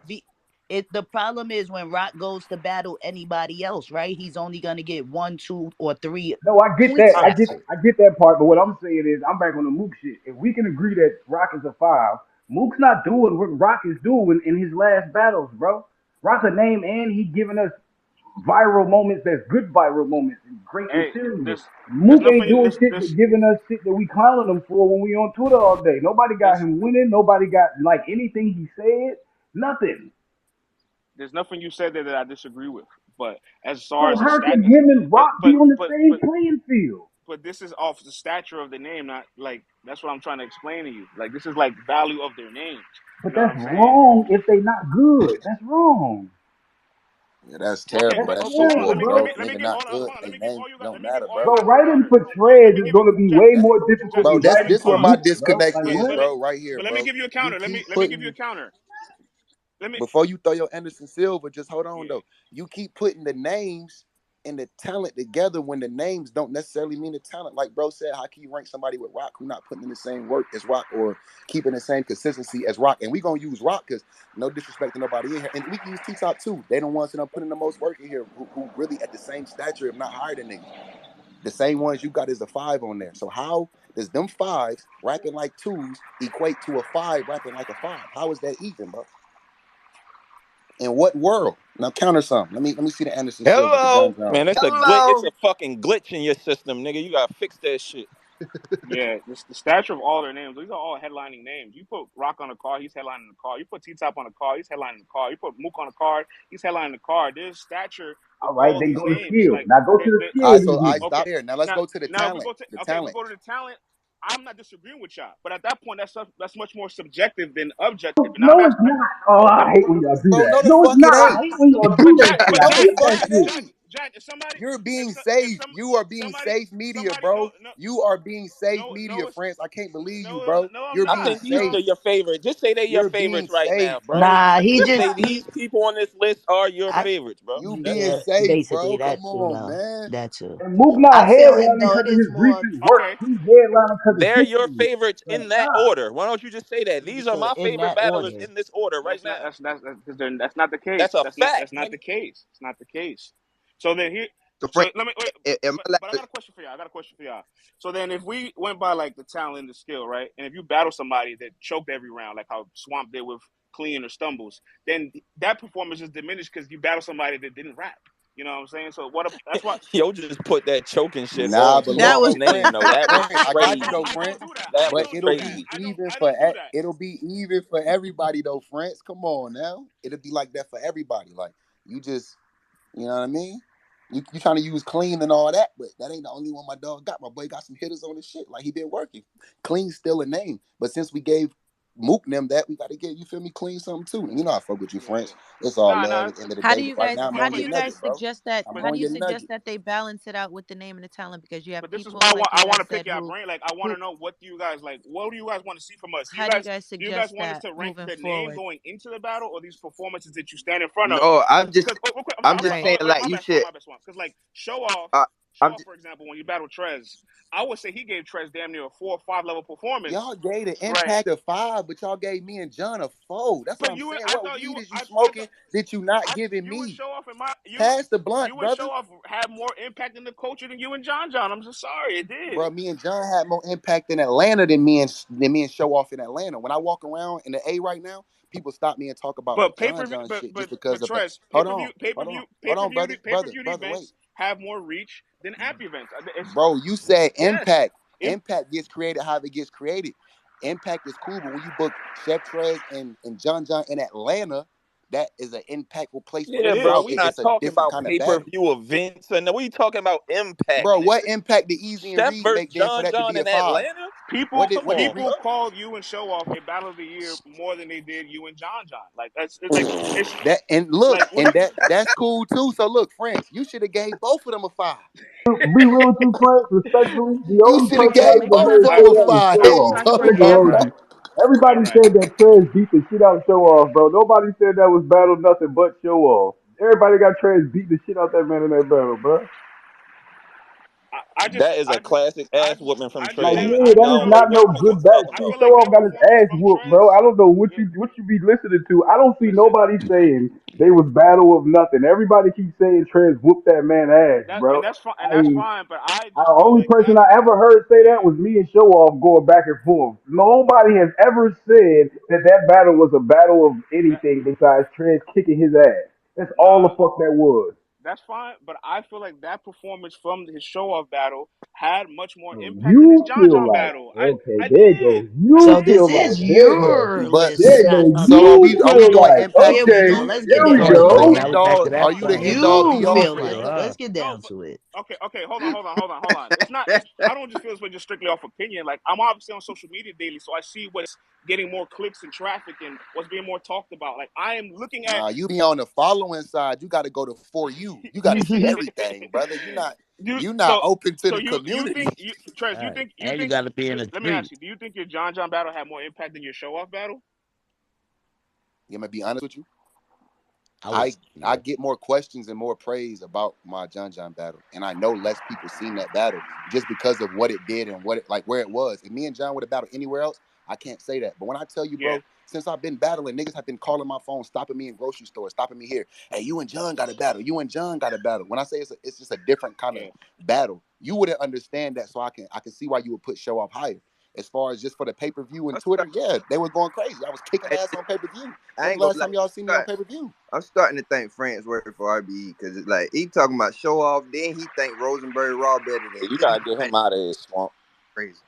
The problem is when Rock goes to battle anybody else, right? He's only gonna get 1, 2, or 3 No, I get point that. Right. stats. I get that part. But what I'm saying is, I'm back on the Mook shit. If we can agree that Rock is a 5, Mook's not doing what Rock is doing in his last battles, bro. Rock a name and he giving us viral moments that's good viral moments and great Hey, material. there's Mook ain't nothing. doing shit but giving us shit that we clowning him for when we on Twitter all day. Nobody got There's him winning. Nobody got like anything he said. Nothing. there's nothing you said there that I disagree with. But as far So as a how stat, can him and but Rock be but on the but same but playing field? but this is off the stature of the name, not like that's what I'm trying to explain to you. Like this is like value of their names. You But know what that's I'm saying? wrong if they not good. That's wrong. Yeah, that's Okay, terrible, That's bro. but That's hold on. terrible, football, Let bro. bro. me Nigga get not hold good. on. Let They me give name all you guys. don't Let me give matter, all you bro. Bro, guys a writing counter. for Trez Let me is give gonna be Jack. way more difficult Bro, than that's writing this for where Hold on. my Mook, bro. disconnect Like But is, what? but let bro. Right here, let me bro. give you a You counter. keep Let me give you a putting counter. Let me. before you throw your Anderson Silva, just hold on Yeah. though. You keep putting the names and the talent together when the names don't necessarily mean the talent. Like bro said, how can you rank somebody with Rock who not putting in the same work as Rock or keeping the same consistency as Rock? And we gonna use Rock because no disrespect to nobody in here. And we can use T-Top too. They the ones that are putting the most work in here who really at the same stature, if not higher than niggas. The same ones you got is a 5 on there. So how does them 5s rapping like 2s equate to a 5 rapping like a 5? How is that even, bro? In what world? Now counter some. Let me see the Anderson Silva, the John Hello, John. man. That's a glitch. It's Hello. a fucking glitch in your system, nigga. You gotta fix that shit. Yeah, the stature of all their names. These are all headlining names. You put Rock on a car, he's headlining the car. You put T Top on a car, he's headlining the car. You put Mook on a card, he's headlining the car. There's stature with All right, all then these go to names. skill. Like Now go to the they All skill right, so he I get. stop okay. there. Now let's go to the Now if we talent. go to The okay, if we talent. go to the talent, I'm not disagreeing with y'all. But at that point, that's much more subjective than objective. And now No, it's not. Oh, oh, I hate when y'all do Bro, that. no the No, it's fuck it not. I ain't. hate when y'all do that shit. But I No the hate fuck that it shit. ain't. Jack, if somebody You're if being so, if safe. some You are being somebody safe media, somebody no bro. no You are being safe no media, no it's friends. I can't believe you, no bro. no I'm You're I being not think these no are safe. your favorites. Just say they're your You're being favorites right safe, now, bro. bro. Nah, Just say these people on this list are your I, favorites, bro. You That's being yeah, it. safe, basically bro. that Come too, on, though. man. That too. And Mook not I feel as headlining though because it of is his more. recent work. okay. He's headlining because of They're your history. favorites Like, in that stop. order. Why don't you just say that? These are Yeah, my in favorite that battlers order. in this order right That's not now. because that's not the That's case. a fact, That's not nigga. the case. It's not the case. So then here, So, so friend, let me wait. am But I got a question for y'all. So then if we went by like the talent and the skill, right? And if you battle somebody that choked every round, like how Swamp did with Clean or Stumbles, then that performance is diminished because you battle somebody that didn't rap. You know what I'm saying? So what? That's why. Yo, just put that choking shit Nah, on but look That Swamp's was though, name, friend, though. That was friend, I got you though, crazy. I friend. don't do that. I That But was don't do it'll that. be crazy. even I for don't do that. it'll be even for everybody though, friends. Come on now, it'll be like that for everybody. Like you just, you know what I mean? You trying to use clean and all that, but that ain't the only one my dog got. My boy got some hitters on his shit. Like he been working. Clean's still a name, but since we gave Mook them that, we got to get you feel me clean something too. And you know I fuck with you, Yeah. French. It's all love Nah. at the end of the How day. do But you right guys now I'm how on do your you But guys nugget, bro. suggest that I'm how on do you your suggest nugget. that they balance it out with the name and the talent, because you have But this is people why like you I want guys to pick said your brain. Like, I want to who know what do you guys like? What do you guys want to see from us? how do you guys Do you guys suggest want us that to rank moving the name forward? going into the battle or these performances that you stand in front of? No, Because real quick, I'm I'm just sorry. Right. Oh, saying wait, like my you bad, Swamp. should. My bad, Swamp. Because like Uh, show I'm off, just for example, when you battle Trez, I would say he gave Trez damn near a 4 or 5 level performance. Y'all gave the Right. impact of 5, but y'all gave me and John a 4. That's what But I'm saying. I What thought weed you is you smoking that you not I giving you would me? show off in my Pass the blunt, you and brother. Show Off had more impact in the culture than you and John John. I'm just sorry, it did. Bro, me and John had more impact in Atlanta than me and Show Off in Atlanta. When I walk around in the A right now, people stop me and talk about But pay John per view, John shit just but because of that. Trez, Hold on, brother, pay per view wait. events have more reach than app events. Bro, you said Yes. impact. Impact gets created how it gets created. Impact is cool, but when you book Chef Trez and John John in Atlanta, that is an impactful place for the Yeah, It bro. crowd. is. We not It's a talking different about kind of pay per battle. view events, and we talking about impact, Bro, what nigga. impact did Easy and Chef Reed versus make then for John that to John be a in 5? Atlanta. People Come What did on, Reed? people bro. called you and Show Off a battle of the year more than they did you and John John. Like that's it's like it's That and look, like what and that's cool too. So look, French, you should have gave both of them a 5. Be real with you, Frank, respectfully. The You only should have person I gave ever both heard of say them a that was 5. Show Hell, you Off. That talking nigga all about? heard right. you. All Everybody right. said that Trez beat the shit out of Show Off, bro. Nobody said that was battle nothing but Show Off. Everybody got Trez beat the shit out that man in that battle, bro. That is a classic ass whooping from Like, Trey. yeah, I that just Y'all is don't feel know like not that what no the fuck good you back. talking I Shit, feel about. Show like Off that got his performance ass from whooped, bro. I Trez. don't know what Yeah, you be listening to. I don't see nobody saying they was battle of nothing. Everybody keeps saying Trez whooped that man ass, bro. that's fine. But I The just feel only like person that. I ever heard say that Yeah, was me and Show Off going back and forth. Nobody has ever said that that battle was a battle of that anything besides Trez kicking his ass. That's all the nah. fuck that was. That's fine, but I feel like that performance from his Show Off battle had much more So impact than his you John feel John like, battle. okay, I there it goes. did. You So I this feel is like, did. there it goes. your But There list, it not goes. other so You are we feel people's. doing like, impact? Here we okay, go. Let's get there we down Are you to the it. go. Now end we back all? to that Are you the song. end all You be all, feel French? Still, like. Let's get No, down but to it. okay. Hold on. It's I don't just feel this way just strictly off opinion. Like I'm obviously on social media daily, so I see what's getting more clicks and traffic and what's being more talked about. Like I am looking at Nah, you be on the following side. You got to go to for you. You got to see everything, brother. you. You not open to So the you community. think Trez, all right. And you got to be in the let me ask street. you, do you think your John John battle had more impact than your Show Off battle? I'm gonna be honest with you. I I was, I yeah. get more questions and more praise about my John John battle, and I know less people seen that battle just because of what it did and what it like where it was. If me and John would have battled anywhere else, I can't say that. But when I tell you, Yeah, bro, since I've been battling, niggas have been calling my phone, stopping me in grocery stores, stopping me here. Hey, you and John got a battle. You and John got a battle. When I say it's just a different kind of yeah. battle, you wouldn't understand that. So I can see why you would put Show Off higher. As far as just for the pay per view and I'm Twitter, start, yeah, they were going crazy. I was kicking I ass on pay per view. I When's ain't the gonna last lie. time y'all seen me on pay per view? I'm starting to think France worked for RBE because it's like he talking about Show Off, then he think Rosenberg Raw better than You any gotta get man. him out of his swamp. Crazy.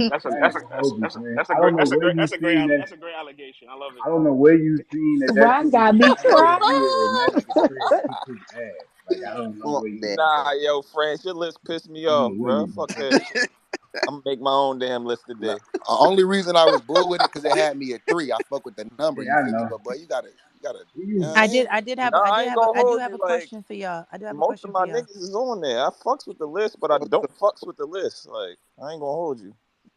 That's a I ain't that's a gonna that's hold you, that's a, man. that's a I great don't know where you seen that. that's a great allegation. I love it. I don't know where you seen that Ron shit was got the me battle of the crying. year and that nigga Trez kicked his ass. Like, I don't know Fuck where you that. got that Nah, from. yo, France, your list pissed me I don't off, know where bro. you Fuck got that that. shit. I'm gonna make my own damn list Nah, today. only reason I was bull with it because it had me at 3. I fuck with the number, Yeah, you I feel me? know. But boy, you gotta, Who you know you? what I mean? Nah, I ain't gonna I do hold have you. a Like question for y'all. I do have a most of question for my y'all. niggas is on there. I fucks with the list, but I don't fucks with the list. Like I ain't gonna hold you.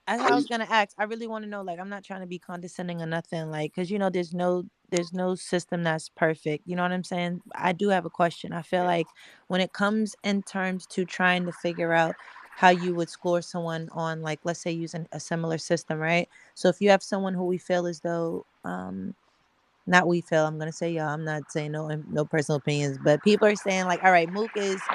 As I was gonna ask, I really want to know. Like, I'm not trying to be condescending or nothing. Like, cause there's no system that's perfect. You know what I'm saying? I do have a question. I feel Yeah. like when it comes in terms to trying to figure out how you would score someone on, like, let's say using a similar system, right? So if you have someone who we feel as though, not we feel, I'm gonna say y'all. I'm not saying no personal opinions, but people are saying like, all right, Mook is,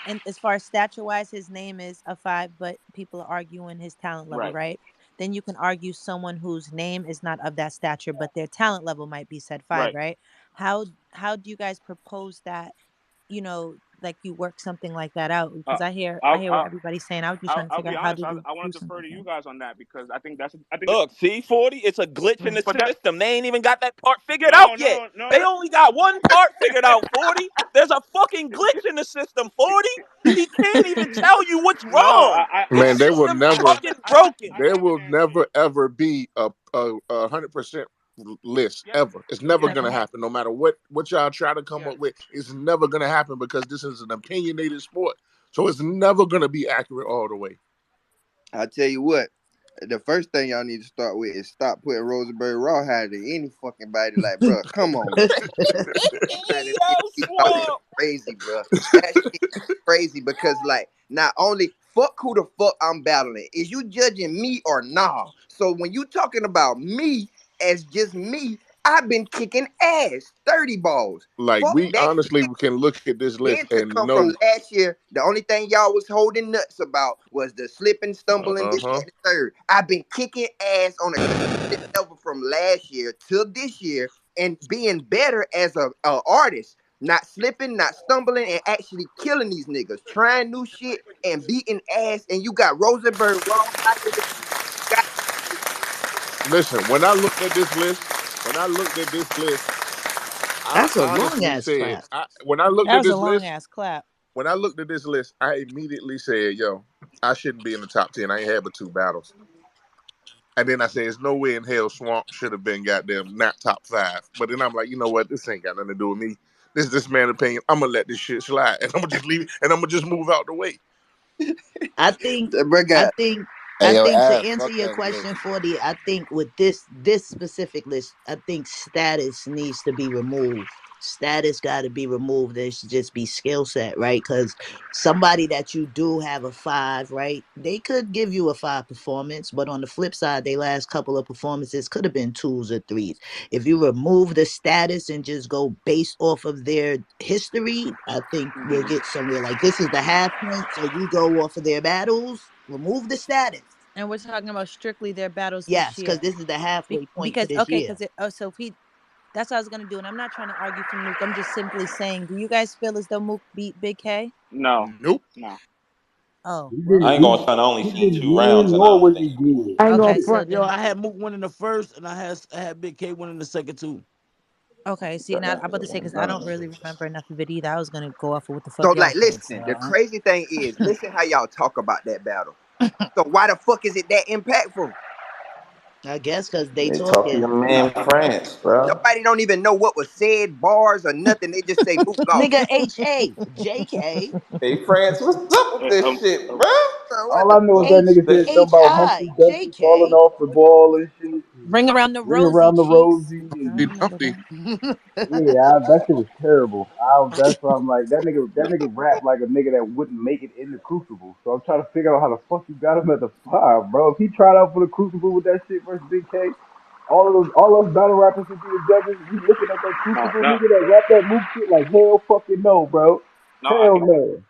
and as far as stature wise, his name is a 5, but people are arguing his talent level, Right. right? Then you can argue someone whose name is not of that stature, but their talent level might be said 5, Right. right? How do you guys propose that? Like you work something like that out? Uh, Because I I'll, hear what I'll everybody's saying. I was just trying to I'll figure be out how honest. do you I want do to defer something to like you that. guys on that because I think Look, see, 40, it's a glitch in the but that system. They ain't even got that part figured out no yet. no no They no. only got one part figured out, 40. There's a fucking glitch in the system, 40. He can't even tell you what's No, wrong. The Man, they will system is never. fucking broken. I There have an will answer. never ever be a 100% list Yes, ever. It's never yes, gonna Okay. happen. No matter what y'all try to come yes. up with, it's never gonna happen because this is an opinionated sport. So it's never gonna be accurate all the way. I tell you what, the first thing y'all need to start with is stop putting Rosenberg Raw higher than any fucking body. Like, bro, come on, bro. Trying to make Yo, me talk is swamp. crazy, bro. That shit crazy because like not only fuck who the fuck I'm battling, is you judging me or nah? So when you talking about me as just me, I've been kicking ass, 30 balls. Like Fuck we that honestly shit. can look at this list Then to and come from know. last year, the only thing y'all was holding nuts about was the slipping, stumbling, this, Uh-huh. that, and the third. I've been kicking ass on a consistent level from last year to this year and being better as a artist. Not slipping, not stumbling, and actually killing these niggas. Trying new shit and beating ass. And you got Rosenberg Raw out here with you. Got Listen, when I looked at this list, when I looked at this list, I That's a long honestly ass said, clap. when I looked That at was a this long list, ass clap. when I looked at this list, I immediately said, "Yo, I shouldn't be in the top 10. I ain't had but two battles." And then I said, "There's no way in hell Swamp should have been goddamn not top five." But then I'm like, you know what? This ain't got nothing to do with me. This is this man's opinion. I'm gonna let this shit slide, and I'm gonna just leave it, and I'm gonna just move out the way. I think that bro I got think Hey I yo, think to Av, answer fuck your that question, list. 40, I think with this specific list, I think status needs to be removed. Status got to be removed. There should just be skill set, right? Because somebody that you do have a five, right? They could give you a five performance, but on the flip side, they last couple of performances could have been twos or threes. If you remove the status and just go based off of their history, I think we'll get somewhere. Like this is the half point, so you go off of their battles, remove the status. And we're talking about strictly their battles this Yes, because year. this is the halfway point to Because this okay, year. because so if he, that's what I was gonna do, and I'm not trying to argue for Mook. I'm just simply saying, do you guys feel as though Mook beat Big K? No, Nope. no. Oh He well, didn't I ain't gonna front. I only he seen didn't two win, rounds, and I nor don't was think he it was. good. I ain't gonna okay. So front, yo. then, I had Mook winning the first, and I had Big K winning the second too. okay. See, That now I'm nigga about to say because I none don't of really them. remember enough of it either. I was gonna go off of what the so fuck y'all like said. listen, the So crazy thing is, listen how y'all talk about that battle. So why the fuck is it that impactful? I guess because they They talk to your talking. man France, bro. Nobody don't even know what was said, bars or nothing. They just say Mook lost. Nigga H.A. J.K. Hey France, what's up with Uh, this um, shit, uh, bro? Bro, what All the I know is fuck? that H nigga said But something about Humpty H.I. Dumpty falling J.K. off the ball and shit. And ring around the ring rosy around the cheeks. rosy. I And Humpty remember Dumpty. that. yeah, that shit was terrible. That's why I'm like, that nigga rap like a nigga that wouldn't make it in the Crucible. So I'm trying to figure out how the fuck you got him at the five, bro. If he tried out for the Crucible with that shit versus Big K, all those battle rappers who be the judges, we looking at that no, Crucible no, nigga that rap that Mook shit like hell fucking no, bro. no. Hell no.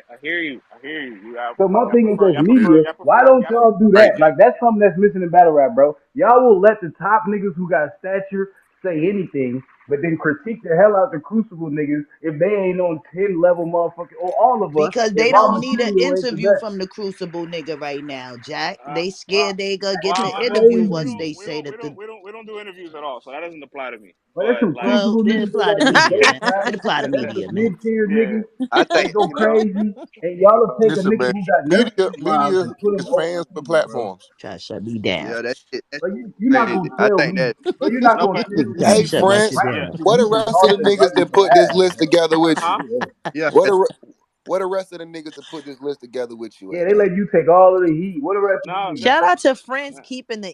I hear you. I hear you. So my thing is as Yeah. media, why don't Y'all prefer. y'all do Right. that? Like that's something that's missing in battle rap, bro. Y'all will let the top niggas who got stature say anything, but then critique the hell out the crucible niggas if they ain't on 10 level motherfucker or all of us Because if they our don't need an material ain't the interview best. from the Crucible nigga right now, Jack. Uh, They well, scared they gonna get well, the Fucking interview once crazy. they say that the we don't do interviews at all, so that doesn't apply to me. But there's But some like, well, crucible it niggas that apply to got media, debate man. rap. It apply to That's media, some man. mid tier yeah, niggas I that think go you know. crazy, and y'all will take a Listen, nigga man. who got nothing Media, but rhymes media and put him is over fans for you, bro. platforms. Try to shut me down. Yeah, that But you're not crazy. gonna I tell think me, that. but you're not no, gonna but tell Try me to Hey shut my France, shit rapping down. shit what you the can rest of talk the and niggas write that your put this ass list off. together with huh? you? Yeah. Yeah, What the what the rest of the niggas that put this list together with you Yeah, at, they gang? let you take all of the heat. What the rest of No, the that, niggas? Shout out to France that keeping the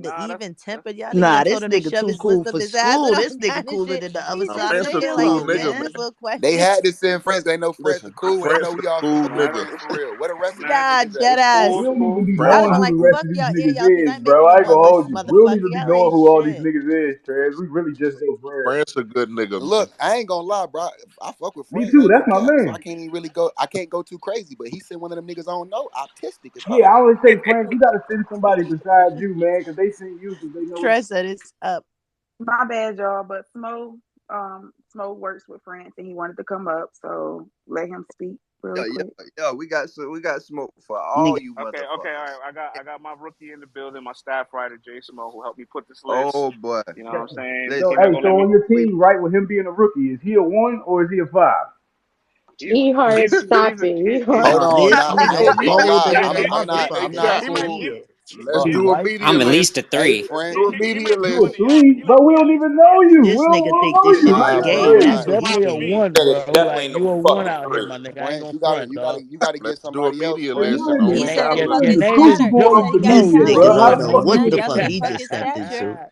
nah, even that's tempered. Y'all niggas Nah, done told this him to nigga shove too his list cool up for his ass school. and all This nigga kind of cooler shit. than the other He Now, just side of France the a sitting here like cool he airline, can nigga, man. man. answer a They question. had to send friends. They know friends are Listen, cool, and they know France a we all cool fuck with nigga. friends for real. Where the rest of these France, Nah, niggas at? dead We ass. don't even be I France, would have knowing been who like, the rest fuck of these y'all, yeah, niggas y'all, because I is, ain't bro. making no I ain't more gonna lists, hold you. We don't motherfucker. even be Y'all knowing ain't who all these shit. niggas is, Trez. We really just go friends. France a good nigga, man. Look, I ain't gonna lie, bro. I fuck with Me friends. too. Ain't no That's my cap. So I man. can't even really go. I can't go too crazy. But he sent one of them niggas I don't know. Autistic as Yeah, fuck. I always say, friends, you gotta send somebody besides you, man, because they send you because they know. Tress said it's up. My bad, y'all. But Smo works with France, and he wanted to come up, so let him speak yeah, real quick. yeah, yeah. We got smoke for all Nigga, you okay. All motherfuckers. right, I got my rookie in the building, my staff writer Jay Smo, who helped me put this list. Oh boy, You know what I'm Yo, saying? so, He listen. not hey, gonna so let me. on your We team, right, with him being a rookie, is he a one or is he a five? He's Ehart, stop it. Hold Ehart. on. this Now Let's I do nigga a ain't media. gonna lie. colder Hey, than a hey, hey, I'm hey, motherfucker. not I Jack. he might see cool. it. Let's Look, do a media I'm at list. least a hey three. friend. Do a media be You a one list. of y'all, but three, but we don't even know you. This We nigga don't think know this you. You shit might is be Nah, a gay, bro. and three. that's Nah, what he Definitely a think. one, That bro. definitely Like ain't you no a one fucking out here, three. my nigga. I ain't friends. gonna front, dog. You gotta get Let's do a somebody else, media But friends. list you and in only He the said top his you list. in fucking the Your name is stature. crucible He of said Joe he the got This media, Schmo, nigga bro. bro. How don't Like the know what fuck the you what the get fuck? fuck three? he fucking just stepped into. stature.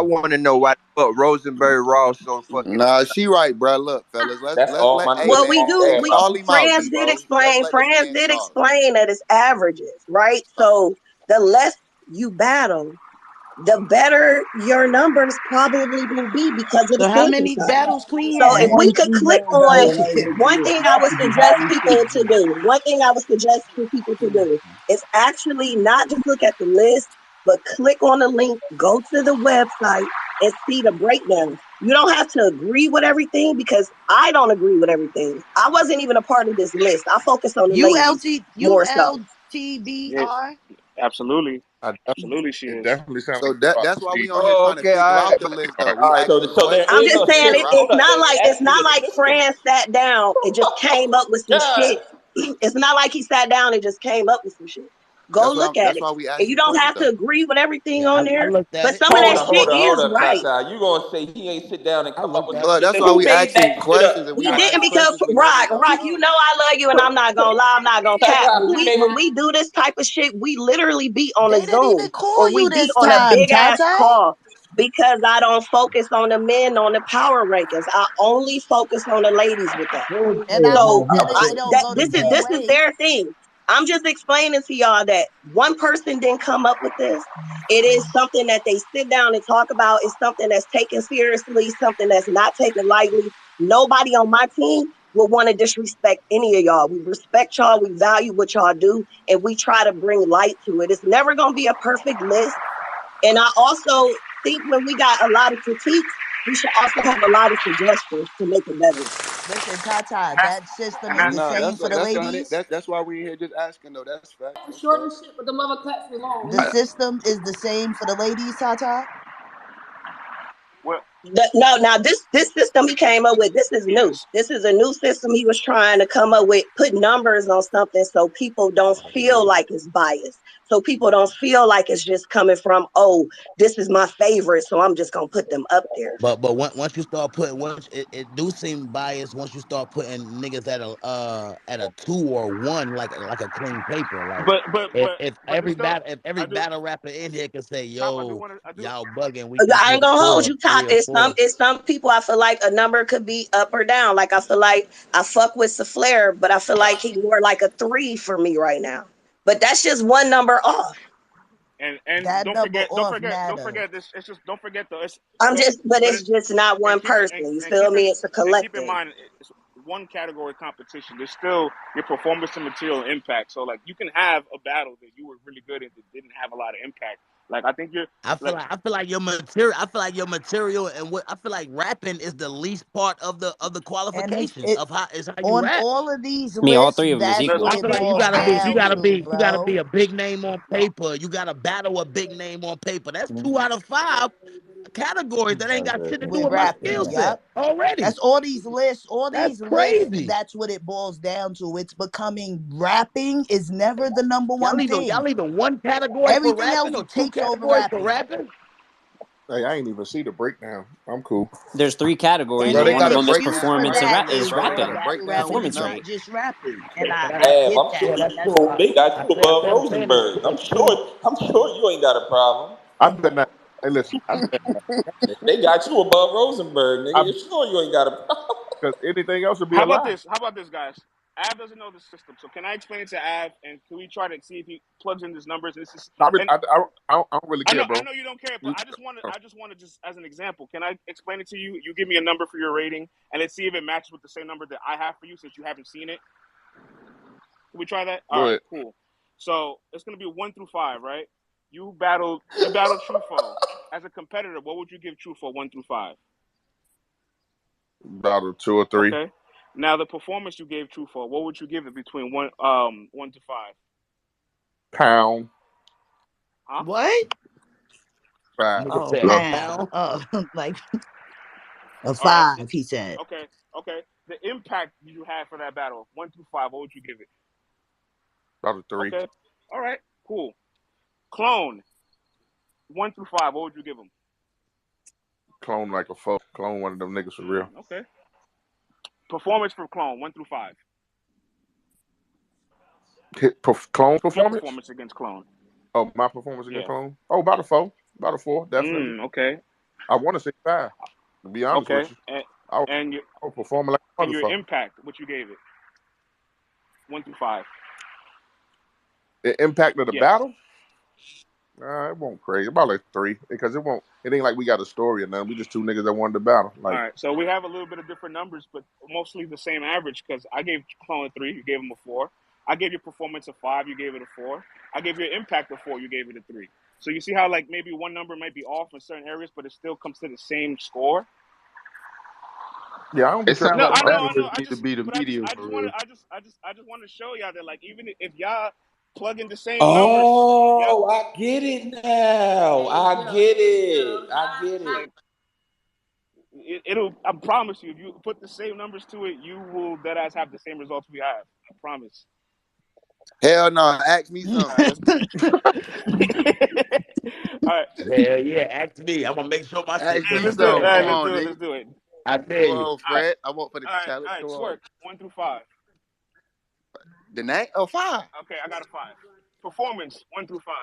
want to know why the fuck Rosenberg Raw so fucking. Nah, she right, bro. Look, fellas, That's let's all let. my Hey, nigga Well, man, Paul hey, we ass. call him out, France did Debo. Let's explain. let the France man did talk. explain that it's averages, right? So the less you battle, the better your numbers probably will be because of the So how sample many size. battles Queen So if had? we One could click female on battle don't make a one list. thing It I has would to be suggest highly people to synchronized. do, one thing I would suggest for people to do is actually not just look at the list, but click on the link, go to the website and see the breakdown. You don't have to agree with everything because I don't agree with everything. I wasn't even a part of this list. I focus on the ladies more so. Yeah, ULTBR. absolutely, I definitely, absolutely, she it is. definitely sounds So like you're about that's to why speak. we on here Oh, trying to okay, figure all right. out the list though. All We right. asking So there I'm is just questions a to saying figure system. out. Hold it's up. not There's like actually a system. France sat down and just came up with some God. shit. It's not like he sat down and just came up with some shit. Go look at That's it. why we And you asking don't questions have to though. agree with everything Yeah, on I there, looked at but it. some of I that Hold up, looked shit at hold it. up, hold is up, right. Tata. You gonna say he ain't sit down and I come up looked with at no it. Well, shit? that's Then why who we made that asking shit up? questions. If we We don't didn't ask because questions, we never Rock, gonna Rock, you know. know I love you and I'm not gonna cap. Tata, who came When up? we do this type of shit, we literally be on They a didn't Zoom even call or we you be this on a time, big ass Tata. call because I don't focus on the men on the power rankings. I only focus on the ladies with that. And I Bullshit, hope So man. that He it said don't that go the he same this is way. their thing. I'm just explaining to y'all that one person didn't come up with this. It is something that they sit down and talk about. It's something that's taken seriously, something that's not taken lightly. Nobody on my team will want to disrespect any of y'all. We respect y'all, we value what y'all do, and we try to bring light to it. It's never going to be a perfect list. And I also think when we got a lot of critiques, we should also have a lot of suggestions to make it better. Listen, Tata, And that's that system and is that's the No, same for the that's 100. ladies. That's why we here just asking though. That's facts. That's Short and facts. shit, but the mother claps me long. The system is the same for the ladies, Tata. what No, now this system he came up with, this is new. yes. This is a new system he was trying to come up with, put numbers on something so people don't feel like it's biased. So people don't feel like it's just coming from, oh, this is my favorite, so I'm just gonna put them up there. But once you start putting it do seem biased once you start putting niggas at a 2 or 1 like a clean paper. Like if But this though, if every I do battle rapper in here can say, top. I do yo, want to. I do. y'all bugging, we can I get ain't a gonna hold four, you, Top. 3 or 4. It's some people I feel like a number could be up or down. Like I feel like I fuck with Saflair, but I feel like he more like a 3 for me right now. But that's just one number off. And That number off don't matter. forget this. It's just don't forget though. It's so But but it, it's just not and one keep it person. You feel me? It's a and keep in collective. mind it's one category competition. There's still your performance and material impact. So like you can have a battle that you were really good at that didn't have a lot of impact. Like I think you're like I feel like your material and what I feel like rapping is the least part of the And qualifications it of how you on rap. all of these I mean, all lists, three of them is that's there's what equal. I it feel like boils down to, you gotta be bro. a big name on paper. You gotta battle a big name on paper. That's 2 out of 5 categories that ain't got shit to do With with my rapping. skill set Yup. already. That's all That's these lists, crazy. that's what it boils down to. It's becoming rapping is never the number one Y'all thing. leaving 1 category for Everything rapping else or two takes over categories for rapping. rapping? Hey, I ain't even see the breakdown. I'm cool. There's three categories, And Bro, and they one there's of got a them is excuse breakdown for on performance the and that list, is as bro. They well. got a rapping, Battle breakdown rapping with the is performance not rate. numbers. just rapping. And Yeah, I Damn, get I'm sure that. they And got that's you. They got you above I'm saying is Rosenberg. I'm two. sure. I'm sure you ain't got a problem. I bet not. Hey, listen. I bet not. They got you above Rosenberg, I nigga. You sure you ain't got a problem? because anything else would be how a about lie. this? How about this, guys? Av doesn't know the system, so can I explain it to Av and can we try to see if he plugs in his numbers? This is I, really, and I don't really care, I bro. know you don't care, but You, I just want to just as an example. Can I explain it to you? You give me a number for your rating, and let's see if it matches with the same number that I have for you since you haven't seen it. Can we try that? All go right, ahead. cool. So it's gonna be 1 through 5, right? You battled Trufo. As a competitor, what would you give Trufo 1 through 5? About a 2 or 3 Okay. Now the performance you gave Trufo, what would you give it between 1 to 5? pound Huh? what? 5. Nigga Oh, said a Bro. pound. pound. Oh, like a All right. 5, he said. Okay. Okay. The impact you had for that battle, 1 through 5, what would you give it? About a 3. Okay. All right. Cool. Clone, 1 through 5, what would you give him? Clone like a foe. Clone one of them niggas for real. Okay. Performance for Clone, 1 through 5. Clone Your performance? performance against Clone. Oh, my performance against Yeah. Clone? Oh, about a 4. About a 4, definitely. Okay. I want to say 5. To be honest with Okay. you, I was, And your I was performing like a and your motherfucker. impact, what you gave it? 1 through 5. The impact of the Yes. battle? It won't crazy. About like 3 because it won't. It ain't like we got a story or nothing. We just two niggas that wanted to battle. All Like right, so we have a little bit of different numbers, but mostly the same average. Because I gave Clone a 3, you gave him a 4. I gave your performance a 5, you gave it a 4. I gave your impact a 4, you gave it a 3. So you see how like maybe one number might be off in certain areas, but it still comes to the same score. yeah, I don't be It tripping sounds No, like about I none know, of I this know. battles I need to just, be the but medium I for just want real. to, I just want to show y'all that like even if y'all plug in the same numbers, yeah, Oh, I get it now. I get it. I get it. like it'll. I promise you, if you put the same numbers to it, you will dead ass have the same results we have. I promise. Hell no, ask me All something. right, let's. All right, Hell yeah, ask me. I'm gonna make sure my shit Ask yeah, me clean. let's do it. something. All right, Come let's on, do it. nigga. Let's do it. I Come tell you. on, All right, Fred. I want for the all right, challenge. all right. Come on. Twerk 1 through 5. The name? Oh, 5. Okay, I got a 5. Performance 1 through 5.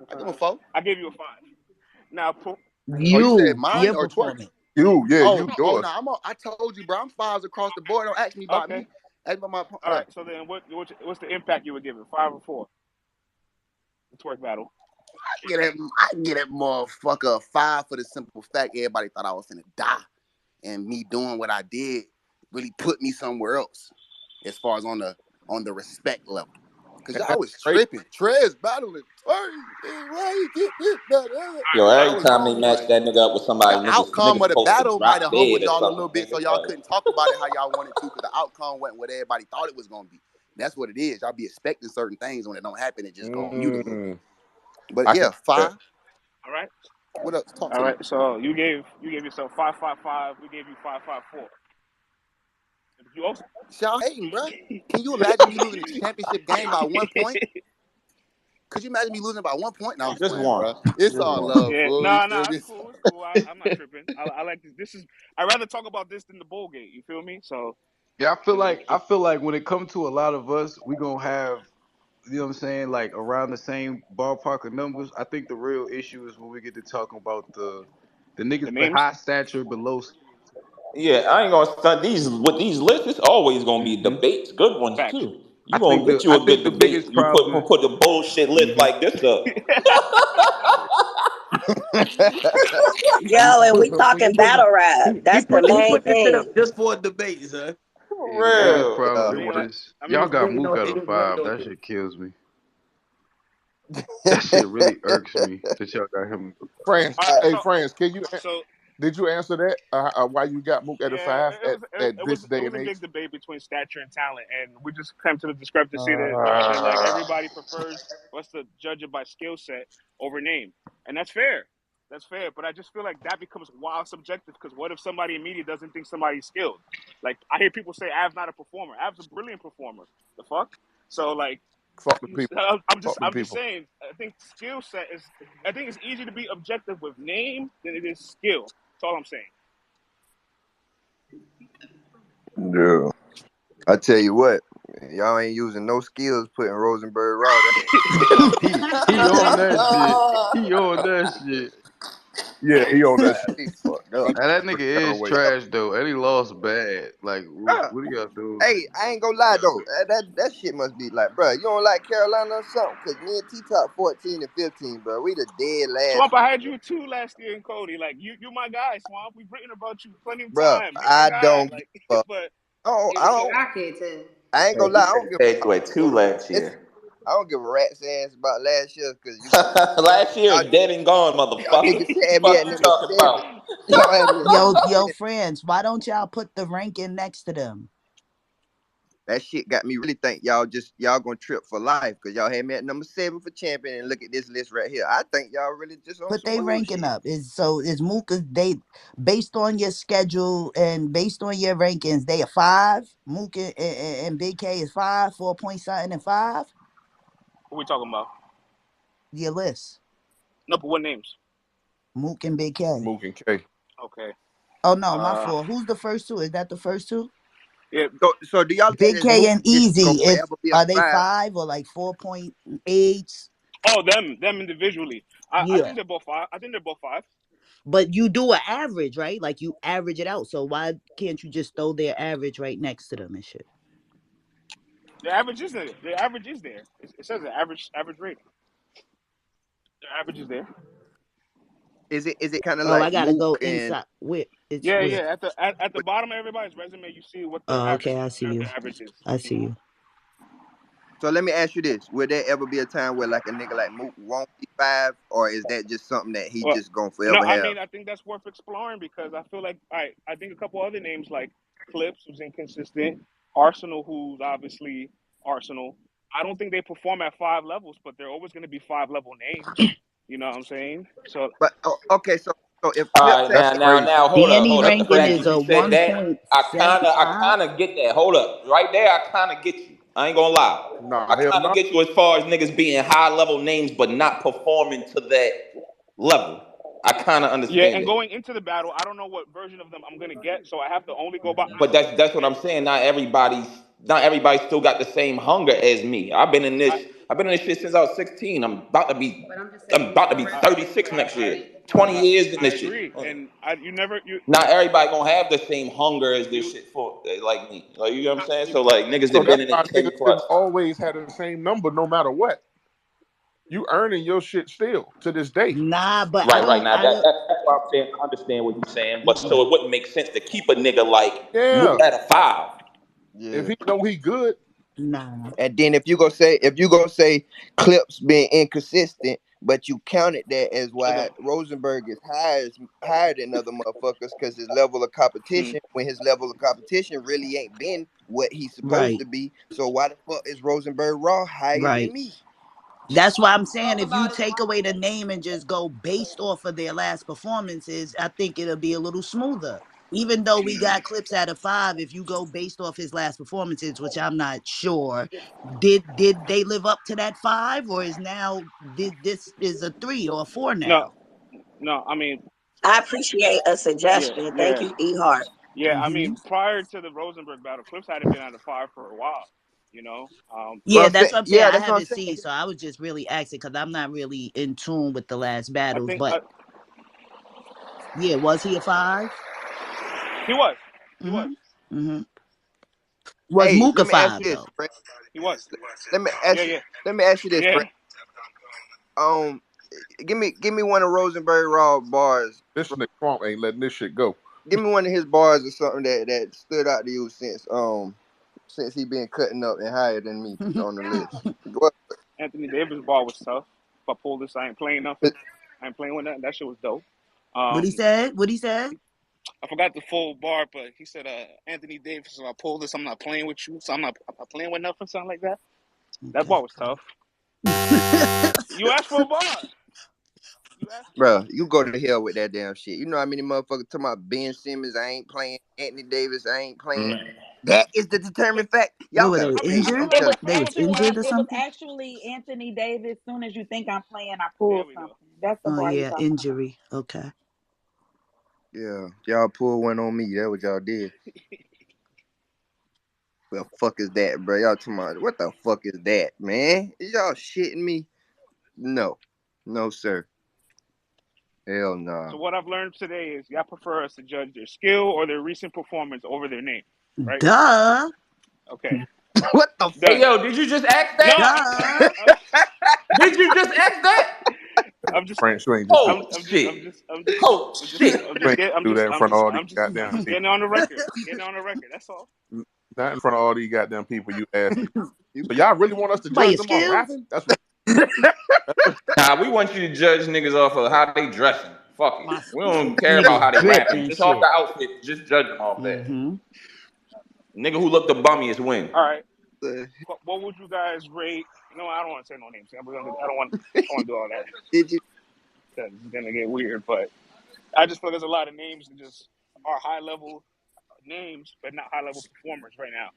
I give him a 4. I gave you a 5. Now, Oh, you said Your mine or twerks? performance. you Oh, yours. no. I told you, bro. I'm 5s across the board. Don't ask me about okay. me. Ask me about my. All right. So then, what's the impact you would give it? 5 or 4? The twerk battle. I get that motherfucker a 5 for the simple fact everybody thought I was finna die, and me doing what I did really put me somewhere else, as far as on the respect level. Cause And y'all that's was crazy. tripping, Trez battling Twerk. Why he get this? Yo, Y'all every was time they wrong. match Like that nigga up with somebody, the niggas outcome niggas of the supposed to battle might drop have dead humbled or y'all a little something, bit, so nigga. y'all Like, couldn't talk about it how y'all wanted to, because the outcome wasn't what everybody thought it was gonna be. That's what it is. Y'all be expecting certain things when it don't happen, it just go on mute a little bit. Mm, But I can yeah, see that. 5. All right. What else? Talk All to me. right. So you gave yourself 555. We gave you 554. You also. Y'all hating, bro. Can you imagine me losing the championship game by 1 point? Could you imagine me losing by 1 point? No, I'm just just playing, one. bro. It's Just all one. love, Yeah. fool. You No, feel it's me? cool. It's cool. I'm not tripping. I like this. This is. I'd rather talk about this than the bowl game. You feel me? So. Yeah, I It's, feel like when it comes to a lot of us, we gonna have, you know what I'm saying, like around the same ballpark of numbers. I think the real issue is when we get to talking about the the niggas with names. high stature below skill set. Yeah, I ain't gonna start these with these lists. It's always gonna be Hmm. debates, good ones Facts. too. You gonna get you I a good think the debate. biggest You problem. put the bullshit list Hmm. like this up. Yo, and we he talking put battle rap. That's the he main put this shit up thing. just for a debate, son. Hey, the biggest For real. problem Yeah. I mean, like, is I y'all mean, got He Mook don't at a he really 5. don't That do shit kills me. That shit really irks me that y'all got him. France, all right. hey France, So did you answer that? Why you got Mook at a yeah, 5 at this it day was and a age? big debate between stature and talent, and we just came to the discrepancy that like everybody prefers us to judge it by skill set over name, and that's fair. That's fair, but I just feel like that becomes wild subjective because what if somebody in media doesn't think somebody's skilled? Like I hear people say, "Av's not a performer. Av's a brilliant performer." The fuck? So like, Fuck the people. Fuck them I'm just people. saying. I think skill set is. I think it's easier to be objective with name than it is skill. That's all I'm saying. Yeah. I tell you what, y'all ain't using no skills putting Rosenberg Raw. He on that shit. He on that shit. Yeah, he on that shit. He fucked up. And that nigga Kind of is way. trash though, and he lost bad. Like, Bruh, what are y'all doing? hey, I ain't gonna lie though. That shit must be like, bro, you don't like Carolina or something? Cause me and T Top 14 and 15, bro. We the dead last Swamp, one, I had you too last year in Cody. Like you my guy, Swamp. We've written about you plenty of bro. time. You my I guy. don't give Like, a fuck. but I Yeah, don't. I could too. I ain't Hey, gonna he lie. I said don't give. he had two last Listen, year. I don't give a rat's ass about last year because Last year y'all, is dead and gone, y'all motherfucker. niggas had me Fuck at you number talking 7. about? Y'all had me at number Yo, 7. friends, why don't y'all put the ranking next to them? That shit got me really think y'all gonna trip for life because y'all had me at number 7 for champion and look at this list right here. I think y'all really just on Put some they ranking bullshit. up. Is Mooka they based on your schedule and based on your rankings, they a 5. Mooka and Big K is 5, 4 point something and 5. what we talking about? Your list. No, but what names? Mook and Big K. Mook and K. Okay. Oh no, my Uh, fault. Who's the first two? Is that the first two? yeah. So do y'all think Big this K Mook and just Easy. gonna If forever be a are they 5? 5 or like 4.8? Oh, them individually. I Yeah. think they're both five. I think they're both five. But you do an average, right? Like you average it out. So why can't you just throw their average right next to them and shit? The average is there. The average is there. It says the average rating. The average is there. Is it kind of Oh, I like gotta Mook go and inside. Where? It's Yeah, where? yeah. At the bottom of everybody's resume, you see what the Oh, average okay. I see the you. average is. I see you. so let me ask you this: will there ever be a time where like a nigga like Mook won't be 5, or is that just something that he Well, just gonna no, forever I have? mean I think that's worth exploring because I feel like I think a couple other names like Clips, who's inconsistent, Arsenal, who's obviously Arsenal. I don't think they perform at 5 levels, but they're always going to be 5 level names. You know what I'm saying? So But okay, so if All Clips right, ain't now, That's now, crazy. now, hold up, Danny hold up. The ranking fact is that you a said that, I 1.75. kind of, get that. Hold up, right there, I kind of get you. I ain't gonna lie. Nah, I hell kind of no. get you as far as niggas being high level names but not performing to that level. I kind of yeah, understand and it. going into the battle, I don't know what version of them I'm going to get, so I have to only go by But that's what I'm saying. Not everybody still got the same hunger as me. I I've been in this shit since I was 16. But I'm just I'm saying about to your be I 36 resume, next year. right? 20 I, years in I this shit. agree, and I you never you Not everybody gonna have the same hunger as this you shit for like me. Like you know what I, I'm saying? you So like niggas So that that's been in why it niggas 10 plus. shouldn't always have the same number no matter what. You earning your shit still to this day. Nah, but I Right, right. don't. Now I don't. that's why I'm saying I understand what you're saying, but so Mm-mm. it wouldn't make sense to keep a nigga like Mook Yeah. at a 5. If Yeah. he know he good, Nah. And then if you go say Clips being inconsistent, but you counted that as why Rosenberg is higher than other motherfuckers because his level of hmm. competition, when his level of competition really ain't been what he's supposed Right. to be. So why the fuck is Rosenberg Raw higher than Right. me? That's why I'm saying Talk if you about his take away the argument. name and just go based off of their last performances, I think it'll be a little smoother. Even though we got Clips at a 5, if you go based off his last performances, which I'm not sure, did they live up to that 5, or is now did this is a 3 or a 4 No, now? no, I mean, I appreciate a yeah, suggestion. Thank yeah, you, E Hart. yeah. I Hmm. mean, prior to the Rosenberg battle, Clips hadn't been at a 5 for a while. You know, But Yeah, I'm that's saying, what I'm saying. yeah, I that's what I'm haven't saying. seen, so I was just really asking because I'm not really in tune with the last I battles. think But yeah, was he a 5? he was, he was, Mm-hmm. Mm-hmm. Was Hey, Mook a let me ask 5 you this, though? Fred. he was. Let me Yeah, ask you. yeah, Let me ask you this, yeah. Fred. Um, give me one of Rosenberg Raw bars. this nigga Trump ain't letting this shit go. Give me one of his bars or something that stood out to you since he been cutting up and higher than me on the list. What? Anthony Davis ball was tough. If I pull this, I ain't playing nothing. I ain't playing with that. That shit was dope. What he Um, said? What he said? I forgot the full bar, but he said, "Anthony Davis, if I pull this, I'm not playing with you. So I'm not playing with nothing, something like that." That Okay. bar was tough. You asked for a bar. You asked for Bro, it. you go to hell with that damn shit. You know how many motherfuckers talking about Ben Simmons, I ain't playing, Anthony Davis, I ain't playing. Man. That is the determined fact. What Y'all were gotta they I quit. mean, I I'm injured? feel like It telling was They was actually injured or it was something? actually Anthony Davis. Soon as you think I'm playing, I pull there we go. something. That's the Oh bar he yeah, talking about. injury. Okay. you. Yeah, y'all pull one on me. That what y'all did. The fuck is that, bro? Y'all talking about what the fuck is that, man? Is y'all shitting me? No. No, sir. Hell nah. So what I've learned today is y'all prefer us to judge their skill or their recent performance over their name, right? Duh. Okay, What the Hey done. yo, did you just ask No, that? Duh. Did you just ask that? I'm just, France, you ain't just do Oh shit. Oh you shit. ain't do that in front of all these goddamn I'm just people. getting on the record. I'm getting on the record. That's all. Not in front of all these goddamn people you asked. You So y'all really want us to By judge your them on skills? rapping? That's what Nah, we want you to judge niggas off of how they dressing. Fuck it. My We don't care about niggas how they drip rapping. and Just off the shit. outfit. Just judge them off that. Mm-hmm. Nigga who look the bummiest win. All right. the What would you guys rate? No, I don't want to say no names. I don't want to do all that did you because it's gonna get weird. But I just feel there's a lot of names that just are high level names, but not high level performers right now.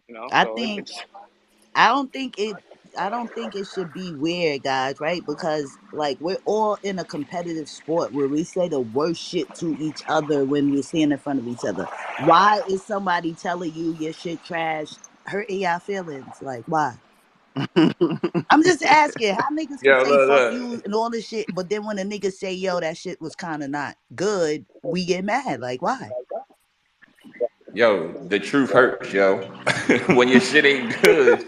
You know, I so think it's I don't think it I don't think it should be weird, guys, right? Because like we're all in a competitive sport where we say the worst shit to each other when we stand in front of each other. Why is somebody telling you your shit trash hurting your feelings? Like why? I'm just asking how niggas can Yo, say look, fuck look. you and all this shit, but then when a nigga say yo that shit was kind of not good, we get mad. Like why? Yo, the truth hurts, yo. When your shit ain't good,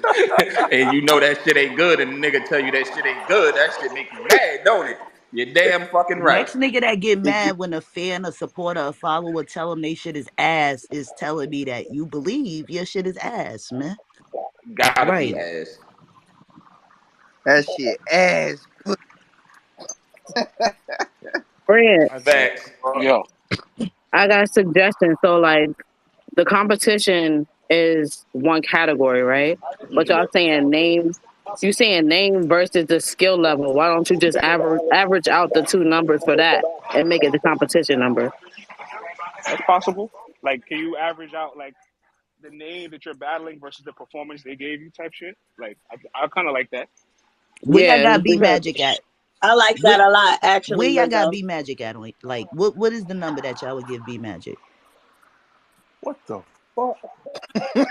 and you know that shit ain't good, and the nigga tell you that shit ain't good, that shit make you mad, don't it? You're damn fucking right. Next nigga that get It do. mad when a fan, a supporter, a follower tell him they shit is ass is telling me that you believe your shit is ass, man. Gotta be Right. ass. That shit ass. Friend, I think, Facts. yo, I got a suggestion. So like the competition is one category, right? But mhm. y'all saying name, you saying name versus the skill level. Why don't you just average out the two numbers for that and make it the competition number? That's possible. Like, can you average out like the name that you're battling versus the performance they gave you, type shit? Like, I kind of like that. Where y'all Yeah, got B because Magic at? I like Where, that a lot, where actually, y'all got Lizzo. B Magic at? Like, what is the number that y'all would give B Magic? What the fuck?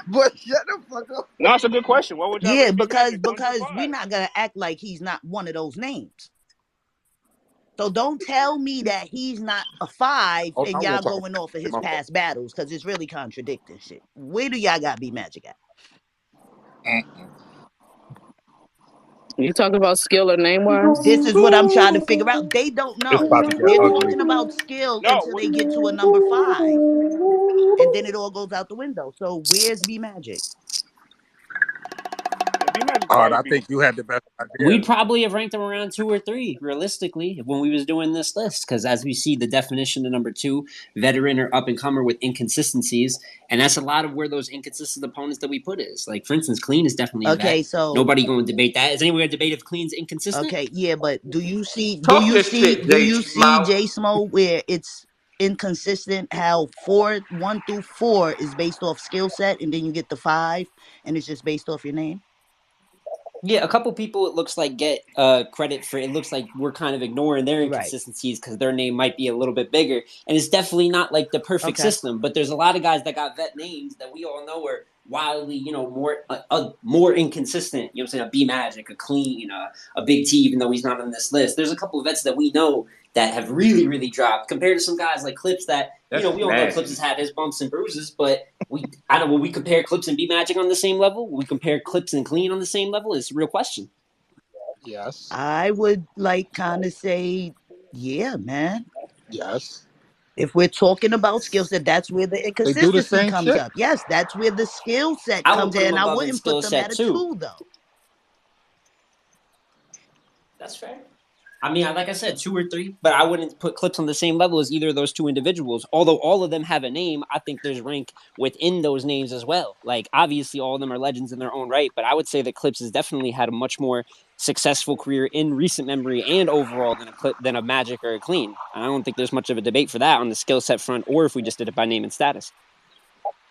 But shut the fuck up. No, it's a good question. What would y'all Yeah, rate B because Magic? One through because we five? not gonna act like he's not one of those names. So don't tell me that he's not a five Oh, I and want y'all to talk going off of about his my fault. past battles because it's really contradicting shit. Where do y'all got B Magic at? Mm-mm. you talking about skill or name wise. This is what I'm trying to figure out. They don't It's know. about to get They're ugly. talking about skill No. until they get to a number five, and then it all goes out the window. So where's B Magic? Yeah, B Magic's All right, gotta I be. think you had the best We'd idea. probably have ranked him around 2 or 3, realistically, when we was doing this list. Because as we see, the definition of number 2, veteran or up and comer with inconsistencies, and that's a lot of where those inconsistent opponents that we put is. Like for instance, Clean is definitely a Okay, vet. so Nobody going to debate that. Is anyone going to debate if Clean's inconsistent? okay, yeah, but do you see do Talk you your see shit, do J you see Smout. J Smo where it's inconsistent how 1 through 4 is based off skill set and then you get the 5 and it's just based off your name? Yeah, a couple people it looks like get credit for it. Looks like we're kind of ignoring their Right. inconsistencies because their name might be a little bit bigger, and it's definitely not like the perfect Okay. system. But there's a lot of guys that got vet names that we all know are wildly, more inconsistent. You know what I'm saying? A B Magic, a Clean, a Big T, even though he's not on this list. There's a couple of vets that we know that have really, really dropped compared to some guys like Clips that That's we all know Clips nasty. has had his bumps and bruises, but I don't. Will we compare Clips and B Magic on the same level? Will we compare Clips and Clean on the same level? It's a real question. Yes. I would like kind of say, yeah, man. Yes. If we're talking about skill set, that's where the They do the inconsistency same comes shit. up. Yes, that's where the skill set I would comes put him in. I above in wouldn't put skill them at set a too. 2 though. That's fair. I mean, like I said, 2 or 3, but I wouldn't put Clips on the same level as either of those two individuals. Although all of them have a name, I think there's rank within those names as well. Like, obviously, all of them are legends in their own right, but I would say that Clips has definitely had a much more successful career in recent memory and overall than a Magic or a Clean. I don't think there's much of a debate for that on the skill set front, or if we just did it by name and status.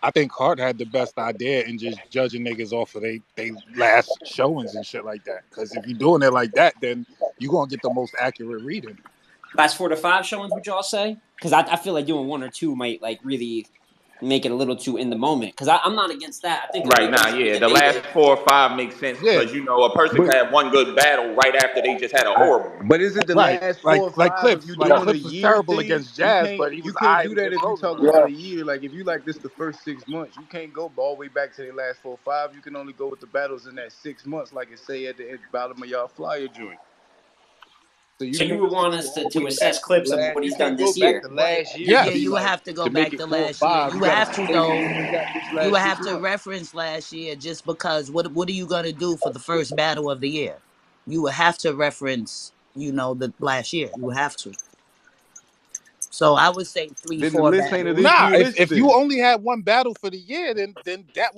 I think Hart had the best idea in just judging niggas off of they last showings and shit like that. Because if you're doing it like that, then you gonna get the most accurate reading. Last 4 to 5 showings, would y'all say? Because I feel like doing 1 or 2 might like really make it a little too in the moment. Because I'm not against that. I think it'll Right make now, things more yeah. The last debated. 4 or 5 makes sense Yeah, because a person But can have one good battle right after they just had a I, horrible one. but is it the right. last Like four or like five? If Clips. you're Like doing a Clips was year terrible thing, against Jazz, but he you was can't alright do that against if you're talking Rosenberg. about a year. Like if you like this the first 6 months, you can't go all the way back to the last 4 or 5. You can only go with the battles in that 6 months, like it say at the bottom of y'all flyer joint. So you So you can't would want just us go all the to way back assess to the clips of last. what You he's done can't go this back year. to But last year to yeah, be Yes. you would like have to go to make back it to four or last year. five. You You would got to have to say you though. only got this You last would six have to months. reference last year just because what are you gonna do for the first battle of the year? You would have to reference, the last year. You would have to. So I would say three, Then the four list ain't a battles. this Nah, year list. if you Then only had one battle for the year, then Bruh, that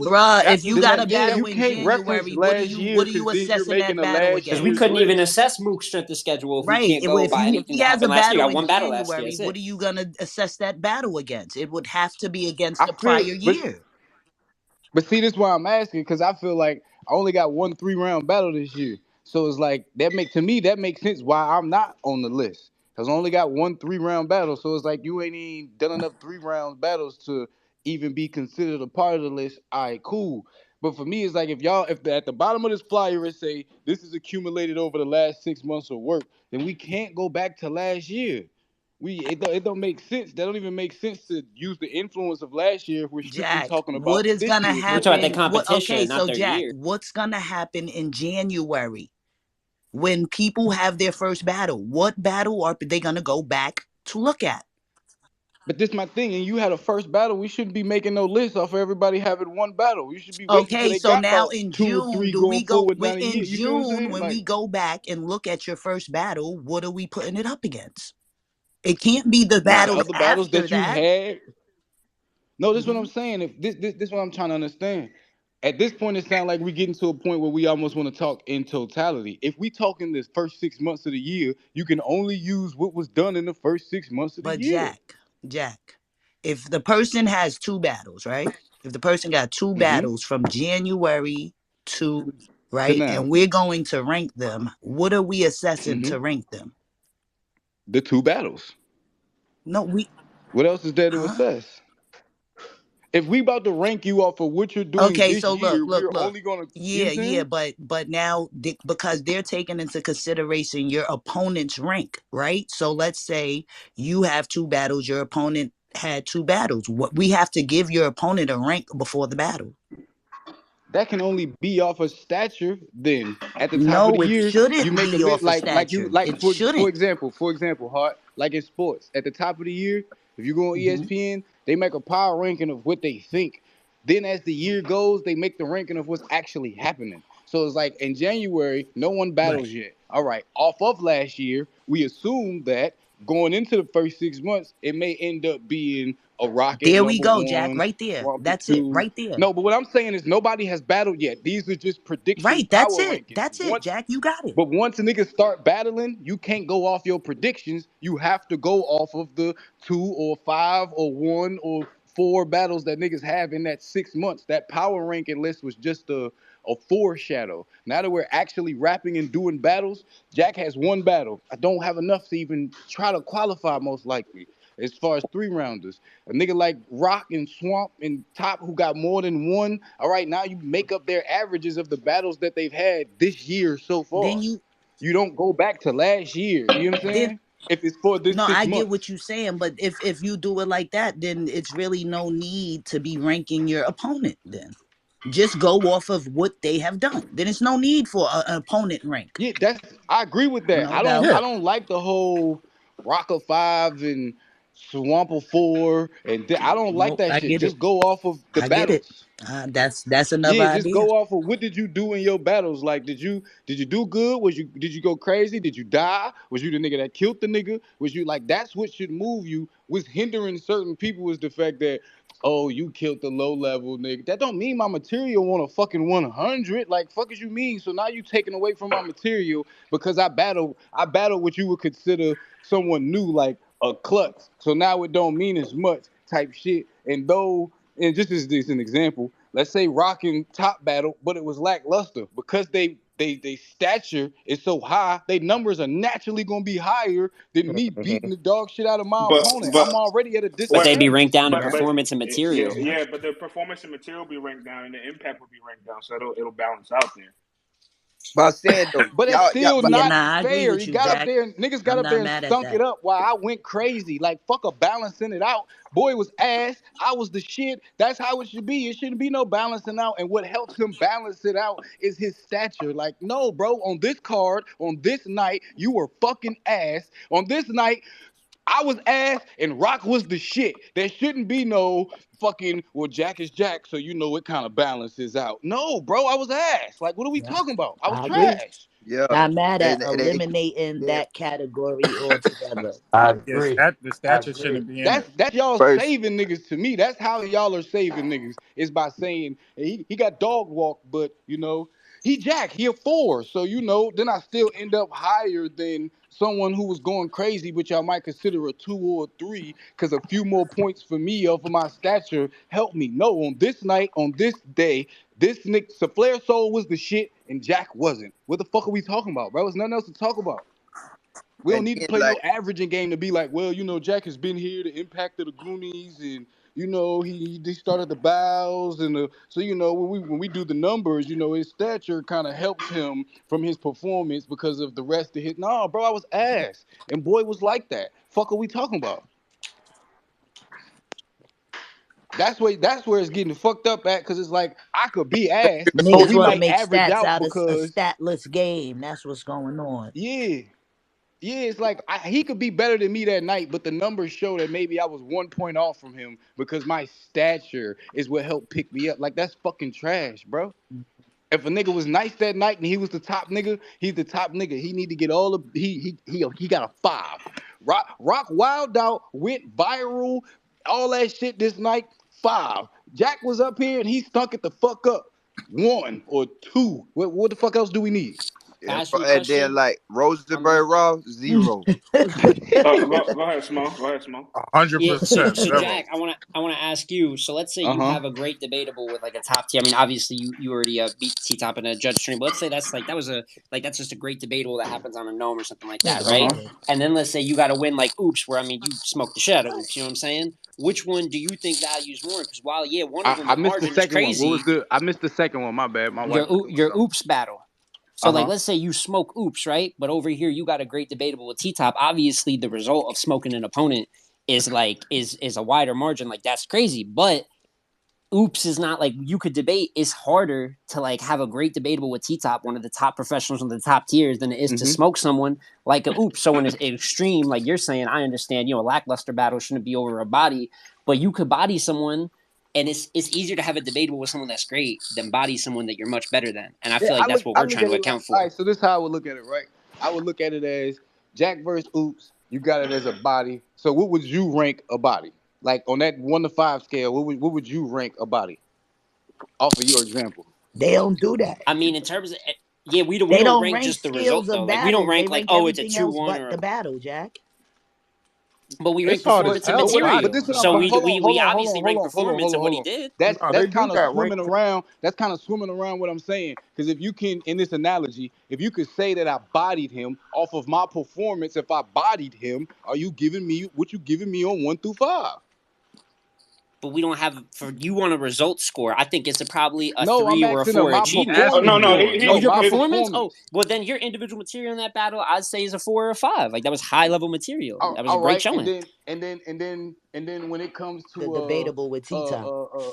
if was you then got a that battle you in can't reference January, what are last you year what are because you then you're assessing making that a battle last Because we against? year's couldn't even list. assess Mook's strength of schedule if we Right. can't go by If anything he that has a happened last year. battle Got in one battle last year. January, That's what it. are you gonna assess that battle against? It would have to be against I the prior feel, year. but see, this is why I'm asking because I feel like I only got one 3 round battle this year, so it's like that makes sense why I'm not on the list because I only got one 3 round battle. So it's like you ain't even done enough 3 round battles to even be considered a part of the list. All right, cool. But for me, it's like if at the bottom of this flyer it say this is accumulated over the last 6 months of work, then we can't go back to last year. It don't make sense. That don't even make sense to use the influence of last year if we're strictly Jack, talking what about is this gonna year's We're talking about their happen? performance. What okay, competition, not so their Jack, year. what's gonna happen in January when people have their first battle? What battle are they gonna go back to look at? But this my thing, and you had a first battle. We shouldn't be making no list off of everybody having one battle. We should be waiting till Okay, they so got now about in 2 or 3 June, do going we go forward down the in year. You feel what I'm June saying? when Like we go back and look at your first battle? What are we putting it up against? It can't be the the battles other battles after that you that. had. No, this is what I'm Mhm. saying. If this what I'm trying to understand. At this point, it sounds like we're getting to a point where we almost want to talk in totality. If we talk in this first 6 months of the year, you can only use what was done in the first 6 months of the But year. Jack, if the person has two battles, right? If the person got two Hmm. battles from January to To right, now. and we're going to rank them, what are we assessing Hmm. to rank them? The two battles. No, we What else is there to huh? assess? If we about to rank you off of what you're doing Okay, this so look, year, look, we're look. only gonna, you know what Yeah, I'm yeah, saying? but now because they're taking into consideration your opponent's rank, right? So let's say you have two battles, your opponent had two battles. What we have to give your opponent a rank before the battle. That can only be off of stature. Then at the top of the No, it year, you shouldn't make a be lit off of like you stature. like It for shouldn't. example, Hart, like in sports, at the top of the year, if you go on Hmm. ESPN, they make a power ranking of what they think. Then as the year goes, they make the ranking of what's actually happening. So it's like in January, no one Right. battles yet. All right, off of last year, we assume that going into the first 6 months, it may end up being a Rocket There we number go, Jack. one, Right there. Swamp at That's it. two. Right there. No, but what I'm saying is nobody has battled yet. These are just prediction Right. That's power it. rankings. That's it, Jack. You got it. But once niggas start battling, you can't go off your predictions. You have to go off of the 2 or 5 or 1 or 4 battles that niggas have in that 6 months. That power ranking list was just a foreshadow. Now that we're actually rapping and doing battles, Jack has one battle. I don't have enough to even try to qualify, most likely, as far as 3 rounders. A nigga like Rock and Swamp and Top who got more than one. All right, now you make up their averages of the battles that they've had this year so far. Then you You don't go back to last year. You know what I'm then saying? If it's for this no, six I get what months. you're saying, but if you do it like that, then it's really no need to be ranking your opponent then. Just go off of what they have done. Then it's no need for an opponent rank. Yeah, I agree with that. No I don't doubt. Yeah. I don't like the whole Rocker 5 and Swamper 4 and I don't like Nope, that I shit. get it. Just go off of the I get it. battles. That's another Yeah, just idea. go off of what did you do in your battles? Like, did you do good? Did you go crazy? Did you die? Was you the nigga that killed the nigga? Was you like that's what should move you? What's hindering certain people was the fact that you killed the low level nigga. That don't mean my material on a fucking 100. Like fuck as you mean? So now you taking away from my material because I battle what you would consider someone new like a klutz. So now it don't mean as much type shit. And just as this an example, let's say rocking top battle, but it was lackluster because they stature is so high, their numbers are naturally gonna be higher than me beating the dog shit out of my But opponent. but I'm already at a But what? they'd be ranked disadvantage. down in Right. performance and Yeah, material. yeah, but the performance and material will be ranked down, and the impact will be ranked down, so it'll balance out there. But I'm saying though, But that's y'all, still but Yeah, not nah, I agree fair. with He you, got up Jack. there, and niggas got I'm up not there and mad at stunk it that. up while I went crazy. Like, fuck a balancing it out. Boy was ass. I was the shit. That's how it should be. It shouldn't be no balancing out. And what helps him balance it out is his stature. Like, no, bro, on this card, on this night, you were fucking ass. On this night, I was ass and Rock was the shit. There shouldn't be no fucking, well, Jack is Jack, so you know it kind of balances out. No, bro, I was ass. Like, what are we Yeah, talking about? I was I agree. trash. yeah, Not mad at and eliminating yeah, that category altogether. I Yes, agree. that the I statue agree. shouldn't be in there. That's y'all first, saving niggas to me. That's how y'all are saving niggas is by saying he got dog walk, but he Jack, he a 4. So then I still end up higher than someone who was going crazy, which y'all might consider a 2 or 3, because a few more points for me over my stature helped me. No, on this night, on this day, this Nick Flair Soul was the shit and Jack wasn't. What the fuck are we talking about, bro? There's nothing else to talk about. We don't and need to then play no like averaging game to be like, well, Jack has been here, the impact of the Goonies, and he started the bows and so when we do the numbers, his stature kind of helps him from his performance because of the rest of his. No, bro, I was ass, and boy was like that. Fuck, are we talking about? That's where it's getting fucked up at, because it's like I could be ass, but Niggas we want to might make average stats out out of a because statless game. That's what's going on. yeah. Yeah, it's like he could be better than me that night, but the numbers show that maybe I was 1 point off from him because my stature is what helped pick me up. Like, that's fucking trash, bro. If a nigga was nice that night and he was the top nigga, he's the top nigga. He need to get all the he got a 5. Rock Wild Out went viral, all that shit this night. 5. Jack was up here and he stunk it the fuck up. 1 or 2. What the fuck else do we need? Can I ask you a And then question, like Unreal? Rosenberg Raw 0. Go ahead, Smo. Go ahead, Smo. 100% So zero. Jack, I wanna ask you. So let's say you Uh-huh. have a great debatable with like a top tier. I mean, obviously you already beat T Top in a judge stream, but let's say that's just a great debatable that happens on a gnome or something like that, Nigga right? Uh-huh. said. And then let's say you got to win like Oops, where I mean you smoked the shit out of Oops. You know what I'm saying? Which one do you think values more? Because while one of them I the missed the margin is second one. What was crazy, the? I missed the second one. My bad. My wife was doing your something. Oops battle. So Uh like huh. let's say you smoke Oops, right? But over here you got a great debatable with T Top. Obviously the result of smoking an opponent is like is a wider margin. Like that's crazy. But Oops is not like you could debate. It's harder to like have a great debatable with T Top, one of the top professionals on the top tiers, than it is to Mm-hmm. smoke someone like a Oops. So when it's extreme, like you're saying, I understand, a lackluster battle shouldn't be over a body, but you could body someone, and it's easier to have a debatable with someone that's great than body someone that you're much better than. And I Yeah, feel like that's what I we're look trying at to it like, account all for. right. So this is how I would look at it, right? I would look at it as Jack versus Oops. You got it as a body. So what would you rank a body? Like on that 1 to 5 scale, what would you rank a body off of your example? They don't do that. I mean, in terms of yeah, we They don't don't rank rank just the result skills though. of Like we don't battles. They rank like, rank oh, it's a everything else 2-1 but or the battle, Jack. but we rank It's hard as performance and hell But with wait, but material. this is what items, I'm. So But bro. we obviously rank performance and what he on. did. That's No, they that's do kind of got swimming ranked. around. That's kind of swimming around what I'm saying. Because if you can, in this analogy, if you could say that I bodied him off of my performance, if I bodied him, are you giving me what you giving me on 1 through 5? But we don't have for you want a result score. I think it's probably a No, 3 I'm or a asking of 4 my He achievement. oh performance no Asking no for score. it, Oh, No, he your my if performance? Oh, performance. well then your individual material in that battle, I'd say is a 4 or a 5. Like that was high level material. That was a All great right, and showing. then when it comes The to debatable with uh, T-Top. uh, uh,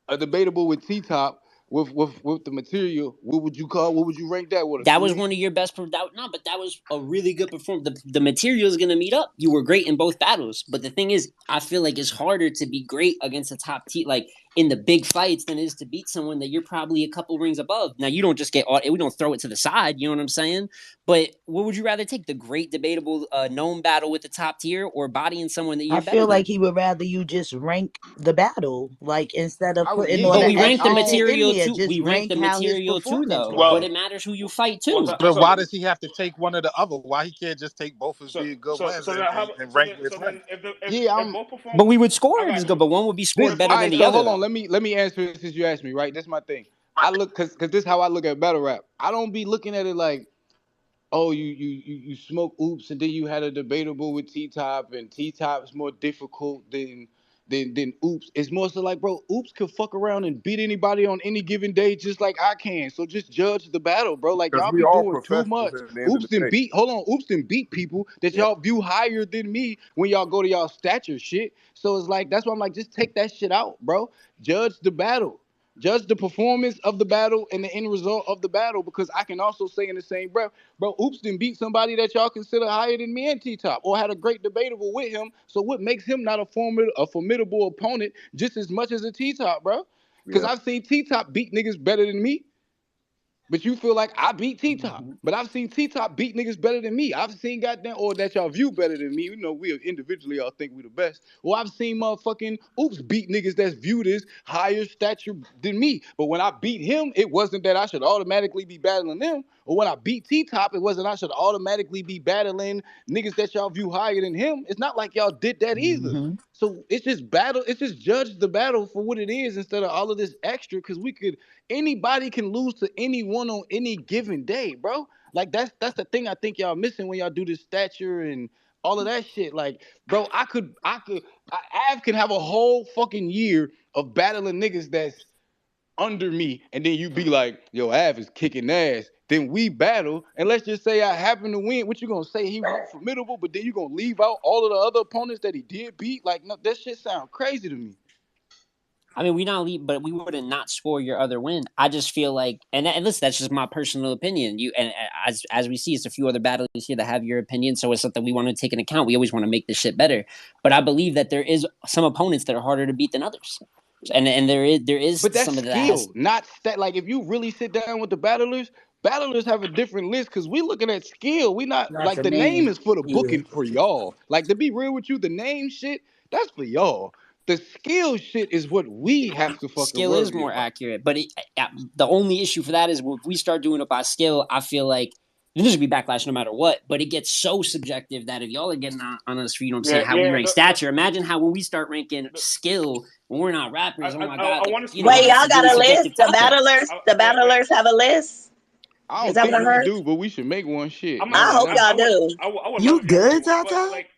a debatable with T Top with the material, what would you rank that with, a That was 3? one of your best. No, but that was a really good performance. The material is going to meet up. You were great in both battles, but the thing is, I feel like it's harder to be great against a top team, like in the big fights, than it is to beat someone that you're probably a couple rings above. Now you don't just we don't throw it to the side. You know what I'm saying? But what would you rather take, the great debatable known battle with the top tier, or bodying someone that I you're better feel like than? he would rather you just rank the battle, like instead of I would, putting yeah, all But yeah, the we like rank the I extra don't. shit in material there. too. Just We rank rank the how his material too, performance though. But well was. it matters who you fight well too. but so why does he have to take one or the other? Why he can't just take both as being good wins so and, then and, how and so rank then with so rank? then if the Yeah, if I'm. both perform But we would score I it just got go. you. But one would be This, scored all better than right. the So other, hold on. though. Let me answer it since you asked me. Right. This is my thing. I look because this is how I look at battle rap. I don't be looking at it like, oh, you smoke Oops and then you had a debatable with T Top and T Top's more difficult than Oops. It's more so like, bro, Oops can fuck around and beat anybody on any given day just like I can. So just judge the battle, bro. Like Because y'all we be all doing too professionals much. at the end of Oops the didn't day. beat. Hold on, Oops didn't beat people that Yeah. y'all view higher than me when y'all go to y'all stature shit. So it's like that's why I'm like, just take that shit out, bro. Judge the battle. Judge the performance of the battle and the end result of the battle, because I can also say in the same breath, bro, Oops didn't beat somebody that y'all consider higher than me and T Top, or had a great debatable with him. So what makes him not a formidable opponent just as much as a T Top, bro? Because Yeah. I've seen T Top beat niggas better than me. But you feel like I beat T Top. But I've seen T Top beat niggas better than me. I've seen goddamn, or that y'all view better than me. You know, we individually all think we the best. Or I've seen motherfucking Oops beat niggas that's viewed as higher stature than me. But when I beat him, it wasn't that I should automatically be battling them. Or when I beat T Top, it wasn't I should automatically be battling niggas that y'all view higher than him. It's not like y'all did that either. Hmm. So it's just battle. It's just judge the battle for what it is instead of all of this extra. Because anybody can lose to anyone on any given day, bro. Like that's the thing I think y'all missing when y'all do this stature and all of that shit. Like, bro, Av can have a whole fucking year of battling niggas that's under me, and then you be like, yo, Av is kicking ass. Then we battle, and let's just say I happen to win. What you gonna say? He went formidable, but then you gonna leave out all of the other opponents that he did beat? Like, no, that shit sound crazy to me. I mean, we not leave, but we wouldn't not score your other win. I just feel like, and listen, that's just my personal opinion. You and as we see, it's a few other battles here that have your opinion, so it's something we want to take into account. We always want to make this shit better, but I believe that there is some opponents that are harder to beat than others, and there is But that's some of that skill, not stat. Like if you really sit down with the battlers have a different list because we looking at skill. We not Not like for the name me. is for the Yeah. booking for y'all. Like to be real with you, the name shit that's for y'all. The skill shit is what we have to fucking Skill is worry more about. accurate, but the only issue for that is if we start doing it by skill, I feel like there's gonna be backlash no matter what. But it gets so subjective that if y'all are getting on us for how we rank stature, imagine how when we start ranking skill when we're not rappers. Oh my god, I want to see. Wait, that's y'all a really got a list? subjective topic. The Wait. battlers have a list? I Is don't that what think I we heard? do, but we should make one. Shit, I'm I not. I don't hope know. y'all do. I would love You if y'all good, made one, but Tata? like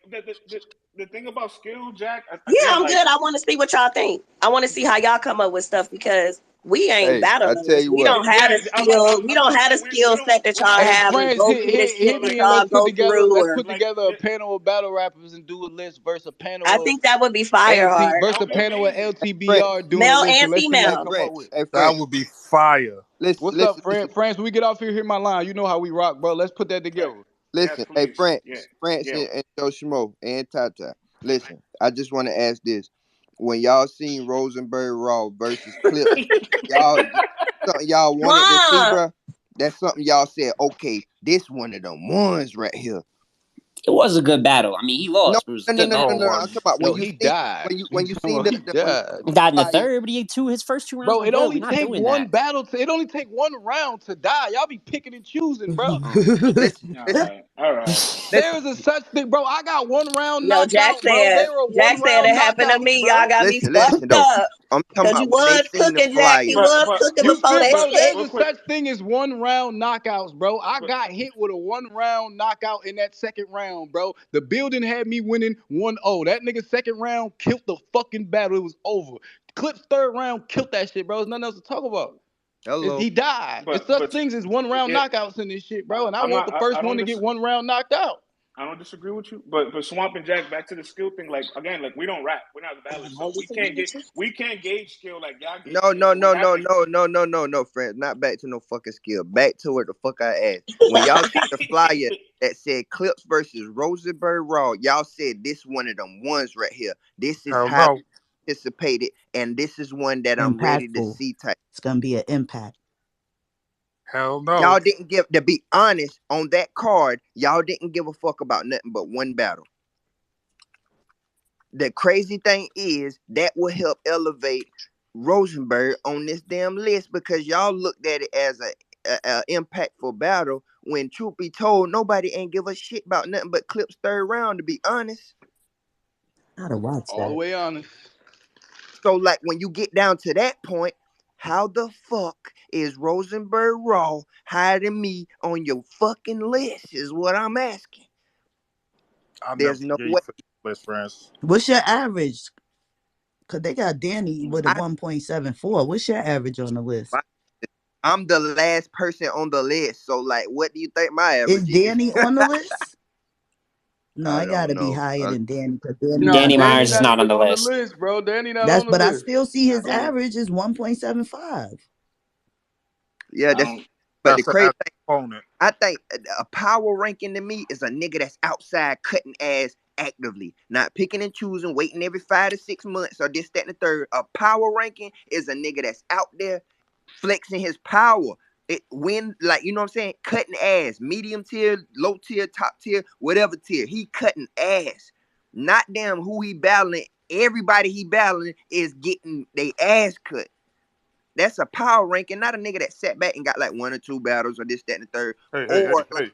the thing about skill, Jack. Yeah, Again, I'm like good. I want to see what y'all think. I want to see how y'all come up with stuff because we ain't Hey, I tell battlers. you We what. don't have yeah, the skill. We I'm don't saying have the like we skill don't set that we're y'all not Hey, like have or friends, go through the shit hit that me and y'all let's put go together. through. Let's Or put together a panel of battle rappers and do a list versus a panel I of think that would be fire LT hard. versus that a would be panel of amazing. Hey, French. LTBR doing a Male list, and and let's see what Hey, we female. come up French. with. Hey, That French. would be fire. Listen, What's up, listen, listen, France? We get off here, hit my line. You know how we rock, bro. Let's put that Right. together. Yes, listen. Hey, please. French. Yeah. France Yeah. and Joe Schmo and Tata. Listen, I just want to ask this: when y'all seen Rosenberg Raw versus Clips, y'all something y'all wanted to see, Swamp. bro? That's something y'all said. Okay, this one of them ones right here. It was a good battle. I mean, he No, lost, but it was a no, no, good no, no, No, it no. battle. I'm wasn't. talking about No, he died. when you seen He died. He died in the fire. third, but his first two rounds Bro, were it good. only We're not take doing one that. battle to. It only take one round to die. Y'all be picking and choosing, bro. Listen, All listen, right. All right. There listen, is a such thing, bro. I got one round Yo, knockout, bro. They were Jack one said round it happened to knockouts, me. Y'all bro. got me listen fucked though. up. I'm talking Cause you about when they was seen the cooking, Jack. You flyer. was But cooking You before feel, that bro? shit. There's real a quick. such thing as one round knockouts, bro. I But got hit with a one round knockout in that second round, bro. The building had me winning 1-0. That nigga second round killed the fucking battle. It was over. Clip's third round killed that shit, bro. There's nothing else to talk about. Hello. He died. It's but such but things as one round yeah. knockouts in this shit, bro. And I I'm want not. the first I one don't. to get one round knocked out. I don't disagree with you, but Swamp and Jack, back to the skill thing. Like again, like we don't rap, we're not the battlers, I so don't disagree with you. we can't gauge skill like y'all gauge No, skill. no, So we no, have no, to. no, no, no, no, no, friends. Not back to no fucking skill. Back to what the fuck I asked. When y'all seen the flyer that said Clips versus Rosenberg Raw, y'all said this one of them ones right here. This is Hell how no. anticipated, and this is one that I'm ready to Impactful. see type. It's gonna be an impact. Hell no. Y'all didn't give, to be honest, on that card, y'all didn't give a fuck about nothing but one battle. The crazy thing is that will help elevate Rosenberg on this damn list because y'all looked at it as a impactful battle when truth be told, nobody ain't give a shit about nothing but Clip's third round, to be honest. Gotta watch All the that. way honest. So like when you get down to that point, how the fuck is Rosenberg Raw hiding me on your fucking list is what I'm asking. I'll never There's no forgive you way. for this, friends. What's your average? Cause they got Danny with a I, 1.74. What's your average on the list? I'm the last person on the list. So like what do you think my Is average is? Danny on the list? No, I I don't gotta be know. higher than Danny because Danny Nah, not Danny on Danny Myers is there. not not on even the on the list. list, bro. Danny not on the But I list. still see his Danny, average is 1.75. Yeah, I that's don't. but the That's crazy an opponent. I think a power ranking to me is a nigga that's outside cutting ass actively, not picking and choosing, waiting every 5 to 6 months or this, that, and the third. A power ranking is a nigga that's out there flexing his power. It when like you know what I'm saying, cutting ass, medium tier, low tier, top tier, whatever tier. He cutting ass. Not damn who he battling. Everybody he battling is getting they ass cut. That's a power ranking, not a nigga that sat back and got like 1 or 2 battles or this, that, and the third. Hey, hey, hey, Or like hey.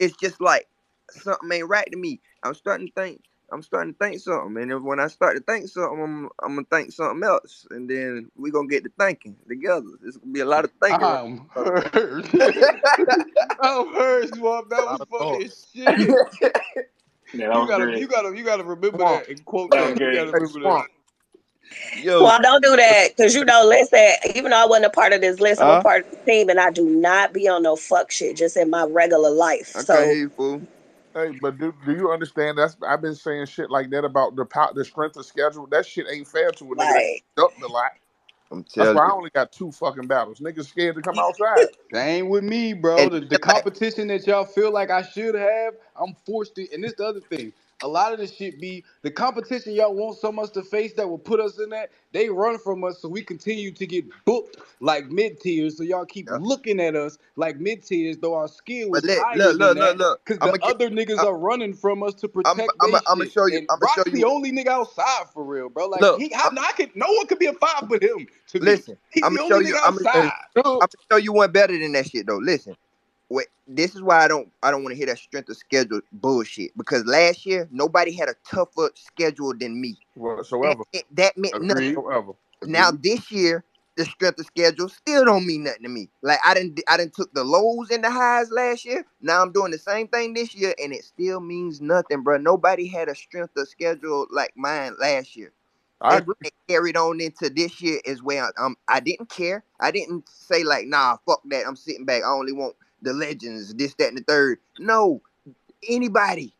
it's just like something ain't right to me. I'm starting to think something. And if, when I start to think something, I'm gonna think something else. And then we gonna get to thinking together. It's gonna be a lot of thinking right I'm now. hurt. I'm hurt, Swamp. That A lot was of funny as thoughts. shit. Yeah, that You was gotta, great. you gotta, you gotta remember Swamp. that and quote That was that. You great. gotta Hey, remember that. Swamp. Yo, Well, don't do that because you know, listen, even though I wasn't a part of this list, I'm a huh? part of the team and I do not be on no fuck shit just in my regular life. I can't hear So, you, fool. Hey, but do you understand? That's I've been saying shit like that about the strength of schedule. That shit ain't fair to a nigga that like, ducked a lot. I'm That's telling why I you. only got 2 fucking battles. Niggas scared to come outside. Same with me, bro. And The like, competition that y'all feel like I should have, I'm forced to. And this the other thing. A lot of the shit be the competition y'all want so much to face that will put us in that. They run from us, so we continue to get booked like mid tiers. So y'all keep yeah. looking at us like mid tiers, though our skill But is higher than that. look. Cause I'm the gonna get. other niggas are running from us to I'm protect I'm they I'm gonna shit. show you. And I'm gonna show Rock's you. the only nigga outside for real, bro. Like Look, he, no one could be a 5 but him to me. listen. He's I'm the gonna show only you. nigga And outside. Suge, I'm gonna show you one better than that shit though. Listen. Wait, this is why I don't want to hear that strength of schedule bullshit. Because last year nobody had a tougher schedule than me. whatsoever. That meant nothing. Agreed. Whatsoever. Now Agreed. this year, the strength of schedule still don't mean nothing to me. Like I didn't took the lows and the highs last year. Now I'm doing the same thing this year, and it still means nothing, bro. Nobody had a strength of schedule like mine last year, I and agree. it carried on into this year as well. I didn't care. I didn't say like, nah, fuck that. I'm sitting back. I only want the legends, this, that, and the third. No, anybody.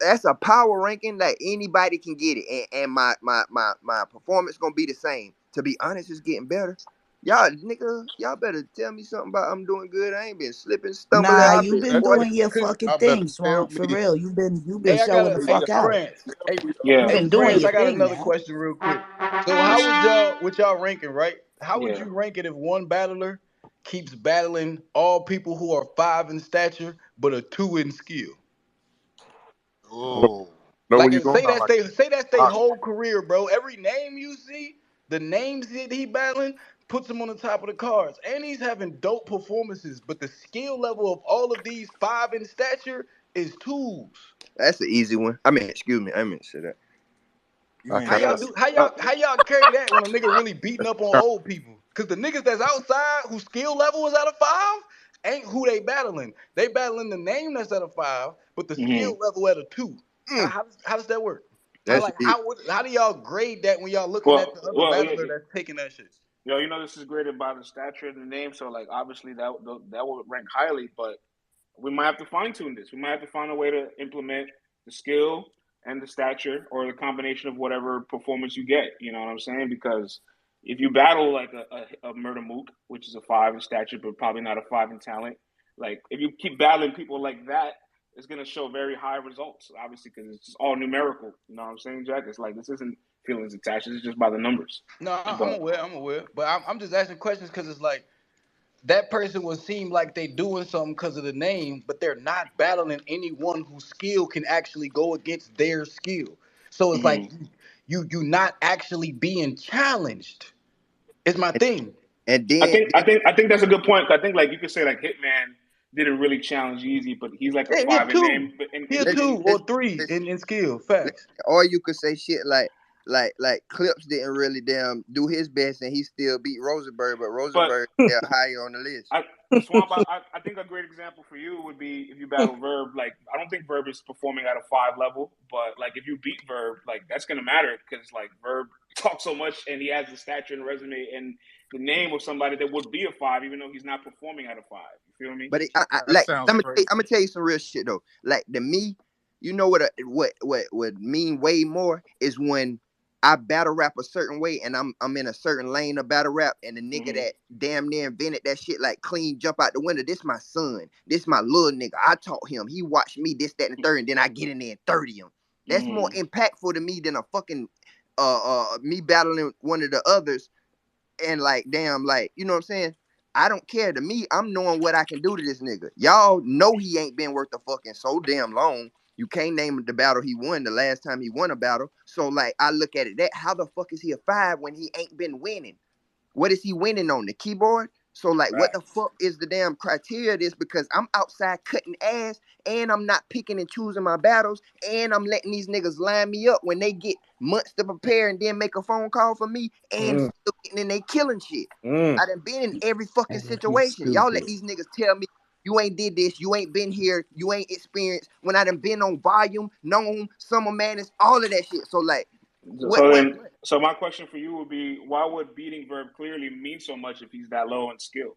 That's a power ranking that anybody can get it, and my performance gonna be the same. To be honest, it's getting better. Y'all nigga, y'all better tell me something about I'm doing good. I ain't been slipping, stumbling. Nah, I've you've been been That quarter. doing your Cause fucking y'all better thing, tell Swamp. For me. real. You've been Hey, I got showing the a hey fuck out. France. Hey, Yeah, You've hey been doing France, your I got thing, another man. question real quick. So how would y'all with y'all ranking, right? How would yeah. you rank it if one battler keeps battling all people who are 5 in stature but a 2 in skill? Know, Oh, know where Like you going? say that's Like, they I, whole career, bro. Every name you see, the names that he battling puts him on the top of the cards. And he's having dope performances, but the skill level of all of these 5 in stature is twos. that's an easy one. I mean, excuse me. I meant to say that. I How kind y'all of, That's do? How I, y'all? How y'all carry that when a nigga really beating up on old people? Cause the niggas that's outside whose skill level is at a 5 ain't who they battling. They battling the name that's at a 5, but the hmm skill level at a 2. Mm, How does that work? that's easy. How do y'all grade that when y'all looking at well, the other well, yeah, battler that's taking that shit? you know, this is great about the stature and the name. So, like, obviously that would rank highly, but we might have to fine tune this. We might have to find a way to implement the skill and the stature, or the combination of whatever performance you get. You know what I'm saying? Because if you battle like a murder mook, which is a 5 in stature, but probably not a 5 in talent, like if you keep battling people like that, it's gonna show very high results. Obviously, because it's just all numerical. You know what I'm saying, Jack? It's like this isn't feelings attached. It's just by the numbers. No, I'm But aware. I'm aware. But I'm just asking questions because it's like that person would seem like they doing something because of the name, but they're not battling anyone whose skill can actually go against their skill. So it's like mhm. you not actually being challenged. Is my And, thing. and I then, think I think I think that's a good point. I think like you could say like Hitman didn't really challenge Easy, but he's like a Yeah, he a 5 in two. name. But He a listen, two in or listen, three listen, in skill. listen. Facts. Or you could say shit like Clips didn't really damn do his best, and he still beat Rosenberg, but but Rosenberg still higher on the list. I Swamp, I think a great example for you would be if you battle Verb. Like I don't think Verb is performing at a 5 level, but like if you beat Verb, like that's gonna matter because like Verb talks so much and he has the stature and resume and the name of somebody that would be a 5, even though he's not performing at a 5. You feel me? But I that like sounds crazy. I'm gonna tell you some real shit though. Like the me, you know what would mean way more is when I battle rap a certain way and I'm in a certain lane of battle rap and the nigga Mm-hmm. that damn near invented that shit like clean jump out the window. This my son. This my little nigga. I taught him. He watched me this that and the third, and then I get in there and 30 him. That's more Mm-hmm. impactful to me than a fucking me battling one of the others and like damn like you know what I'm saying. I don't care. To me, I'm knowing what I can do to this nigga. Y'all know he ain't been worth the fucking so damn long. You can't name the battle he won the last time he won a battle. So like I look at it that how the fuck is he a 5 when he ain't been winning? What is he winning on the keyboard? So like, what the Facts. fuck is the damn criteria of this? Because I'm outside cutting ass, and I'm not picking and choosing my battles, and I'm letting these niggas line me up when they get months to prepare and then make a phone call for me, and Mm, still getting in they killing shit. mm. I done been in every fucking You situation. Y'all let stupid. these niggas tell me. You ain't did this. You ain't been here. You ain't experienced. When I done been on volume, known, summer madness, all of that shit. So like, So then, so my question for you would be, why would beating Verb clearly mean so much if he's that low in skill?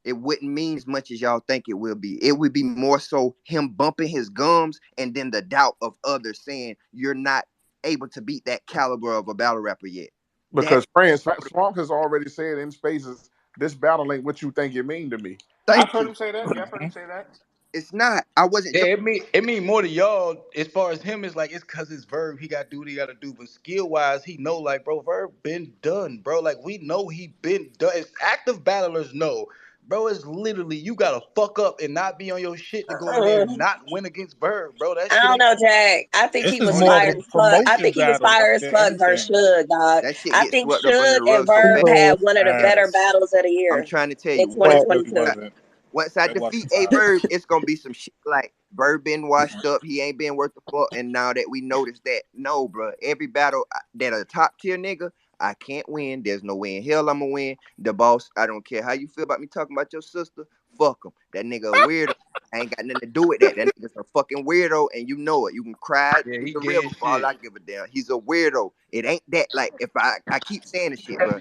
It wouldn't mean as much as y'all think it will be. It would be more so him bumping his gums and then the doubt of others saying you're not able to beat that caliber of a battle rapper yet. Because friends, Swamp has already said in spaces, this battle ain't what you think it mean to me. I've Thank heard you. him say that. Yeah, I've heard him say that. It's not. I wasn't Yeah, joking. it mean more to y'all as far as him. It's like it's cause it's Verb. He got to do what he got to do. But skill wise, he know like bro, Verb been done, bro. Like we know he been done. It's active battlers know, bro. It's literally you gotta fuck up and not be on your shit to go in there and not win against Verb, bro. That I shit don't ain't. know, Jack. I think This he is was Only more of fire a thing as fuck. I promotion think he was battle fire as than fuck versus anything. Suge, dog. that shit I gets think swept up under Suge the and rug so Verb fast. had So one of the better ass. battles of the I'm year trying to tell in you, No, once it really 2022. wasn't. once I It wasn't defeat A fire. Verb, it's gonna be some shit like Verb been washed up. He ain't been worth the fuck. And now that we notice that, no, bro, every battle that a top tier nigga, I can't win. There's no way in hell I'ma win. The boss, I don't care how you feel about me talking about your sister. Fuck him. That nigga a weirdo. I ain't got nothing to do with that. That nigga's a fucking weirdo, and you know it. You can cry Yeah, in he the gay river as for all shit. I give a damn. He's a weirdo. It ain't that. Like if I keep saying the shit, bro.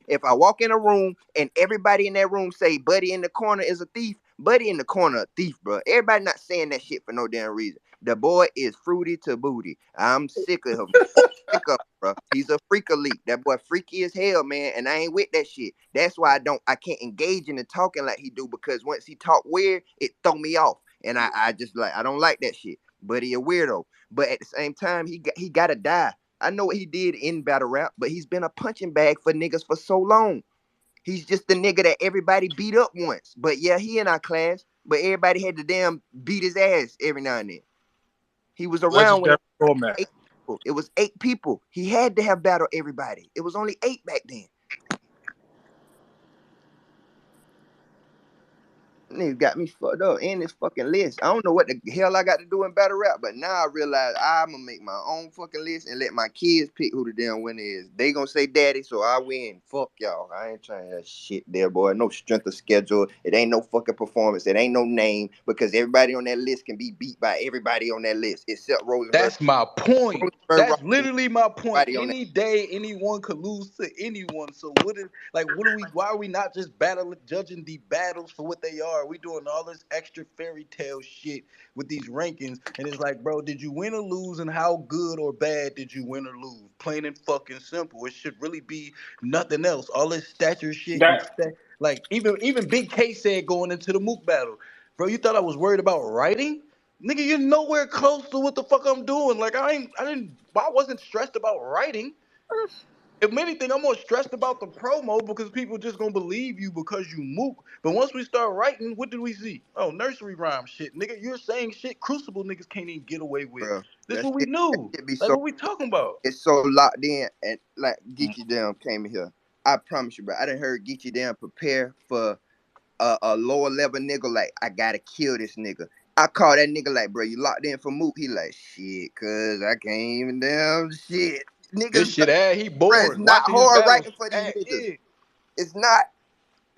If I walk in a room and everybody in that room say Buddy in the corner is a thief, Buddy in the corner a thief, bro. Everybody not saying that shit for no damn reason. The boy is fruity to booty. I'm sick of him. Sick of him, bro. He's a freak elite. That boy freaky as hell, man. And I ain't with that shit. That's why I can't engage in the talking like he do, because once he talk weird, it throw me off. And I just like, I don't like that shit. But he a weirdo. But at the same time, he gotta die. I know what he did in battle rap, but he's been a punching bag for niggas for so long. He's just the nigga that everybody beat up once. But yeah, he in our class, but everybody had to damn beat his ass every now and then. He was around when it Legendary was format. 8 people. It was 8 people. He had to have battled everybody. It was only 8 back then. Nigga got me fucked up in this fucking list. I don't know what the hell I got to do in battle rap, but now I realize I'm gonna make my own fucking list and let my kids pick who the damn winner is. They gonna say daddy, so I win. Fuck y'all. I ain't trying that shit there, boy. No strength of schedule. It ain't no fucking performance. It ain't no name, because everybody on that list can be beat by everybody on that list except Rosenberg. That's my point. Rosenberg That's Rock can literally my beat point. everybody on that. Any day, anyone could lose to anyone. So what is like? What are we? Why are we not just battling, judging the battles for what they are? We doing all this extra fairy tale shit with these rankings, and it's like, bro, did you win or lose, and how good or bad did you win or lose? Plain and fucking simple. It should really be nothing else. All this stature shit and That like even Big K said going into the Mook battle, bro. You thought I was worried about writing? Nigga, you're nowhere close to what the fuck I'm doing. Like I wasn't stressed about writing. If anything, I'm more stressed about the promo because people just gonna believe you because you mook. But once we start writing, what did we see? Oh, nursery rhyme shit. Nigga, you're saying shit Crucible niggas can't even get away with. Bro, This what we that knew. shit be Like so, what we talking about? it's so locked in, and like Geechee Down came in here. I promise you, bro. I done heard Geechee Down prepare for a lower level nigga. Like, I gotta kill this nigga. I call that nigga like, bro, you locked in for Mook. He like, shit, cuz I can't even damn shit. This Niggas, shit he bro, it's boring. not Watching his hard battles. writing for these niggas. Yeah. It's not.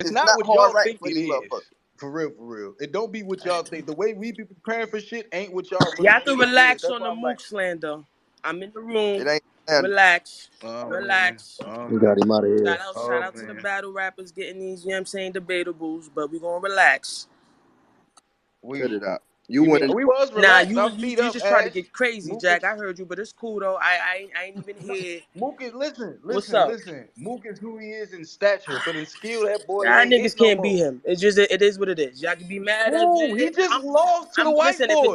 It's It's not not what hard y'all writing think for it these is. motherfuckers. For real, for real. It don't be what y'all think. The way we be preparing for shit ain't what y'all really Y'all can think it is. relax That's on why the I'm like, Mook slander. I'm in the room. It ain't slander. Relax. oh man, Relax. oh We got man, him out of here. Shout oh out to the man. battle rappers getting these, you know what I'm saying, debatables, but we gonna relax. Cut We it out. You You mean win. we was Nah, relaxed? I'm beat you up, just try to Ash. get crazy, Mook is Jack. I heard you, but it's cool though. I ain't even here. Mook is listen, What's listen, up? listen. Mook is who he is in stature, but in skill, that boy Y'all ain't niggas it no can't beat more. him. It's just it is what it is. Y'all can be mad at Who? He it. just lost to the I'm white listen. If it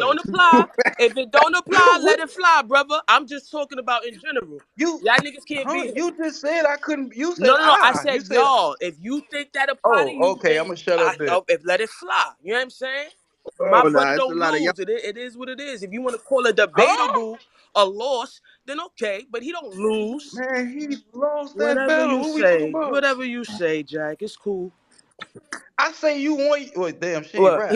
don't boys. apply, let What it fly, brother. I'm just talking about in general. you? Y'all niggas can't Huh? beat him. You just said I couldn't. You No, said no, no. I You said said y'all. If you think that apply to oh. you, Okay, then I'm gonna shut up there. if let it fly. You know what I'm saying? My Oh, brother nah, it's a don't lot of y'all. lose. It is what it is. If you want to call a Huh? debatable a loss, then okay. But he don't lose. Man, he lost that Whatever battle. you What we talking say, about? whatever you say, Jack. It's cool. I say you want. Wait, damn, she ain't What? rap.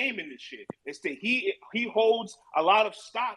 name in this shit. It's that he holds a lot of stock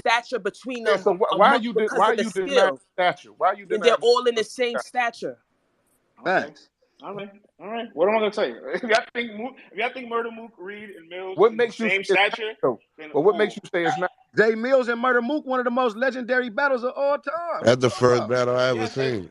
stature between Yeah, them so why you because why of the you denying skill. stature? Why you And they're denying all in the the same stature? stature. Okay. Facts. All right. All right. What am I gonna tell you? If y'all think Murder Mook, Reed, and Mills What is in the makes you say same it's not stature, though? then But what makes cool. you say it's not? Jay Mills and Murder Mook, one of the most legendary battles of all time. What That's you the talking first about? battle I ever Yes, they seen.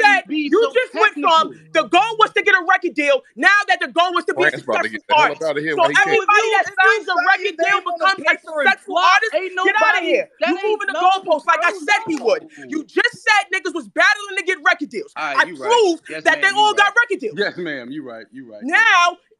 trying to be so went from technical. the goal was to get a record deal. Now that the goal was to be a France about to successful get the hell up artist. out of here So when he So can't. everybody that if you signs a sign your record deal name on a becomes a paper and successful flop, artist. ain't Get out of nobody here. You that ain't moving the no, goalposts like I bro. said he would. No. You just said niggas was battling to get record deals. All right, I you right. proved Yes, that they ma'am. You all got right. record deals. Yes, ma'am. You right. You right. Yes. Now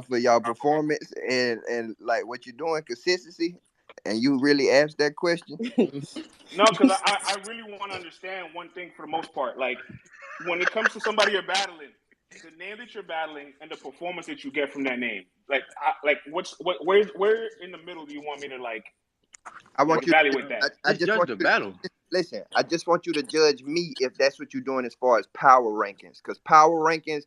off of y'all performance and like what you're doing, consistency. And you really asked that question? No, because I really want to understand one thing for the most part. Like, when it comes to somebody you're battling, the name that you're battling and the performance that you get from that name. Like, where in the middle do you want me to like I want you. evaluate that? I Just just judge want the you to battle. listen. I just want you to judge me if that's what you're doing as far as power rankings. Because power rankings,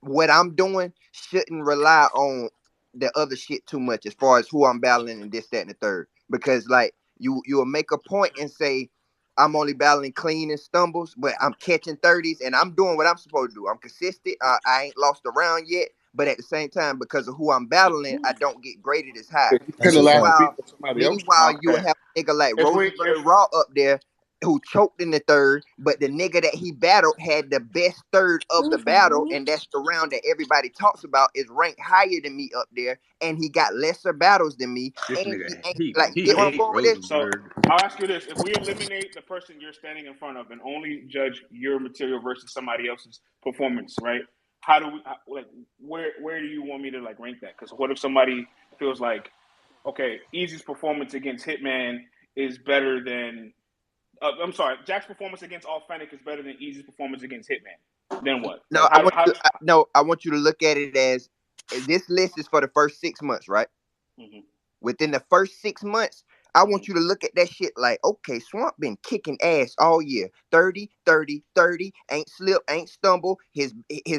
what I'm doing shouldn't rely on the other shit too much as far as who I'm battling and this, that, and the third. Because like you'll make a point and say I'm only battling clean and stumbles, but I'm catching 30s and I'm doing what I'm supposed to do. I'm consistent. I ain't lost a round yet, but at the same time, because of who I'm battling, I don't get graded as high. If you That's a penalize the fact. beat Meanwhile, for somebody else, meanwhile, you will Okay. have a nigga like If we Rosenberg Raw up there who choked in the third, but the nigga that he battled had the best third of the battle, and that's the round that everybody talks about is ranked higher than me up there, and he got lesser battles than me, This and he nigga, ain't like you he get where I'm hate going with this? so, Rosenberg. I'll ask you this: if we eliminate the person you're standing in front of and only judge your material versus somebody else's performance, right? How do we like? Where do you want me to like rank that? Because what if somebody feels like, okay, Easy's performance against Hitman is better than I'm sorry, Jack's performance against Authentic is better than Easy's performance against Hitman. Then what? Like No, I how? want you. No, I want you to look at it as this list is for the first 6 months, right? Mhm. Within the first 6 months, I want you to look at that shit like, okay, Swamp been kicking ass all year. 30, 30, 30, ain't slip, ain't stumble. His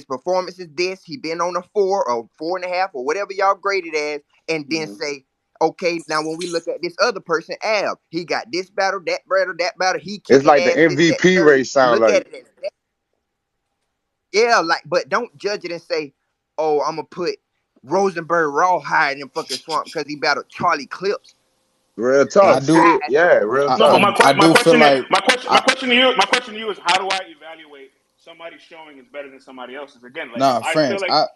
performance is this. He been on a 4 or 4.5 or whatever y'all graded as, and then Mhm. say, okay, now when we look at this other person, Ab, he got this battle, that battle, that battle, he it's kicking like the ass, this, that, MVP third. race sound Look like. at it as that. Yeah, like, but don't judge it and say, oh, I'm gonna put Rosenberg Raw higher than fucking Swamp because he battled Charlie Clips. Real I talk. do. See, High. yeah, real No, but talk. I my do feel question is like my I question to you is how do I evaluate somebody's showing is better than somebody else's? Again, like if nah, I feel friends. like I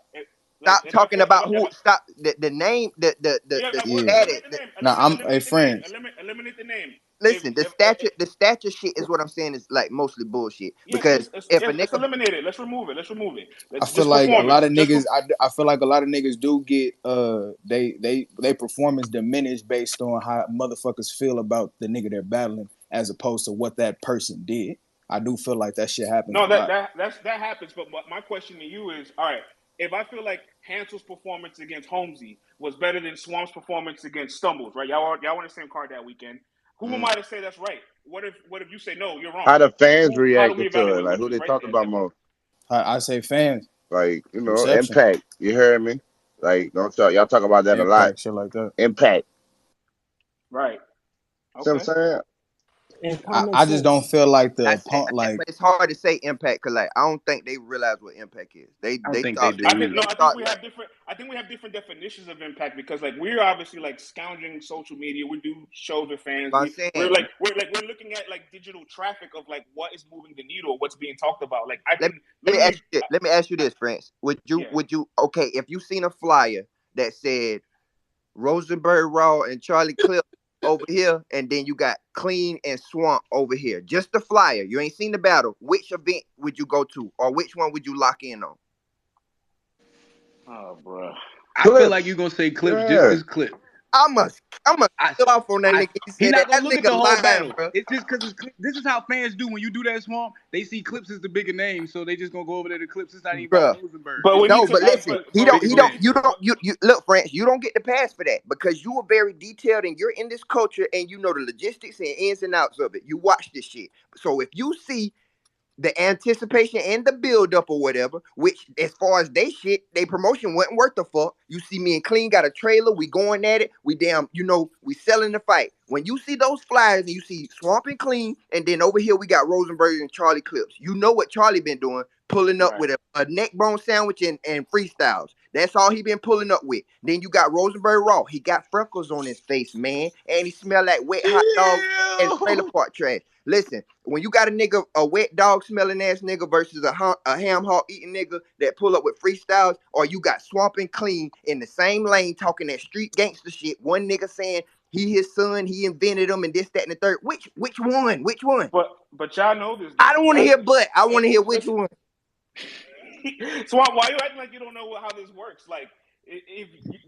Stop if I talking feel about who. Stop the name. yeah, The yeah. eliminate status. the name, Nah, I'm hey eliminate the name, friends. eliminate the name. If Listen, the stature shit is what I'm saying is like mostly bullshit. yes, Because if a it's nigga, eliminated. Let's remove it. Let's remove it. I Let's feel just like a lot performance. of niggas. I feel like a lot of niggas do get they performance diminished based on how motherfuckers feel about the nigga they're battling as opposed to what that person did. I do feel like that shit happens a No, lot. that happens. But my question to you is, all right, if I feel like Hansel's performance against Holmesy was better than Swamp's performance against Stumbles, right? Y'all on the same card that weekend. Who am I to say that's right? What if you say no, you're wrong? How the fans How do we reacted to it, evaluate like which who is they right talking about there? more, I say fans, like reception, impact. You heard me? Like don't talk. Y'all talk about that a lot. impact, shit like that. Impact. Right. See what I'm Okay. saying? And common I just don't sense. feel like the that's opponent like but it's hard to say impact because like I don't think they realize what impact is. They I don't they think they thought do either. they I think thought we like have different. I think we have different definitions of impact because like we're obviously like scounging social media. We do shows with fans. I'm saying. We're looking at like digital traffic of like what is moving the needle, what's being talked about. Like I Let me can let me ask literally, you this. Let me ask you this, France. yeah. Would you okay if you seen a flyer that said Rosenberg Raw and Charlie Clip over here, and then you got Clean and Swamp over here. Just the flyer. You ain't seen the battle. Which event would you go to, or which one would you lock in on? Oh, bro. I feel like you're Clips. gonna say clips just Yeah. cause clip. I'm a I, kill off on that I, nigga. He he said that. not gonna That look at the nigga whole lying, battle. bro. It's just because it's clip. This is how fans do when you do that Swamp. They see clips as the bigger name, so they just gonna go over there to clips. It's not even about Bruh. Rosenberg. But It's we just need No, to, but listen, he don't, bigger but we need name. to, but you look, France, you don't get the pass for that because you are very detailed and you're in this culture and you know the logistics and ins and outs of it. You watch this shit. So if you see the anticipation and the build up or whatever, which as far as they shit, they promotion wasn't worth the fuck. You see me and Clean got a trailer, we going at it, we damn, we selling the fight. When you see those flyers and you see Swamp and Clean, and then over here we got Rosenberg and Charlie Clips. You know what Charlie been doing, pulling up right, with a neck bone sandwich and freestyles. That's all he been pulling up with. Then you got Rosenberg Raw. He got freckles on his face, man, and he smell like wet hot dog and trailer Ew. park trash. Listen, when you got a nigga, a wet dog smelling ass nigga versus a ham hock eating nigga that pull up with freestyles, or you got Swamp and Clean in the same lane talking that street gangster shit. One nigga saying he his son, he invented him, and this, that, and the third. Which one? Which one? but y'all know this I though. don't want to Y'all, hear but. I want to hear which listen. one. So why you acting like you don't know how this works? Like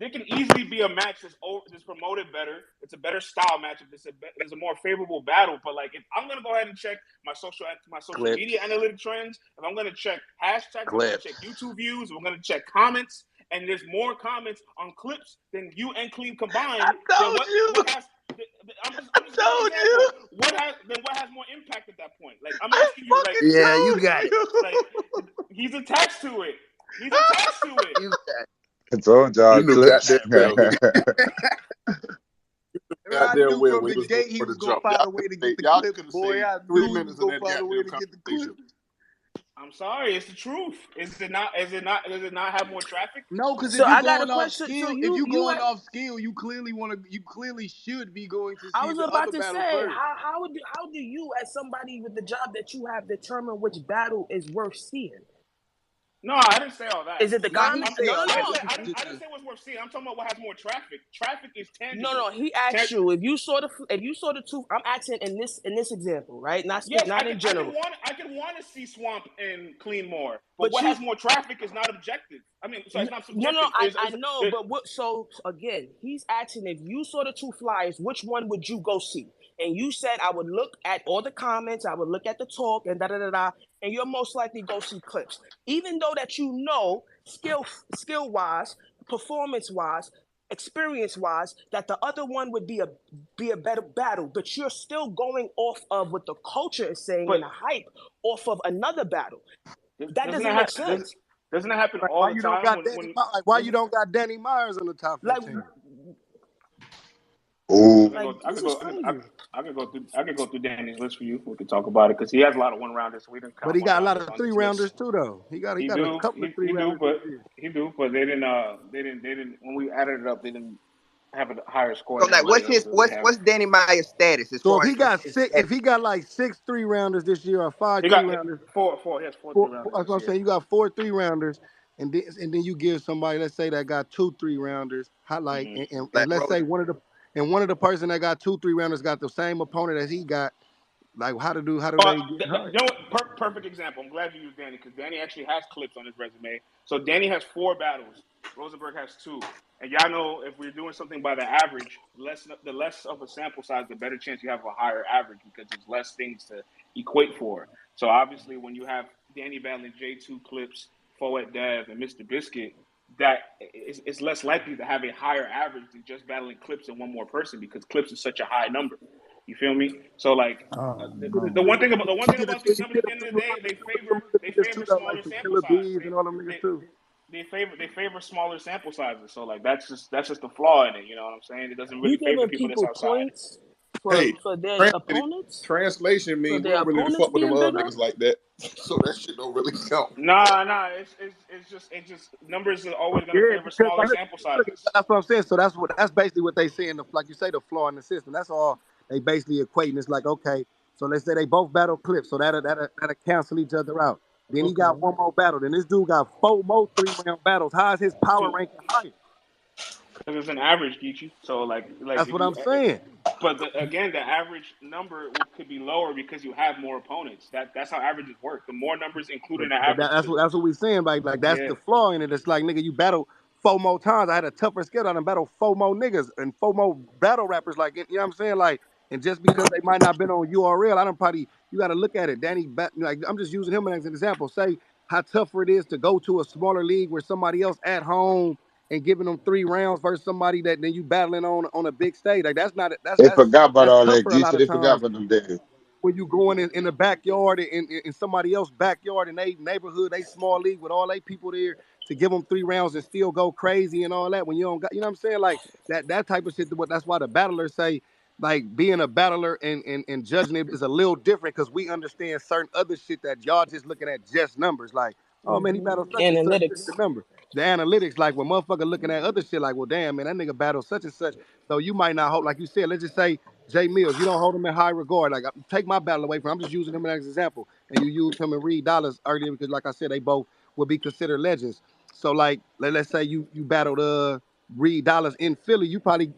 there can easily be a match that's promoted better. It's a better style matchup. There's a more favorable battle. But like, if I'm gonna go ahead and check my social Clips. media analytic trends, if I'm gonna check hashtags, if I'm gonna Clips. check YouTube views, if I'm gonna check comments, and there's more comments on clips than you and Clean combined, then what has I'm just giving an example. What has more impact at that point? Like, I'm asking you, like, Yeah, you got it. like he's attached to it. He's attached to it. You got it. I told y'all You knew clips. goddamn well. I Goddamn knew well from we the was gate he for was the gonna jump. find Y'all a way to could get the y'all clips, could have boy. saved I 3 knew he was minutes of gonna that find a way goddamn to get the conversation. clips. I'm sorry, it's the truth. Does it not have more traffic? No, because So if you I got a going off question. So skill, if you you going off skill, you clearly should be going to I see was the about other to battle say, first. how do you, as somebody with the job that you have, determine which battle is worth seeing? No, I didn't say all that. Is it the Nah, he comment? say No, all no, I that. didn't no. say What you I didn't say what's worth seeing. I'm talking about what has more traffic. Traffic is No, tangible. no. He asked you if you saw the two. I'm asking in this example, right? Yes, Not in general. I can want to see Swamp and Clean more, but But what you has more traffic is not objective. I mean, sorry, it's not no. subjective. I know, but what? So again, he's asking if you saw the two flyers, which one would you go see? And you said I would look at all the comments, I would look at the talk, and da da da da. And you're most likely go see clips, even though that you know skill wise, performance wise, experience wise, that the other one would be a better battle. But you're still going off of what the culture is saying but and the hype off of another battle. That doesn't doesn't make that sense. doesn't that happen Like all why the you don't time got when Why you doesn't don't got Danny Myers in the top Like 15? Ooh. this is crazy. I could go through Danny's list for you. We could talk about it because he has a lot of one rounders. So we didn't But count he one got a lot rounders of on three this list. rounders too, though. He got a couple of three rounders this year. He do, but they didn't when we added it up, they didn't have a higher score So than like, everybody else. So they have what's Danny Meyer's status as So if far he as got his if he got like 6 3-rounders this year or 5 he got 3-rounders, four. He has four 3-rounders that's what this I'm year. saying. You got 4 3-rounders, and then you give somebody, let's say that got 2 3-rounders, highlight, Mm-hmm. and like let's say Rosen? one of the person that got 2 3-rounders got the same opponent as he got. Like how do they get hurt? You know what? Perfect example. I'm glad you used Danny because Danny actually has clips on his resume. So Danny has 4 battles. Rosenberg has 2. And y'all know if we're doing something by the average, the less of a sample size, the better chance you have a higher average because there's less things to equate for. So obviously, when you have Danny battling J2 clips, Foet Dev, and Mr. Biscuit, that it's less likely to have a higher average than just battling clips and one more person because clips is such a high number. You feel me? So like Oh the no. one thing about these He numbers get at the a end of the three day, rounders with some other they niggas too favor though, like smaller some sample killer size. bees and all them niggas too. They favor smaller sample sizes. So like that's just the flaw in it. You know what I'm saying? It doesn't You really favor giving people that's people outside. points Hey, for their translation, opponents? translation For mean we their don't really opponents fuck with them being other bigger? niggas like that. So that shit don't really count. Nah. It's just numbers are always gonna Yeah, favor because smaller like, sample look, sizes. that's what I'm saying. So that's basically what they saying. Like you say, the flaw in the system. That's all they basically equating. It's like, okay, so let's say they both battle clips, so that'll cancel each other out. Then he got Okay. one more battle. Then this dude got 4 more 3-round battles. How is his power Two, ranking higher? because it's an average, Geechee. So like That's if what you I'm saying. but again, the average number could be lower because you have more opponents. That's how averages work. The more numbers included in the But average, that's what we saying. Like that's yeah. the flaw in it. It's like nigga, you battle 4 more times. I had a tougher schedule. I done battle 4 more niggas and 4 more battle rappers. Like you know what I'm saying? Like, and just because they might not been on URL, I don't probably you got to look at it. Like I'm just using him as an example. Say how tougher it is to go to a smaller league where somebody else at home and giving them 3 rounds versus somebody that then you battling on a big stage. Like that's not They forgot about that's all that tougher a lot geese. of They forgot times about them days. when you going in the backyard in somebody else's backyard in they neighborhood, they small league with all they people there to give them 3 rounds and still go crazy and all that when you don't got, you know what I'm saying? Like that type of shit. That's why the battlers say like being a battler and judging it is a little different because we understand certain other shit that y'all just looking at just numbers. Like, oh man, he battled such and such. This Analytics. the number. The analytics, like when motherfucker looking at other shit, like, well, damn, man, that nigga battled such and such. So you might not hold, like you said, let's just say Jay Mills, you don't hold him in high regard. Like, take my battle away from him. I'm just using him as an example. And you used him and Reed Dollars earlier because, like I said, they both would be considered legends. So, like, let's say you battled Reed Dollars in Philly, you probably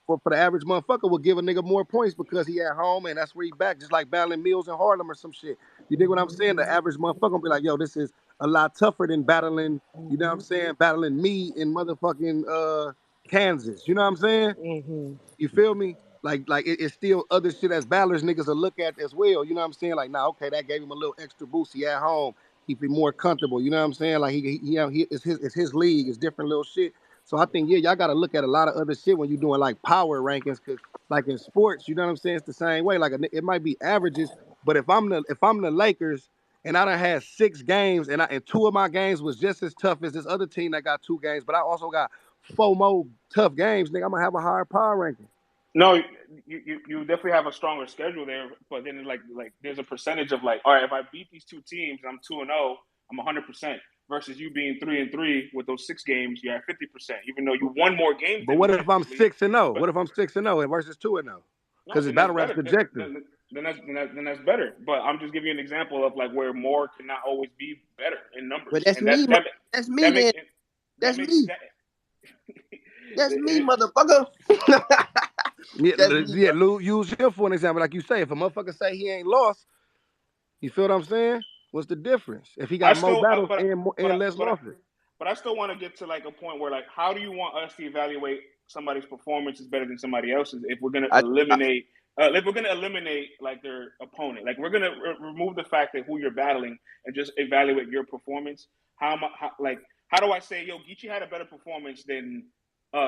for the average motherfucker would give a nigga more points because he at home and that's where he back, just like battling Mills in Harlem or some shit. You dig what I'm saying? The average motherfucker gonna be like, yo, this is a lot tougher than battling, you know what I'm saying? Battling me in motherfucking Kansas. You know what I'm saying? Mm-hmm. You feel me? Like it's still other shit as battlers niggas will look at as well. You know what I'm saying? Like, nah, okay, that gave him a little extra boost. He at home. He be more comfortable. You know what I'm saying? Like it's his league. It's different little shit. So I think y'all got to look at a lot of other shit when you're doing like power rankings, cause like in sports, you know what I'm saying? It's the same way. Like it might be averages, but if I'm the Lakers and I done had 6 games and two of my games was just as tough as this other team that got 2 games, but I also got 4 more tough games, nigga, I'm gonna have a higher power ranking. No, you definitely have a stronger schedule there, but then like there's a percentage of like, all right, if I beat these two teams, I'm 2-0, I'm 100%. Versus you being 3-3 with those 6 games, you're at 50%. Even though you won more games But than me what if I'm technically, 6-0? but What if I'm 6-0 versus 2-0? no, Because it's then that's battle rap better. subjective. Then that's better. But I'm just giving you an example of like where more cannot always be better in But numbers, that's and me. That's me. that makes Then it that that's makes me. that. That's me, it, motherfucker. Yeah, That's me, yeah. bro. Use him for an example. Like you say, if a motherfucker say he ain't lost, you feel what I'm saying? What's the difference? If he I got more still, battles but and less losses. but I still want to get to like a point where like, how do you want us to evaluate somebody's performance is better than somebody else's if we're gonna I eliminate if we're gonna eliminate like their opponent, like we're gonna remove the fact that who you're battling and just evaluate your performance. How do I say, yo, Geechee had a better performance than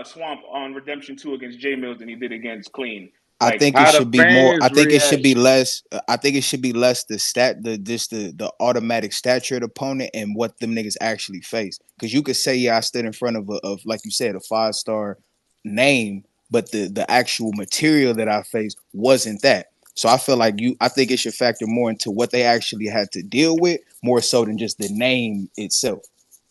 Swamp on Redemption 2 against J Mills than he did against Clean? I Like, think it How the should be more. I fans think it should react? be less. I think it should be less the automatic stature of the opponent and what them niggas actually face. Because you could say, yeah, I stood in front of like you said, a 5-star name, but the actual material that I faced wasn't that. So I feel like I think it should factor more into what they actually had to deal with, more so than just the name itself.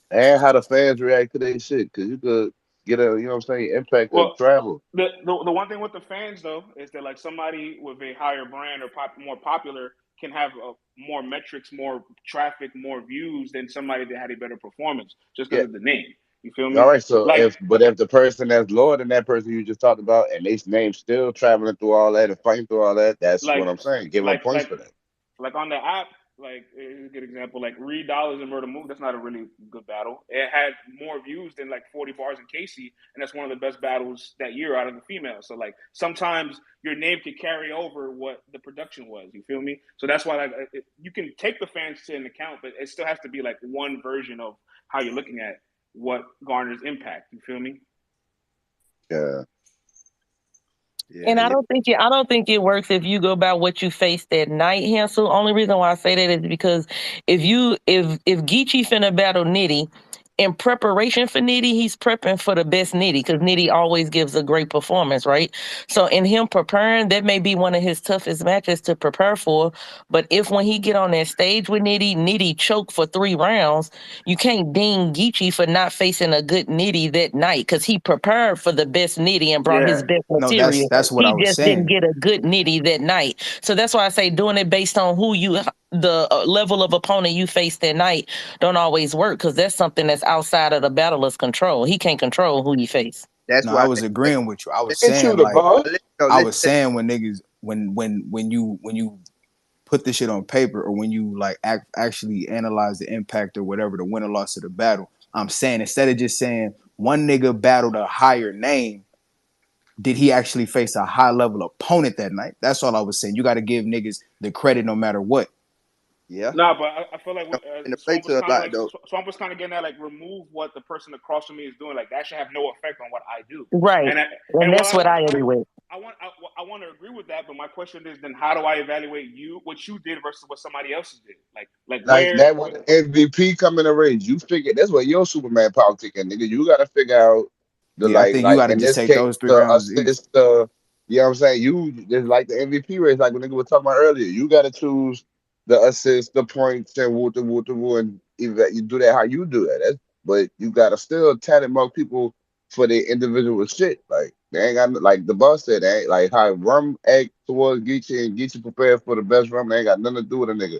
And how the fans react to their shit. Because you could get a, you know what I'm saying, impact of well, travel. the one thing with the fans though is that like somebody with a higher brand or more popular can have more metrics, more traffic, more views than somebody that had a better performance just because Yeah. of the name. You feel All me? right. So Like if the person that's lower than that person you just talked about and they name still traveling through all that and fighting through all that, that's like what I'm saying. Give them like points like for that. like on the app, like here's a good example. Like Reed Dollars and Murder Move, that's not a really good battle. It had more views than like 40 bars and Casey, and that's one of the best battles that year out of the females. So like sometimes your name could carry over what the production was. You feel me? So that's why like you can take the fans to an account, but it still has to be like one version of how you're looking at what garners impact. You feel me? Yeah. Yeah, And yeah. I don't think it works if you go by what you faced that night, Hansel. Only reason why I say that is because if Geechee finna battle Nitty, in preparation for Nitty, he's prepping for the best Nitty because Nitty always gives a great performance, right? So in him preparing, that may be one of his toughest matches to prepare for. But if when he get on that stage with Nitty, Nitty choke for 3 rounds, you can't ding Geechee for not facing a good Nitty that night because he prepared for the best Nitty and brought his Yeah. best No, that's material. that's what I He was just didn't saying. get a good Nitty that night. So that's why I say doing it based on the level of opponent you face that night don't always work because that's something that's outside of the battler's control. He can't control who he face. That's No, why I I was think agreeing with you. I was Ain't you saying the like boss? no, I listen, was saying when niggas when you put this shit on paper or when you like actually analyze the impact or whatever the win or loss of the battle, I'm saying instead of just saying one nigga battled a higher name, did he actually face a high level opponent that night? That's all I was saying. You got to give niggas the credit no matter what. yeah. No, but I feel like And to play Swamp was to a kind of lot like though. Swamp was kind of getting at like remove what the person across from me is doing. Like that should have no effect on what I do. Right. And I, And and while that's what I agree with. I want to agree with that, but my question is then how do I evaluate you what you did versus what somebody else did? Like Like that when the MVP come in the race, you figure that's what your Superman power kicking, nigga. You gotta figure out the Yeah, I think you like got to in just this take case those 3 the rounds easy. assist you know what I'm saying? You just like the MVP race, like what nigga was talking about earlier. You gotta choose the assist, the points, and woo and you do that how you do that. But you gotta still tally mark people for their individual shit. Like they ain't got like the boss said, they ain't like how rum act towards Geechee and Geechee prepared for the best rum. They ain't got nothing to do with a nigga.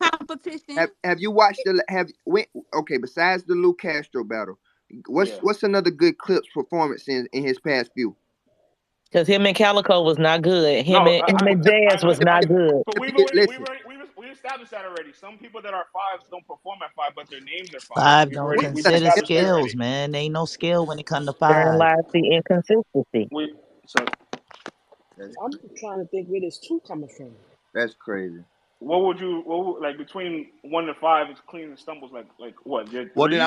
competition. Have you watched okay, besides the Lou Castro battle, Yeah. what's another good Clips performance in his past few? Because him and Calico was not good. Him No, and Jazz was not good. but Listen, we established that already. Some people that are fives don't perform at five, but their names are five. Five don't We've consider established that skills, already. man. Ain't no skill when it come to Therein five. lies the inconsistency. So I'm trying to think where this two coming from. that's crazy. what would like between 1 to 5? It's clean and stumbles. Like what? Your Well, then threes?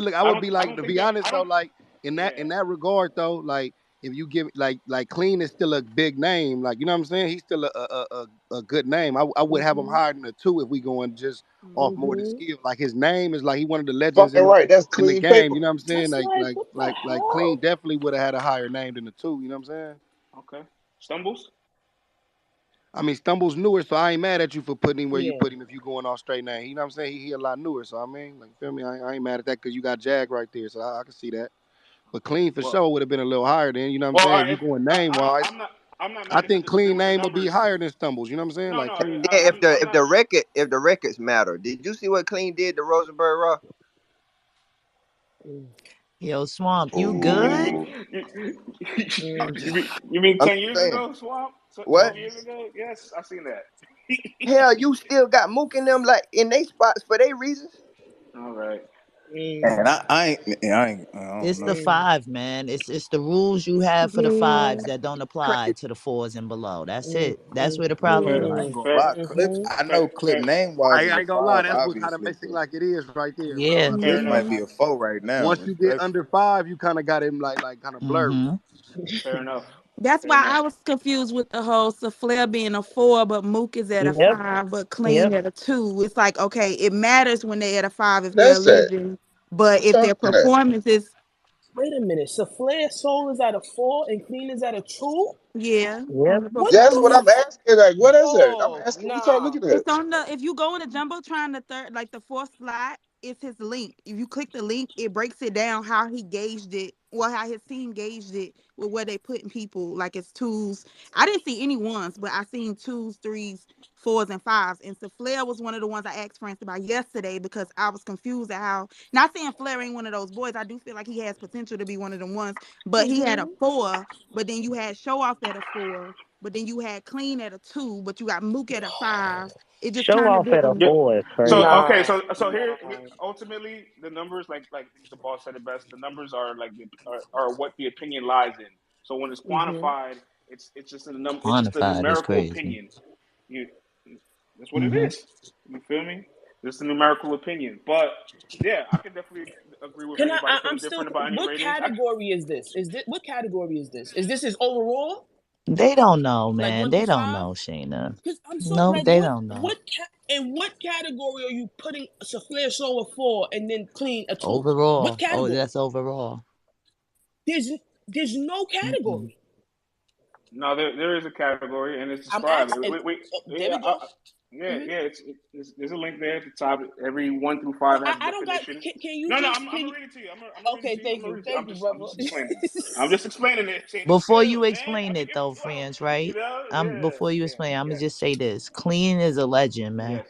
look, I would be I like, don't to think be that. honest I though, don't. like in Yeah. that regard though, like if you give like Clean is still a big name, like you know what I'm saying, he's still a good name. I would have him Mm-hmm. higher than a two if we going just off more than Mm-hmm. skill. Like his name is like he one of the legends Fucking right. That's in the clean game. paper. You know what I'm saying? Just Like like like what the like like Clean hell? definitely would have had a higher name than a two. You know what I'm saying? Okay. Stumbles. I mean, Stumble's newer, so I ain't mad at you for putting him where you Yeah. put him if you going off straight name. You know what I'm saying? He a lot newer, so I mean, like, feel me? I ain't mad at that because you got Jag right there, so I can see that. But Clean for Well, sure would have been a little higher then. You know what I'm well, saying? If you if going name wise, I'm not I mad at think the because Clean with the name would be numbers. higher than Stumbles. You know what I'm saying? No, Like no. Clean. Yeah, I'm not. if the records matter, did you see what Clean did to Rosenberg Raw? Mm. Yo, Swamp, you Ooh. good? Mm. You mean I'm 10 years saying, ago, Swamp? what? 12 years ago? Yes, I seen that. Hell, you still got Mook in them like in they spots for their reasons. All right. Mm. And I don't It's the know. Mm. five, man. It's the rules you have for the Yeah. fives that don't apply Crazy. to the fours and below. That's Mm. it. That's Mm. where the problem Fair, I ain't lies. Mm. gonna fair, lie. Clips, Mm-hmm. I fair, know Clip fair, name wise I is a ain't gonna lie, five, that's what kind of obviously, makes it but like it is right there, bro. Yeah. I fair mean, Clips enough. like might be a four right now, once you get especially. under five, you kind of got him like kind of blurry. Mm-hmm. Fair enough. That's Fair why enough. I was confused with the whole Souffleur being a 4, but Mook is at a Yep. 5, but Clean Yep. at a 2. It's like, okay, it matters when they're at a 5 if they're a That's that. legend, but Who if told their you that? performance is, Wait a minute. Souffleur Soul is at a 4 and Clean is at a 2? yeah, Yep. on the What That's the what I'm performance. asking. Like, what is it? I'm Oh, asking. What y'all nah. looking at? It's on the if you go in the jumbotron, the third, like the fourth slide, it's his link. If you click the link, it breaks it down how he gauged it, well, how his team gauged it with where they putting people, like it's twos. I didn't see any ones, but I seen twos, threes, fours, and fives. And so Flair was one of the ones I asked France about yesterday because I was confused at how. Not saying Flair ain't one of those boys. I do feel like he has potential to be one of them ones, but he had a Mm-hmm. 4, but then you had Show Off at a 4, but then you had Clean at a 2, but you got Mook at a 5. It just Show kind of off at a didn't. Yeah. four is So crazy. okay, Nah. so here Nah. ultimately the numbers like the boss said it best. The numbers are like are what the opinion lies in. So when it's Mm-hmm. quantified, it's just it's just a Quantified is numerical crazy. opinion. You that's what it Mm-hmm. is. You feel me? It's a numerical opinion. But yeah, I can definitely agree with Can I, anybody I'm feeling still, different about any what ratings. category is this? Is this, what category is this? Is this his overall? They don't know, Like man. 1 through They don't 5? know, Shayna. Because I'm so, Nope, like, they don't know. in what category are you putting Souffleur Soul a 4 and then Clean a 2? What Overall. Oh, category? that's overall. There's, there's no Mm-mm. category. No, there is a category and it's I'm described. asking, there Yeah, we go. yeah, Mm-hmm. yeah. There's a link there at the top. Every 1 through 5 has a I don't got, definition. can you No, no, just, I'm can gonna you, read it to you. I'm gonna read it okay, to you. I'm thank gonna you. read it to you. Thank you, I'm brother. just explaining. I'm just explaining it. Shane, Before chill, you man. explain I it take it though, slow. friends, You right? know? Before you Yeah, explain, I'm gonna yeah, just say this: Clean is a legend, man. yes.